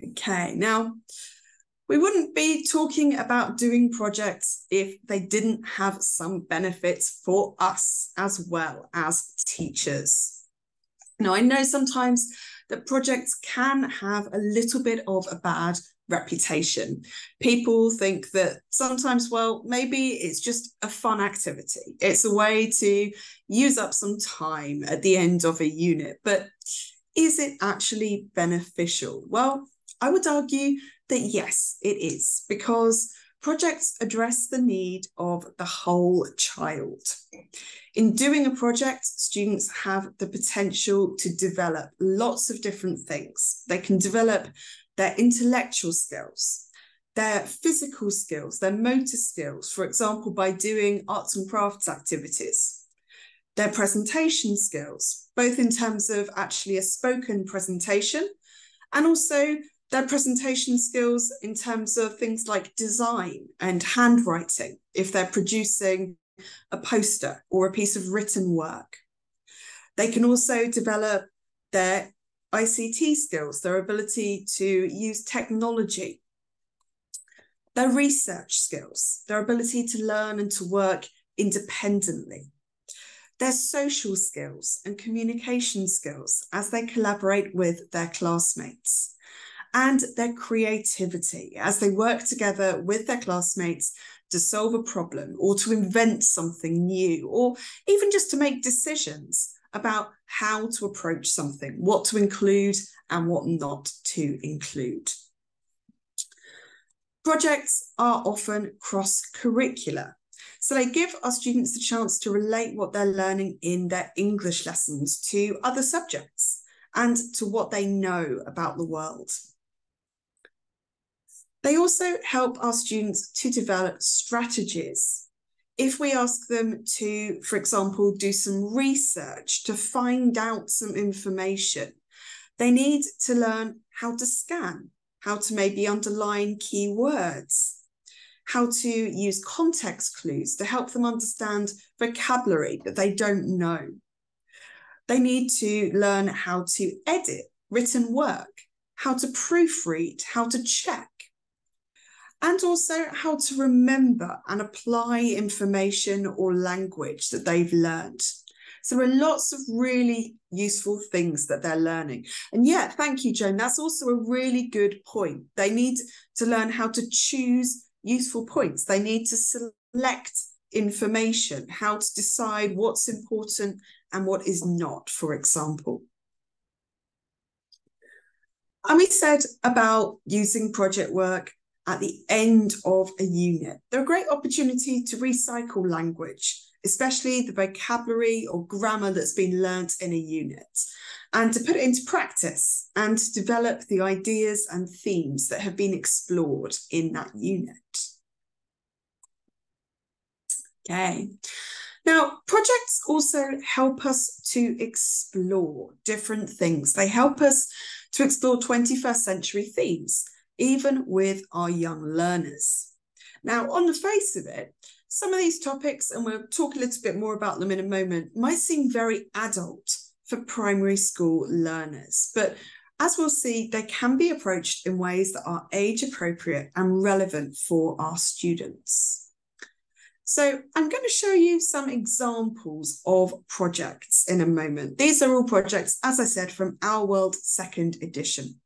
S5: Okay, now we wouldn't be talking about doing projects if they didn't have some benefits for us as well as teachers. Now, I know sometimes that projects can have a little bit of a bad reputation. People think that sometimes, well, maybe it's just a fun activity. It's a way to use up some time at the end of a unit, but is it actually beneficial? Well, I would argue that yes, it is, because projects address the need of the whole child. In doing a project, students have the potential to develop lots of different things. They can develop their intellectual skills, their physical skills, their motor skills, for example, by doing arts and crafts activities, their presentation skills, both in terms of actually a spoken presentation and also their presentation skills in terms of things like design and handwriting, if they're producing a poster or a piece of written work. They can also develop their ICT skills, their ability to use technology, their research skills, their ability to learn and to work independently, their social skills and communication skills as they collaborate with their classmates, and their creativity as they work together with their classmates to solve a problem or to invent something new, or even just to make decisions about how to approach something, what to include and what not to include. Projects are often cross-curricular. So they give our students the chance to relate what they're learning in their English lessons to other subjects and to what they know about the world. They also help our students to develop strategies. If we ask them to, for example, do some research to find out some information, they need to learn how to scan, how to maybe underline keywords, how to use context clues to help them understand vocabulary that they don't know. They need to learn how to edit written work, how to proofread, how to check, and also how to remember and apply information or language that they've learned. So there are lots of really useful things that they're learning. And yeah, thank you, Joan. That's also a really good point. They need to learn how to choose useful points. They need to select information, how to decide what's important and what is not, for example. And we said about using project work at the end of a unit. They're a great opportunity to recycle language, especially the vocabulary or grammar that's been learnt in a unit, and to put it into practice and to develop the ideas and themes that have been explored in that unit. Okay. Now, projects also help us to explore different things. They help us to explore 21st century themes, even with our young learners. Now, on the face of it, some of these topics, and we'll talk a little bit more about them in a moment, might seem very adult for primary school learners. But as we'll see, they can be approached in ways that are age appropriate and relevant for our students. So I'm going to show you some examples of projects in a moment. These are all projects, as I said, from Our World 2nd edition.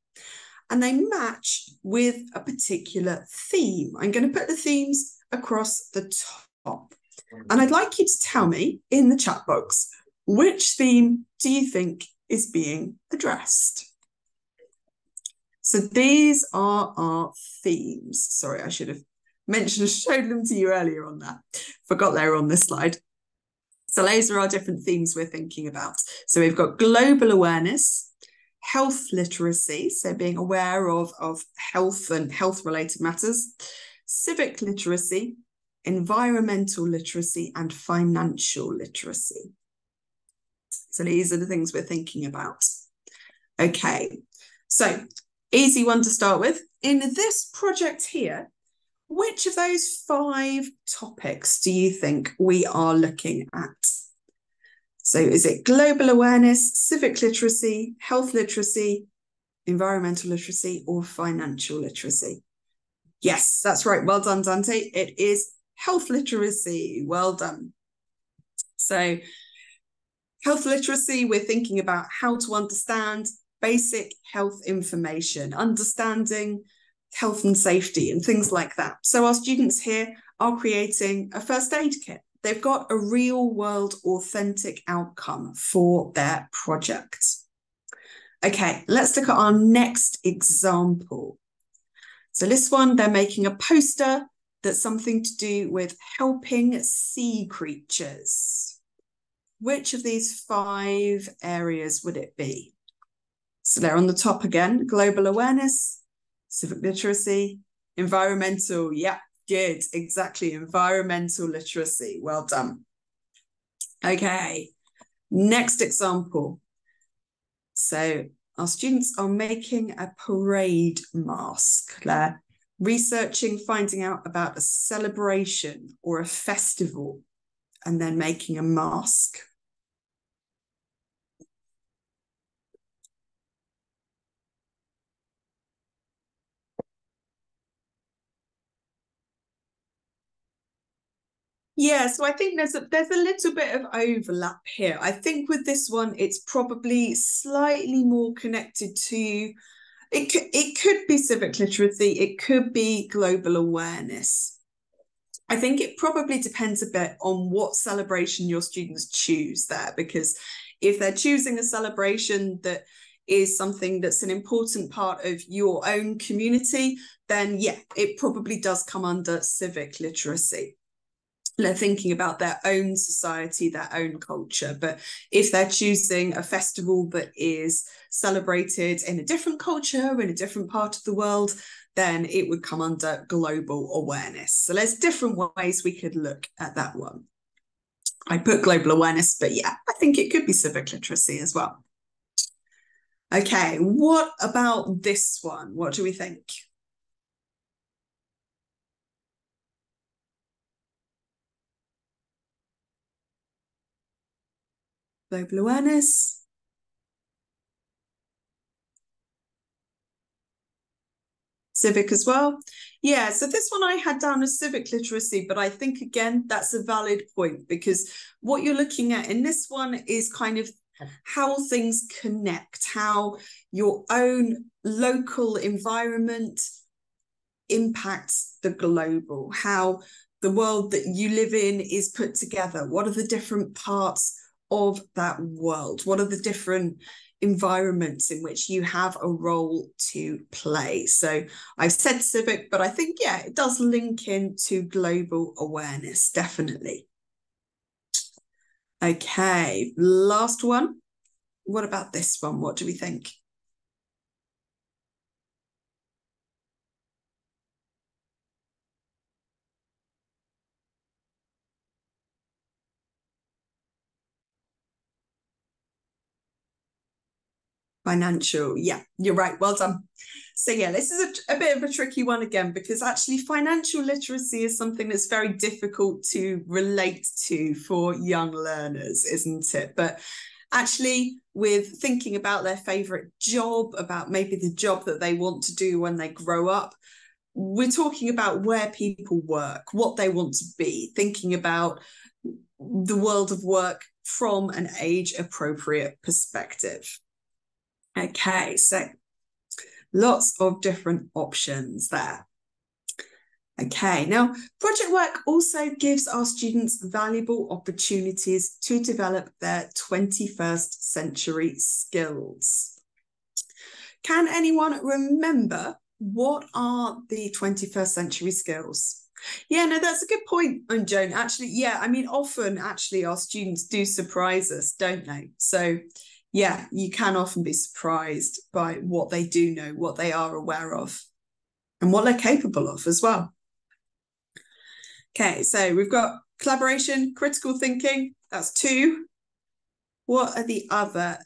S5: And they match with a particular theme. I'm going to put the themes across the top. And I'd like you to tell me in the chat box, which theme do you think is being addressed? So these are our themes. Sorry, I should have showed them to you earlier on that. Forgot they were on this slide. So those are our different themes we're thinking about. So we've got global awareness, health literacy, so being aware of health and health-related matters, civic literacy, environmental literacy, and financial literacy. So these are the things we're thinking about. Okay, so easy one to start with. In this project here, which of those 5 topics do you think we are looking at? So is it global awareness, civic literacy, health literacy, environmental literacy, or financial literacy? Yes, that's right. Well done, Dante. It is health literacy. Well done. So health literacy, we're thinking about how to understand basic health information, understanding health and safety and things like that. So our students here are creating a first aid kit. They've got a real world authentic outcome for their project. Okay, let's look at our next example. So this one, they're making a poster that's something to do with helping sea creatures. Which of these 5 areas would it be? So they're on the top again, global awareness, civic literacy, environmental, yeah, good, exactly, environmental literacy, well done. Okay, next example. So our students are making a parade mask. They're researching, finding out about a celebration or a festival, and then making a mask. Yeah, so I think there's a little bit of overlap here. I think with this one, it's probably slightly more connected to, it could be civic literacy, it could be global awareness. I think it probably depends a bit on what celebration your students choose there, because if they're choosing a celebration that is something that's an important part of your own community, then yeah, it probably does come under civic literacy. they're thinking about their own society, their own culture. But if they're choosing a festival that is celebrated in a different culture, in a different part of the world, then it would come under global awareness. So there's different ways we could look at that one. I put global awareness, but yeah, I think it could be civic literacy as well. Okay, what about this one? What do we think? Global awareness. Civic as well. Yeah, so this one I had down as civic literacy, but I think, again, that's a valid point, because what you're looking at in this one is kind of how things connect, how your own local environment impacts the global, how the world that you live in is put together. What are the different parts of that world? What are the different environments in which you have a role to play? So I've said civic, but I think, yeah, it does link into global awareness, definitely. Okay, last one. What about this one? What do we think? Financial, yeah, you're right, well done. So yeah, this is a bit of a tricky one again, because actually financial literacy is something that's very difficult to relate to for young learners, isn't it? But actually, with thinking about their favourite job, about maybe the job that they want to do when they grow up, we're talking about where people work, what they want to be, thinking about the world of work from an age-appropriate perspective. Okay, so lots of different options there. Okay, now project work also gives our students valuable opportunities to develop their 21st century skills. Can anyone remember what are the 21st century skills? Yeah, no, that's a good point, Joan. Actually, yeah, I mean, often actually our students do surprise us, don't they? So yeah, you can often be surprised by what they do know, what they are aware of, and what they're capable of as well. Okay, so we've got collaboration, critical thinking, that's 2. What are the other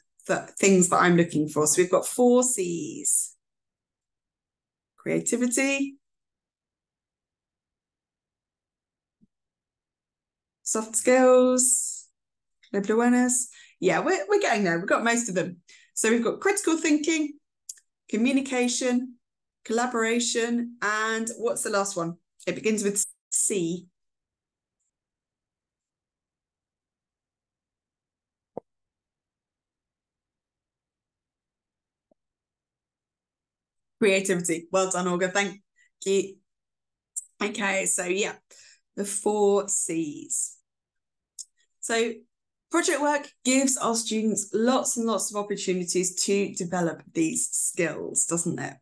S5: things that I'm looking for? So we've got 4 C's. Creativity, soft skills, global awareness. Yeah, we're getting there. We've got most of them. So we've got critical thinking, communication, collaboration, and what's the last one? It begins with C. Creativity. Well done, Olga. Thank you. Okay, so yeah, the 4 C's. So project work gives our students lots and lots of opportunities to develop these skills, doesn't it?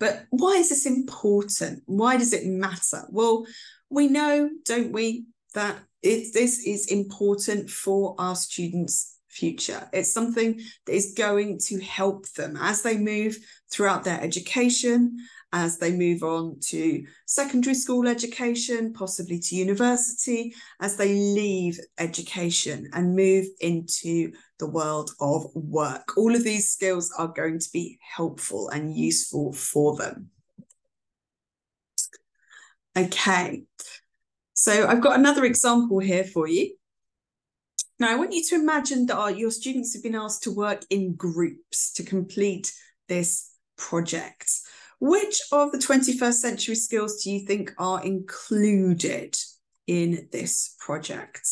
S5: But why is this important? Why does it matter? Well, we know, don't we, that this is important for our students' future. It's something that is going to help them as they move throughout their education, as they move on to secondary school education, possibly to university, as they leave education and move into the world of work. All of these skills are going to be helpful and useful for them. Okay, so I've got another example here for you. Now, I want you to imagine that your students have been asked to work in groups to complete this project. Which of the 21st century skills do you think are included in this project?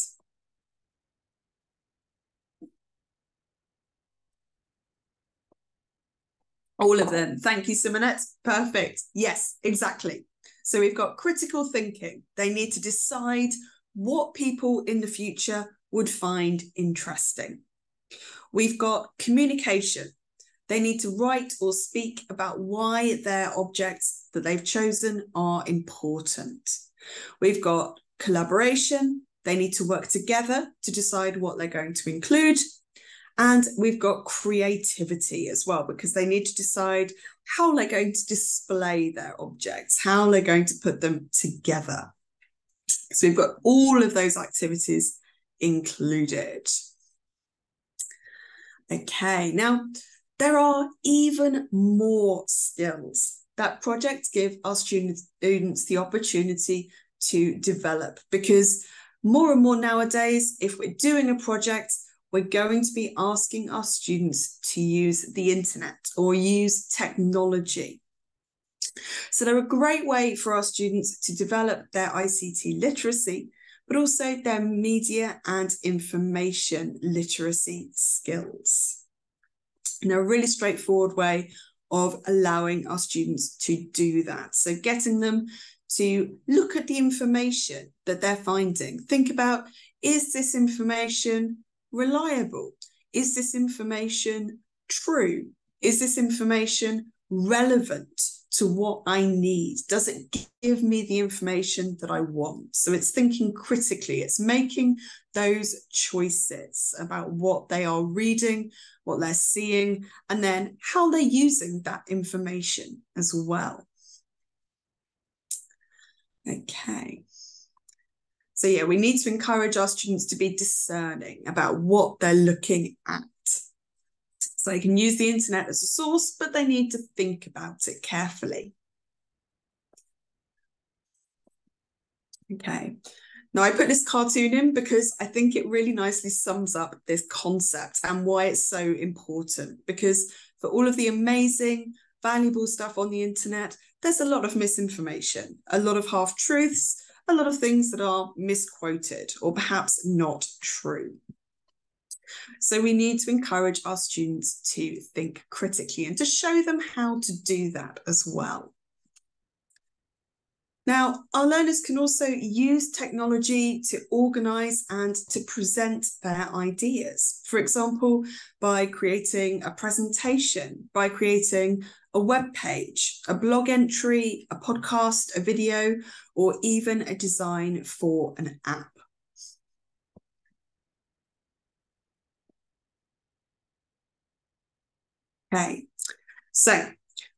S5: All of them. Thank you, Simonette. Perfect. Yes, exactly. So we've got critical thinking. They need to decide what people in the future would find interesting. We've got communication. They need to write or speak about why their objects that they've chosen are important. We've got collaboration. They need to work together to decide what they're going to include. And we've got creativity as well, because they need to decide how they're going to display their objects, how they're going to put them together. So we've got all of those activities included. Okay, now there are even more skills that projects give our students the opportunity to develop, because more and more nowadays, if we're doing a project, we're going to be asking our students to use the internet or use technology. So they're a great way for our students to develop their ICT literacy, but also their media and information literacy skills. And they're a really straightforward way of allowing our students to do that. So getting them to look at the information that they're finding. Think about, is this information reliable? Is this information true? Is this information relevant to what I need? Does it give me the information that I want? So it's thinking critically. It's making those choices about what they are reading, what they're seeing, and then how they're using that information as well. Okay. So yeah, we need to encourage our students to be discerning about what they're looking at. So they can use the internet as a source, but they need to think about it carefully. Okay. Now I put this cartoon in because I think it really nicely sums up this concept and why it's so important. Because for all of the amazing, valuable stuff on the internet, there's a lot of misinformation, a lot of half-truths, a lot of things that are misquoted or perhaps not true. So we need to encourage our students to think critically and to show them how to do that as well. Now, our learners can also use technology to organise and to present their ideas. For example, by creating a presentation, by creating a web page, a blog entry, a podcast, a video, or even a design for an app. Okay, so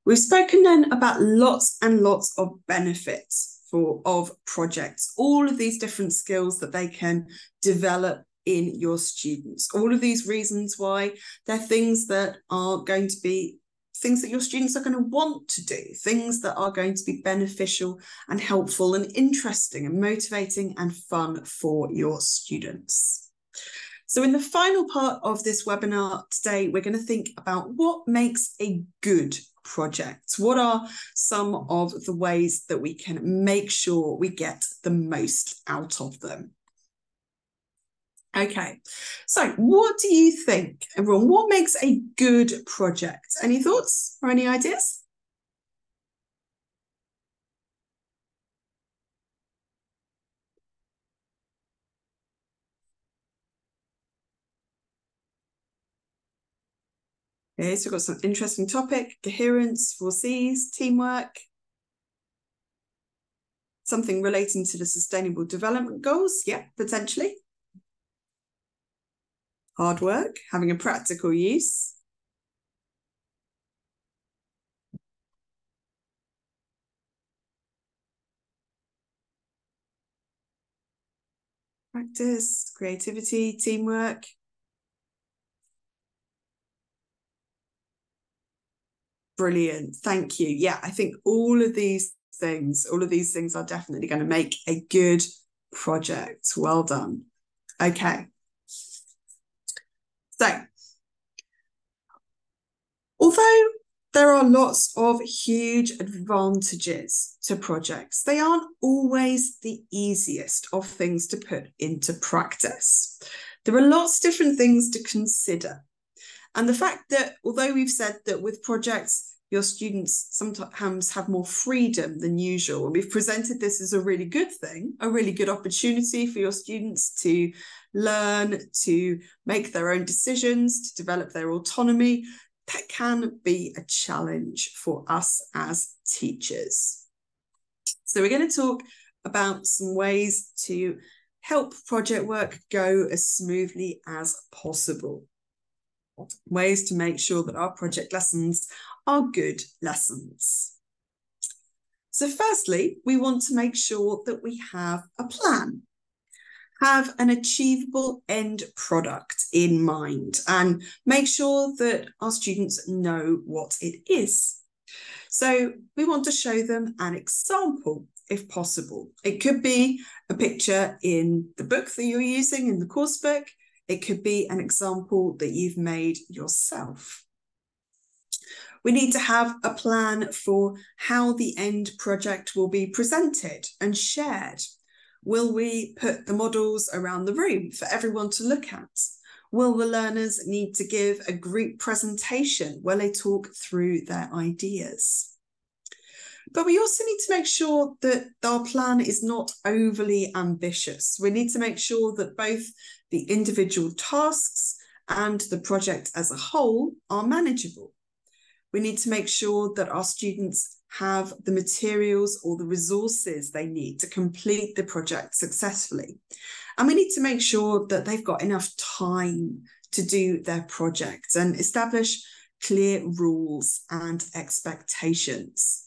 S5: we've spoken then about lots and lots of benefits of projects, all of these different skills that they can develop in your students, all of these reasons why they're things that are going to be things that your students are going to want to do, things that are going to be beneficial and helpful and interesting and motivating and fun for your students. So in the final part of this webinar today, we're going to think about what makes a good project. What are some of the ways that we can make sure we get the most out of them? Okay, so what do you think, everyone? What makes a good project? Any thoughts or any ideas? Okay, so we've got some interesting topic, coherence, 4 C's, teamwork, something relating to the Sustainable Development Goals, yeah, potentially. Hard work, having a practical use. Practice, creativity, teamwork. Brilliant, thank you. Yeah, I think all of these things are definitely going to make a good project. Well done. Okay. So, although there are lots of huge advantages to projects, they aren't always the easiest of things to put into practice. There are lots of different things to consider. And the fact that, although we've said that with projects, your students sometimes have more freedom than usual, and we've presented this as a really good thing, a really good opportunity for your students to learn, to make their own decisions, to develop their autonomy, that can be a challenge for us as teachers. So we're going to talk about some ways to help project work go as smoothly as possible. Ways to make sure that our project lessons are good lessons. So firstly, we want to make sure that we have a plan, have an achievable end product in mind, and make sure that our students know what it is. So we want to show them an example, if possible. It could be a picture in the book that you're using, in the course book. It could be an example that you've made yourself. We need to have a plan for how the end project will be presented and shared. Will we put the models around the room for everyone to look at? Will the learners need to give a group presentation where they talk through their ideas? But we also need to make sure that our plan is not overly ambitious. We need to make sure that both the individual tasks and the project as a whole are manageable. We need to make sure that our students have the materials or the resources they need to complete the project successfully. And we need to make sure that they've got enough time to do their project and establish clear rules and expectations.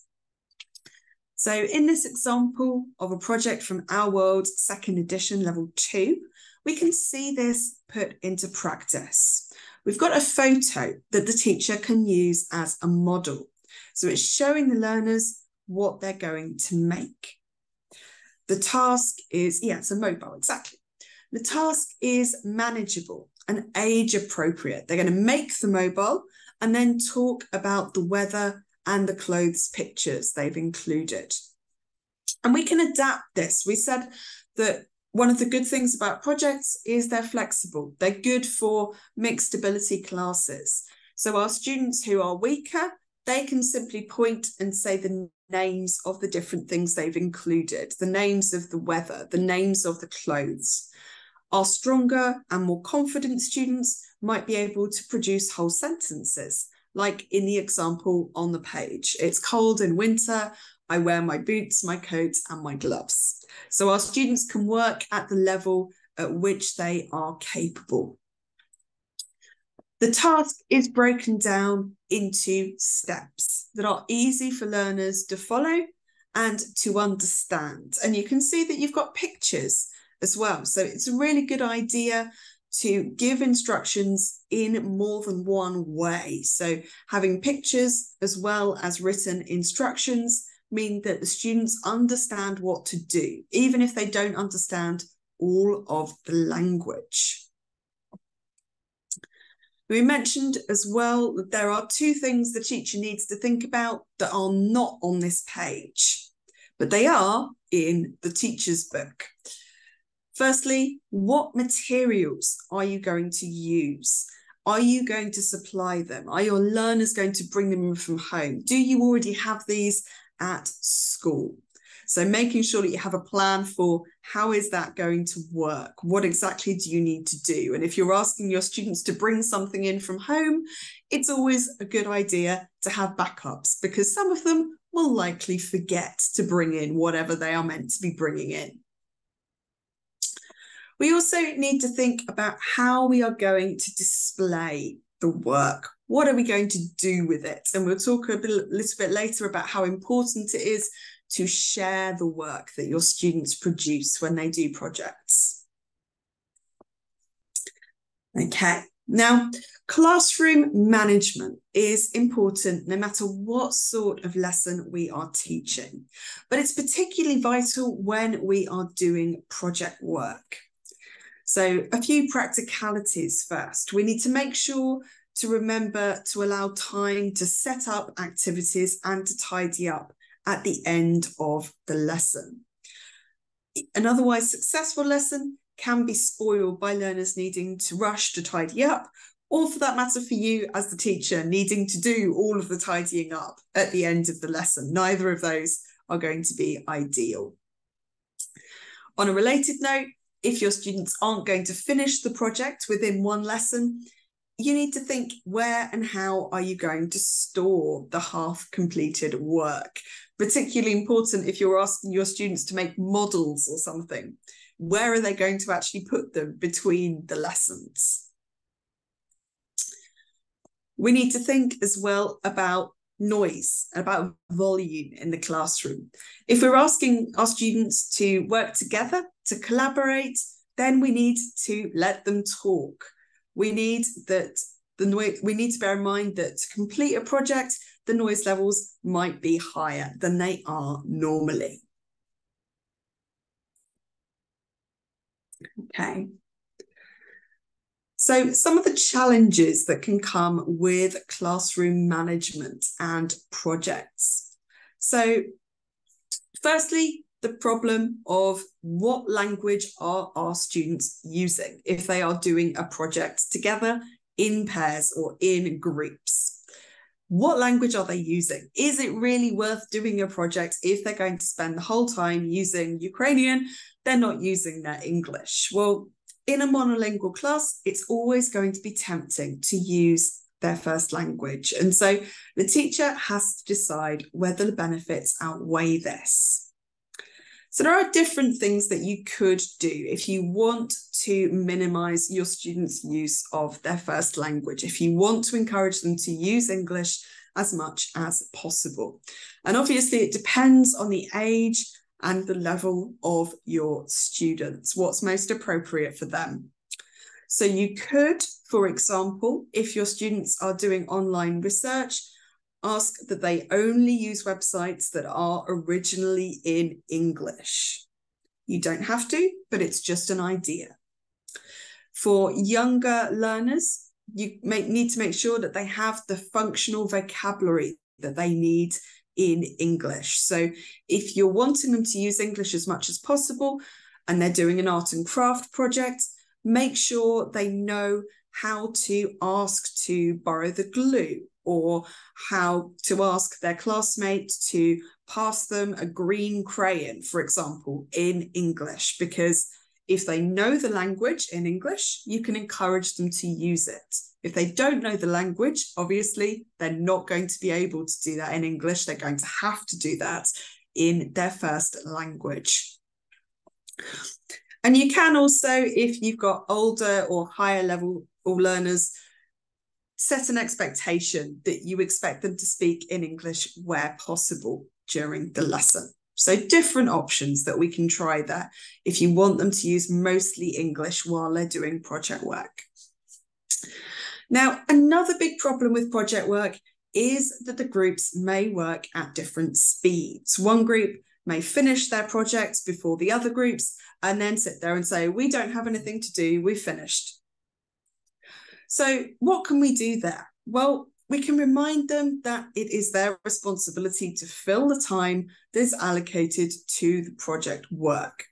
S5: So in this example of a project from Our World 2nd edition, level 2, we can see this put into practice. We've got a photo that the teacher can use as a model. So it's showing the learners what they're going to make. The task is, it's a mobile, exactly. The task is manageable and age appropriate. They're going to make the mobile and then talk about the weather and the clothes pictures they've included. And we can adapt this. We said that one of the good things about projects is they're flexible. They're good for mixed ability classes. So our students who are weaker, they can simply point and say the names of the different things they've included, the names of the weather, the names of the clothes. Our stronger and more confident students might be able to produce whole sentences, like in the example on the page. It's cold in winter. I wear my boots, my coat, and my gloves. So our students can work at the level at which they are capable. The task is broken down into steps that are easy for learners to follow and to understand. And you can see that you've got pictures as well. So it's a really good idea to give instructions in more than one way. So having pictures as well as written instructions mean that the students understand what to do, even if they don't understand all of the language. We mentioned as well that there are two things the teacher needs to think about that are not on this page, but they are in the teacher's book. Firstly, what materials are you going to use? Are you going to supply them? Are your learners going to bring them in from home? Do you already have these at school? So making sure that you have a plan for how is that going to work? What exactly do you need to do? And if you're asking your students to bring something in from home, it's always a good idea to have backups because some of them will likely forget to bring in whatever they are meant to be bringing in. We also need to think about how we are going to display the work. What are we going to do with it? And we'll talk a little bit later about how important it is to share the work that your students produce when they do projects. Okay, now classroom management is important no matter what sort of lesson we are teaching, but it's particularly vital when we are doing project work. So a few practicalities first. We need to make sure to remember to allow time to set up activities and to tidy up at the end of the lesson. An otherwise successful lesson can be spoiled by learners needing to rush to tidy up, or for that matter for you as the teacher needing to do all of the tidying up at the end of the lesson. Neither of those are going to be ideal. On a related note, if your students aren't going to finish the project within one lesson, you need to think, where and how are you going to store the half-completed work? Particularly important if you're asking your students to make models or something. Where are they going to actually put them between the lessons? We need to think as well about noise, about volume in the classroom. If we're asking our students to work together, to collaborate, then we need to let them talk. We need to bear in mind that to complete a project, the noise levels might be higher than they are normally. Okay. So some of the challenges that can come with classroom management and projects. So firstly, the problem of what language are our students using if they are doing a project together in pairs or in groups. What language are they using? Is it really worth doing a project if they're going to spend the whole time using Ukrainian? They're not using their English. Well, in a monolingual class, it's always going to be tempting to use their first language. And so the teacher has to decide whether the benefits outweigh this. So there are different things that you could do if you want to minimize your students' use of their first language, if you want to encourage them to use English as much as possible. And obviously it depends on the age and the level of your students, what's most appropriate for them. So you could, for example, if your students are doing online research, ask that they only use websites that are originally in English. You don't have to, but it's just an idea. For younger learners, you need to make sure that they have the functional vocabulary that they need in English. So if you're wanting them to use English as much as possible and they're doing an art and craft project, make sure they know how to ask to borrow the glue, or how to ask their classmate to pass them a green crayon, for example, in English, because if they know the language in English, you can encourage them to use it. If they don't know the language, obviously, they're not going to be able to do that in English. They're going to have to do that in their first language. And you can also, if you've got older or higher level learners, set an expectation that you expect them to speak in English where possible during the lesson. So different options that we can try there if you want them to use mostly English while they're doing project work. Now, another big problem with project work is that the groups may work at different speeds. One group may finish their projects before the other groups and then sit there and say, we don't have anything to do, we've finished. So what can we do there? Well, we can remind them that it is their responsibility to fill the time that is allocated to the project work.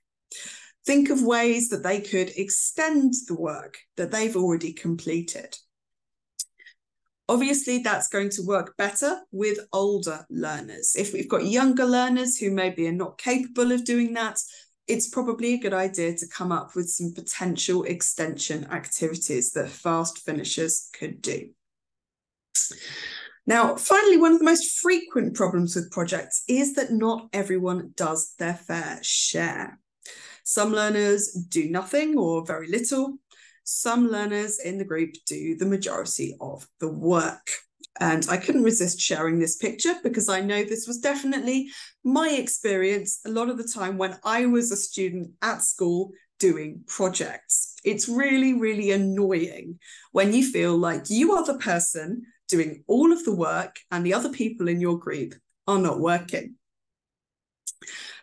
S5: Think of ways that they could extend the work that they've already completed. Obviously, that's going to work better with older learners. If we've got younger learners who maybe are not capable of doing that, it's probably a good idea to come up with some potential extension activities that fast finishers could do. Now, finally, one of the most frequent problems with projects is that not everyone does their fair share. Some learners do nothing or very little. Some learners in the group do the majority of the work. And I couldn't resist sharing this picture because I know this was definitely my experience a lot of the time when I was a student at school doing projects. It's really, really annoying when you feel like you are the person doing all of the work and the other people in your group are not working.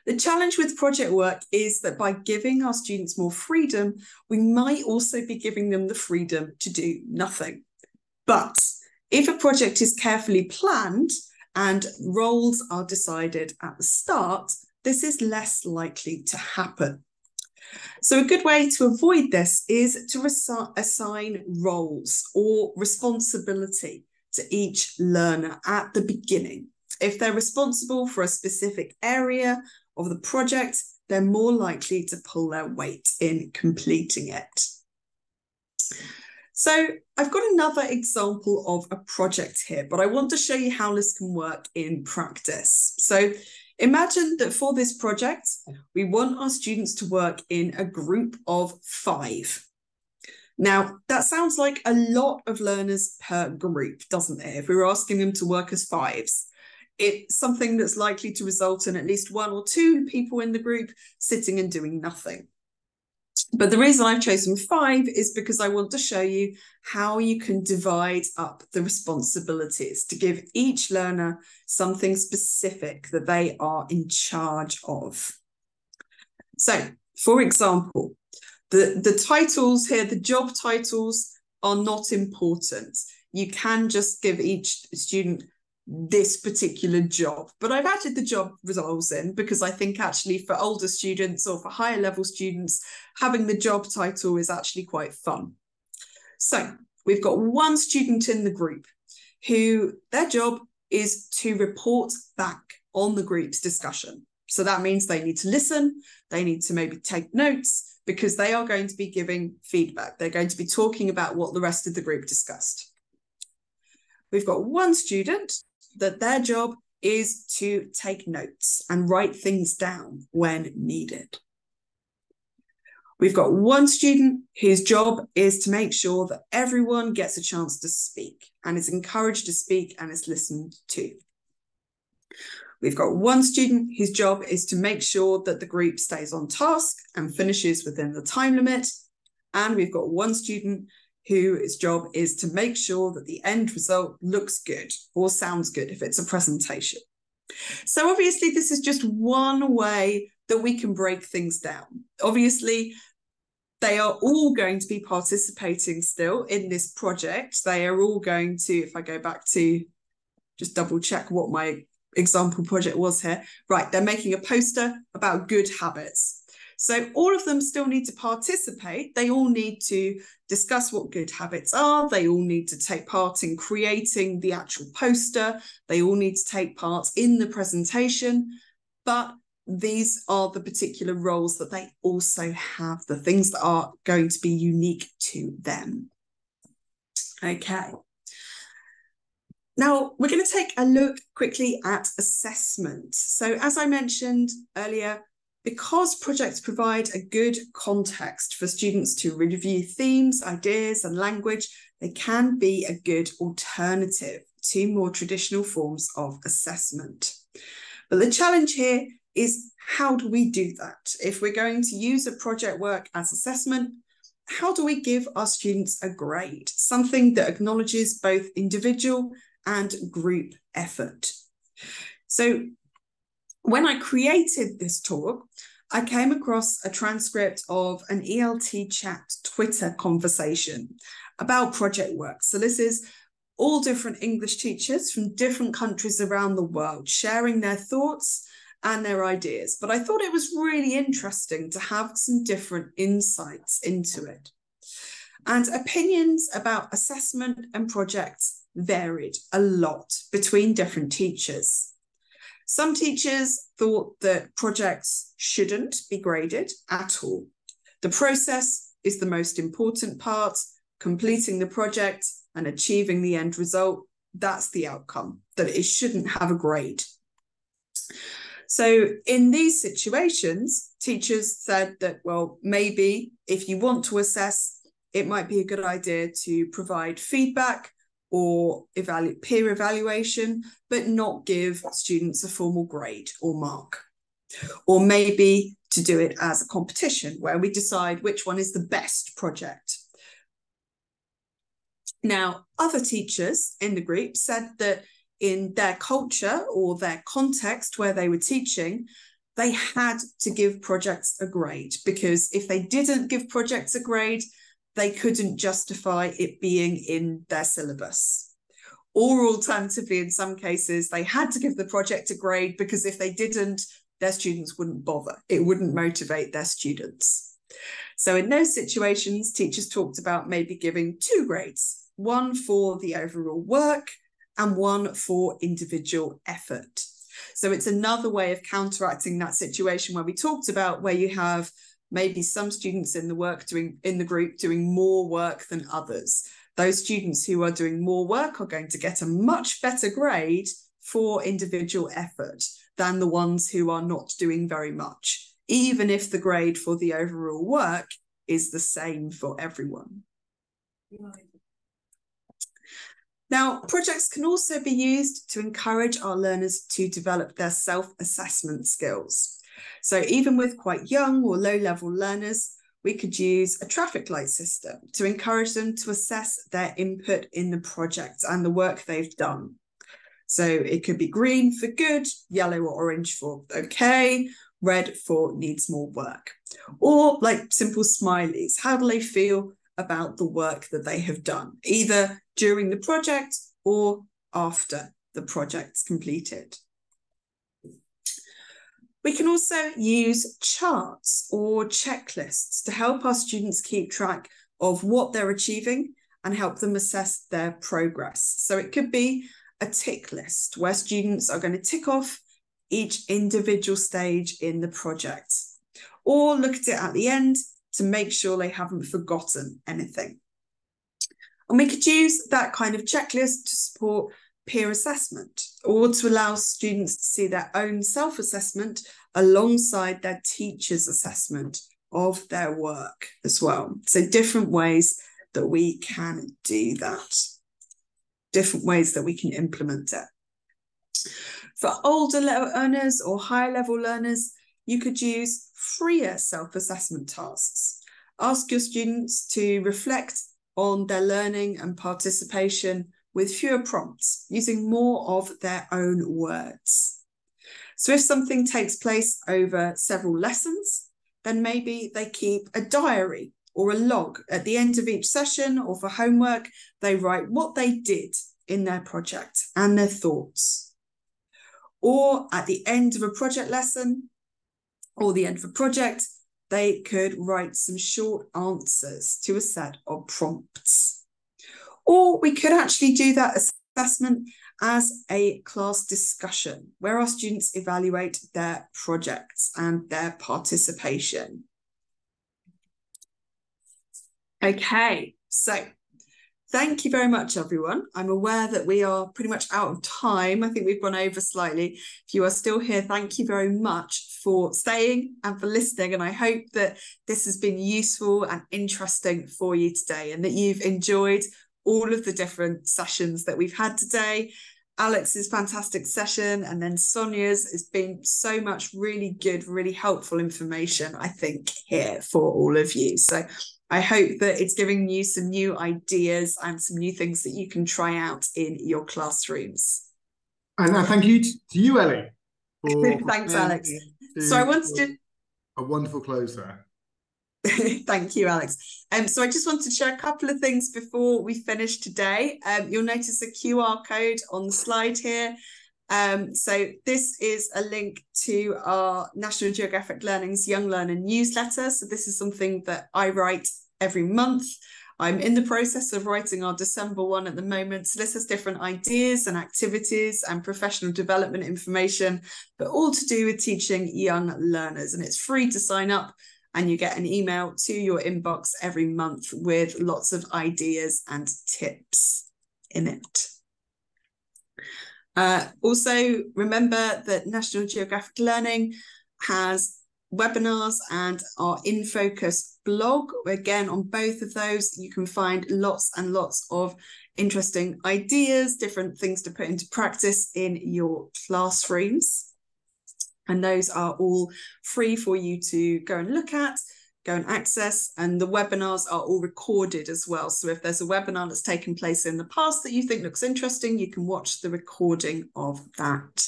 S5: The challenge with project work is that by giving our students more freedom, we might also be giving them the freedom to do nothing. But if a project is carefully planned and roles are decided at the start, this is less likely to happen. So a good way to avoid this is to assign roles or responsibility to each learner at the beginning. If they're responsible for a specific area of the project, they're more likely to pull their weight in completing it. So I've got another example of a project here, but I want to show you how this can work in practice. So imagine that for this project, we want our students to work in a group of 5. Now, that sounds like a lot of learners per group, doesn't it? If we were asking them to work as 5s, it's something that's likely to result in at least 1 or 2 people in the group sitting and doing nothing. But the reason I've chosen 5 is because I want to show you how you can divide up the responsibilities to give each learner something specific that they are in charge of. So, for example, the titles here, the job titles are not important. You can just give each student this particular job, but I've added the job roles in because I think actually for older students or for higher level students, having the job title is actually quite fun. So we've got 1 student in the group who their job is to report back on the group's discussion. So that means they need to listen, they need to maybe take notes, because they are going to be giving feedback. They're going to be talking about what the rest of the group discussed. We've got 1 student that their job is to take notes and write things down when needed. We've got 1 student whose job is to make sure that everyone gets a chance to speak and is encouraged to speak and is listened to. We've got 1 student whose job is to make sure that the group stays on task and finishes within the time limit. And we've got 1 student whose job is to make sure that the end result looks good or sounds good if it's a presentation. So obviously this is just one way that we can break things down. Obviously, they are all going to be participating still in this project. They are all going to, if I go back to just double check what my example project was here. Right, they're making a poster about good habits. So all of them still need to participate. They all need to discuss what good habits are. They all need to take part in creating the actual poster. They all need to take part in the presentation. But these are the particular roles that they also have, the things that are going to be unique to them. Okay. Now, we're going to take a look quickly at assessment. So as I mentioned earlier, because projects provide a good context for students to review themes, ideas, and language, they can be a good alternative to more traditional forms of assessment. But the challenge here is, how do we do that? If we're going to use a project work as assessment, how do we give our students a grade? Something that acknowledges both individual and group effort. So when I created this talk, I came across a transcript of an ELT chat Twitter conversation about project work. So this is all different English teachers from different countries around the world sharing their thoughts and their ideas. But I thought it was really interesting to have some different insights into it. And opinions about assessment and projects varied a lot between different teachers. Some teachers thought that projects shouldn't be graded at all. The process is the most important part. Completing the project and achieving the end result, that's the outcome, that it shouldn't have a grade. So in these situations, teachers said that, well, maybe if you want to assess, it might be a good idea to provide feedback or peer evaluation, but not give students a formal grade or mark. Or maybe to do it as a competition where we decide which one is the best project. Now, other teachers in the group said that in their culture or their context where they were teaching, they had to give projects a grade, because if they didn't give projects a grade, they couldn't justify it being in their syllabus. Or alternatively, in some cases, they had to give the project a grade because if they didn't, their students wouldn't bother. It wouldn't motivate their students. So in those situations, teachers talked about maybe giving 2 grades, one for the overall work and one for individual effort. So it's another way of counteracting that situation where we talked about where you have maybe some students in the group doing more work than others. Those students who are doing more work are going to get a much better grade for individual effort than the ones who are not doing very much, even if the grade for the overall work is the same for everyone. Now, projects can also be used to encourage our learners to develop their self-assessment skills. So even with quite young or low-level learners, we could use a traffic light system to encourage them to assess their input in the project and the work they've done. So it could be green for good, yellow or orange for okay, red for needs more work. Or like simple smileys, how do they feel about the work that they have done, either during the project or after the project's completed. We can also use charts or checklists to help our students keep track of what they're achieving and help them assess their progress. So it could be a tick list where students are going to tick off each individual stage in the project, or look at it at the end to make sure they haven't forgotten anything. And we could use that kind of checklist to support peer assessment, or to allow students to see their own self-assessment alongside their teacher's assessment of their work as well. So different ways that we can do that, different ways that we can implement it. For older learners or higher level learners, you could use freer self-assessment tasks. Ask your students to reflect on their learning and participation with fewer prompts, using more of their own words. So if something takes place over several lessons, then maybe they keep a diary or a log at the end of each session, or for homework, they write what they did in their project and their thoughts. Or at the end of a project lesson or the end of a project, they could write some short answers to a set of prompts. Or we could actually do that assessment as a class discussion where our students evaluate their projects and their participation. Okay, so thank you very much, everyone. I'm aware that we are pretty much out of time. I think we've gone over slightly. If you are still here, thank you very much for staying and for listening. And I hope that this has been useful and interesting for you today, and that you've enjoyed all of the different sessions that we've had today. Alex's fantastic session, and then Sonia's has been so much really good, really helpful information, I think, here for all of you. So I hope that it's giving you some new ideas and some new things that you can try out in your classrooms.
S2: And thank you to you, Ellie.
S5: Thanks, Alex. So I wanted to...
S2: A wonderful close there.
S5: Thank you, Alex. So I just wanted to share a couple of things before we finish today. You'll notice a QR code on the slide here. So this is a link to our National Geographic Learning's Young Learner newsletter. So this is something that I write every month. I'm in the process of writing our December one at the moment. So this has different ideas and activities and professional development information, but all to do with teaching young learners. And it's free to sign up, and you get an email to your inbox every month with lots of ideas and tips in it. Also, remember that National Geographic Learning has webinars and our In Focus blog. Again, on both of those, you can find lots and lots of interesting ideas, different things to put into practice in your classrooms. And those are all free for you to go and look at, go and access, and the webinars are all recorded as well. So if there's a webinar that's taken place in the past that you think looks interesting, you can watch the recording of that.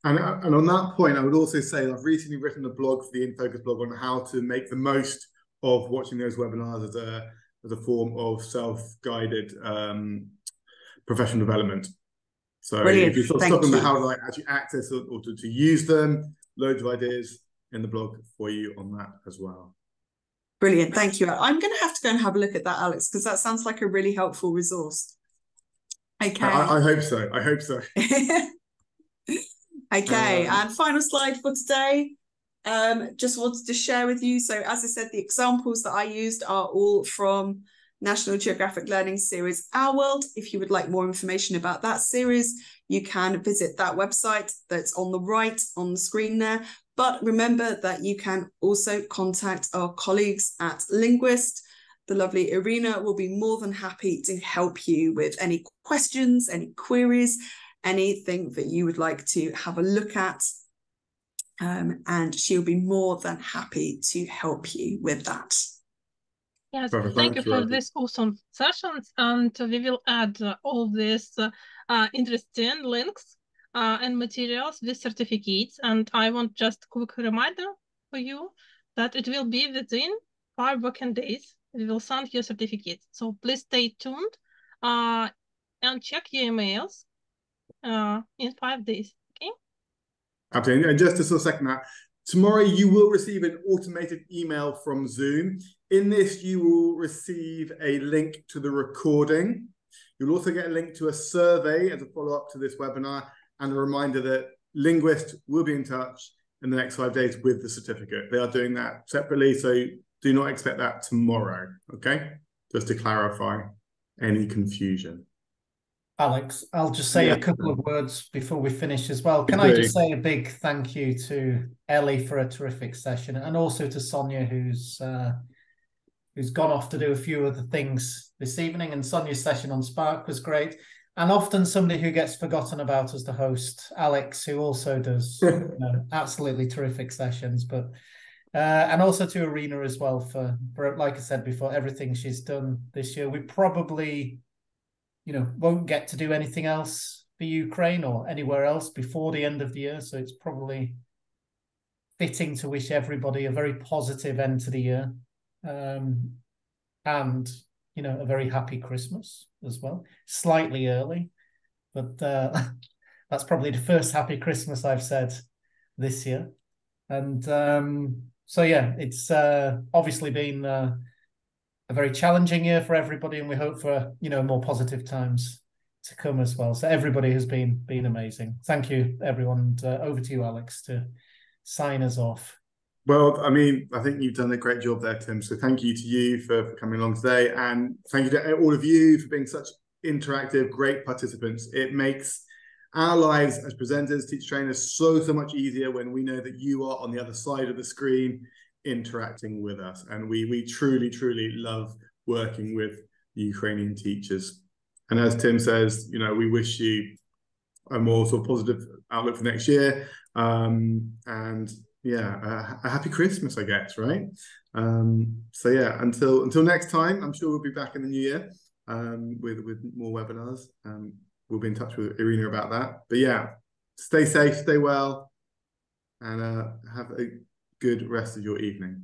S2: And on that point, I would also say I've recently written a blog for the In Focus blog on how to make the most of watching those webinars as a form of self-guided professional development. So
S5: brilliant.
S2: If you're sort of stuck on how to actually access or to use them, loads of ideas in the blog for you on that as well.
S5: Brilliant, thank you. I'm going to have to go and have a look at that, Alex, because that sounds like a really helpful resource. Okay.
S2: I hope so. I hope so.
S5: Okay, and final slide for today. just wanted to share with you. So as I said, the examples that I used are all from National Geographic Learning Series Our World. If you would like more information about that series, you can visit that website that's on the right on the screen there. But remember that you can also contact our colleagues at Linguist. The lovely Irina will be more than happy to help you with any questions, any queries, anything that you would like to have a look at. And she'll be more than happy to help you with that.
S3: Yes,
S2: Perfect.
S3: thank you
S2: Thank you,
S3: for
S2: Abby.
S3: this awesome sessions, and we will add all these interesting links and materials with certificates. And I want just a quick reminder for you that it will be within 5 working days. We will send you certificates. So please stay tuned and check your emails in 5 days. Okay.
S2: Absolutely. And just to sort of second that, tomorrow you will receive an automated email from Zoom. In this, you will receive a link to the recording. You'll also get a link to a survey as a follow-up to this webinar, and a reminder that Linguist will be in touch in the next 5 days with the certificate. They are doing that separately, so do not expect that tomorrow, okay? Just to clarify any confusion.
S1: Alex, I'll just say a couple of words before we finish as well. Can
S2: Please.
S1: I just say a big thank you to Ellie for a terrific session, and also to Sònia, who's gone off to do a few other things this evening. And Sonia's session on Spark was great. And often somebody who gets forgotten about as the host, Alex, who also does absolutely terrific sessions. But and also to Irina as well for, like I said before, everything she's done this year. We probably, won't get to do anything else for Ukraine or anywhere else before the end of the year. So it's probably fitting to wish everybody a very positive end to the year. And, a very happy Christmas as well. Slightly early, but that's probably the first happy Christmas I've said this year. And so, yeah, it's obviously been a very challenging year for everybody, and we hope for, more positive times to come as well. So everybody has been amazing. Thank you, everyone. And over to you, Alex, to sign us off.
S2: Well, I mean, I think you've done a great job there, Tim. So thank you to you for coming along today. And thank you to all of you for being such interactive, great participants. It makes our lives as presenters, teacher trainers, so much easier when we know that you are on the other side of the screen interacting with us. And we truly, truly love working with Ukrainian teachers. And as Tim says, we wish you a more sort of positive outlook for next year. And yeah, a happy Christmas, I guess, right? So yeah, until next time, I'm sure we'll be back in the new year with more webinars. We'll be in touch with Irina about that. But yeah, stay safe, stay well, and have a good rest of your evening.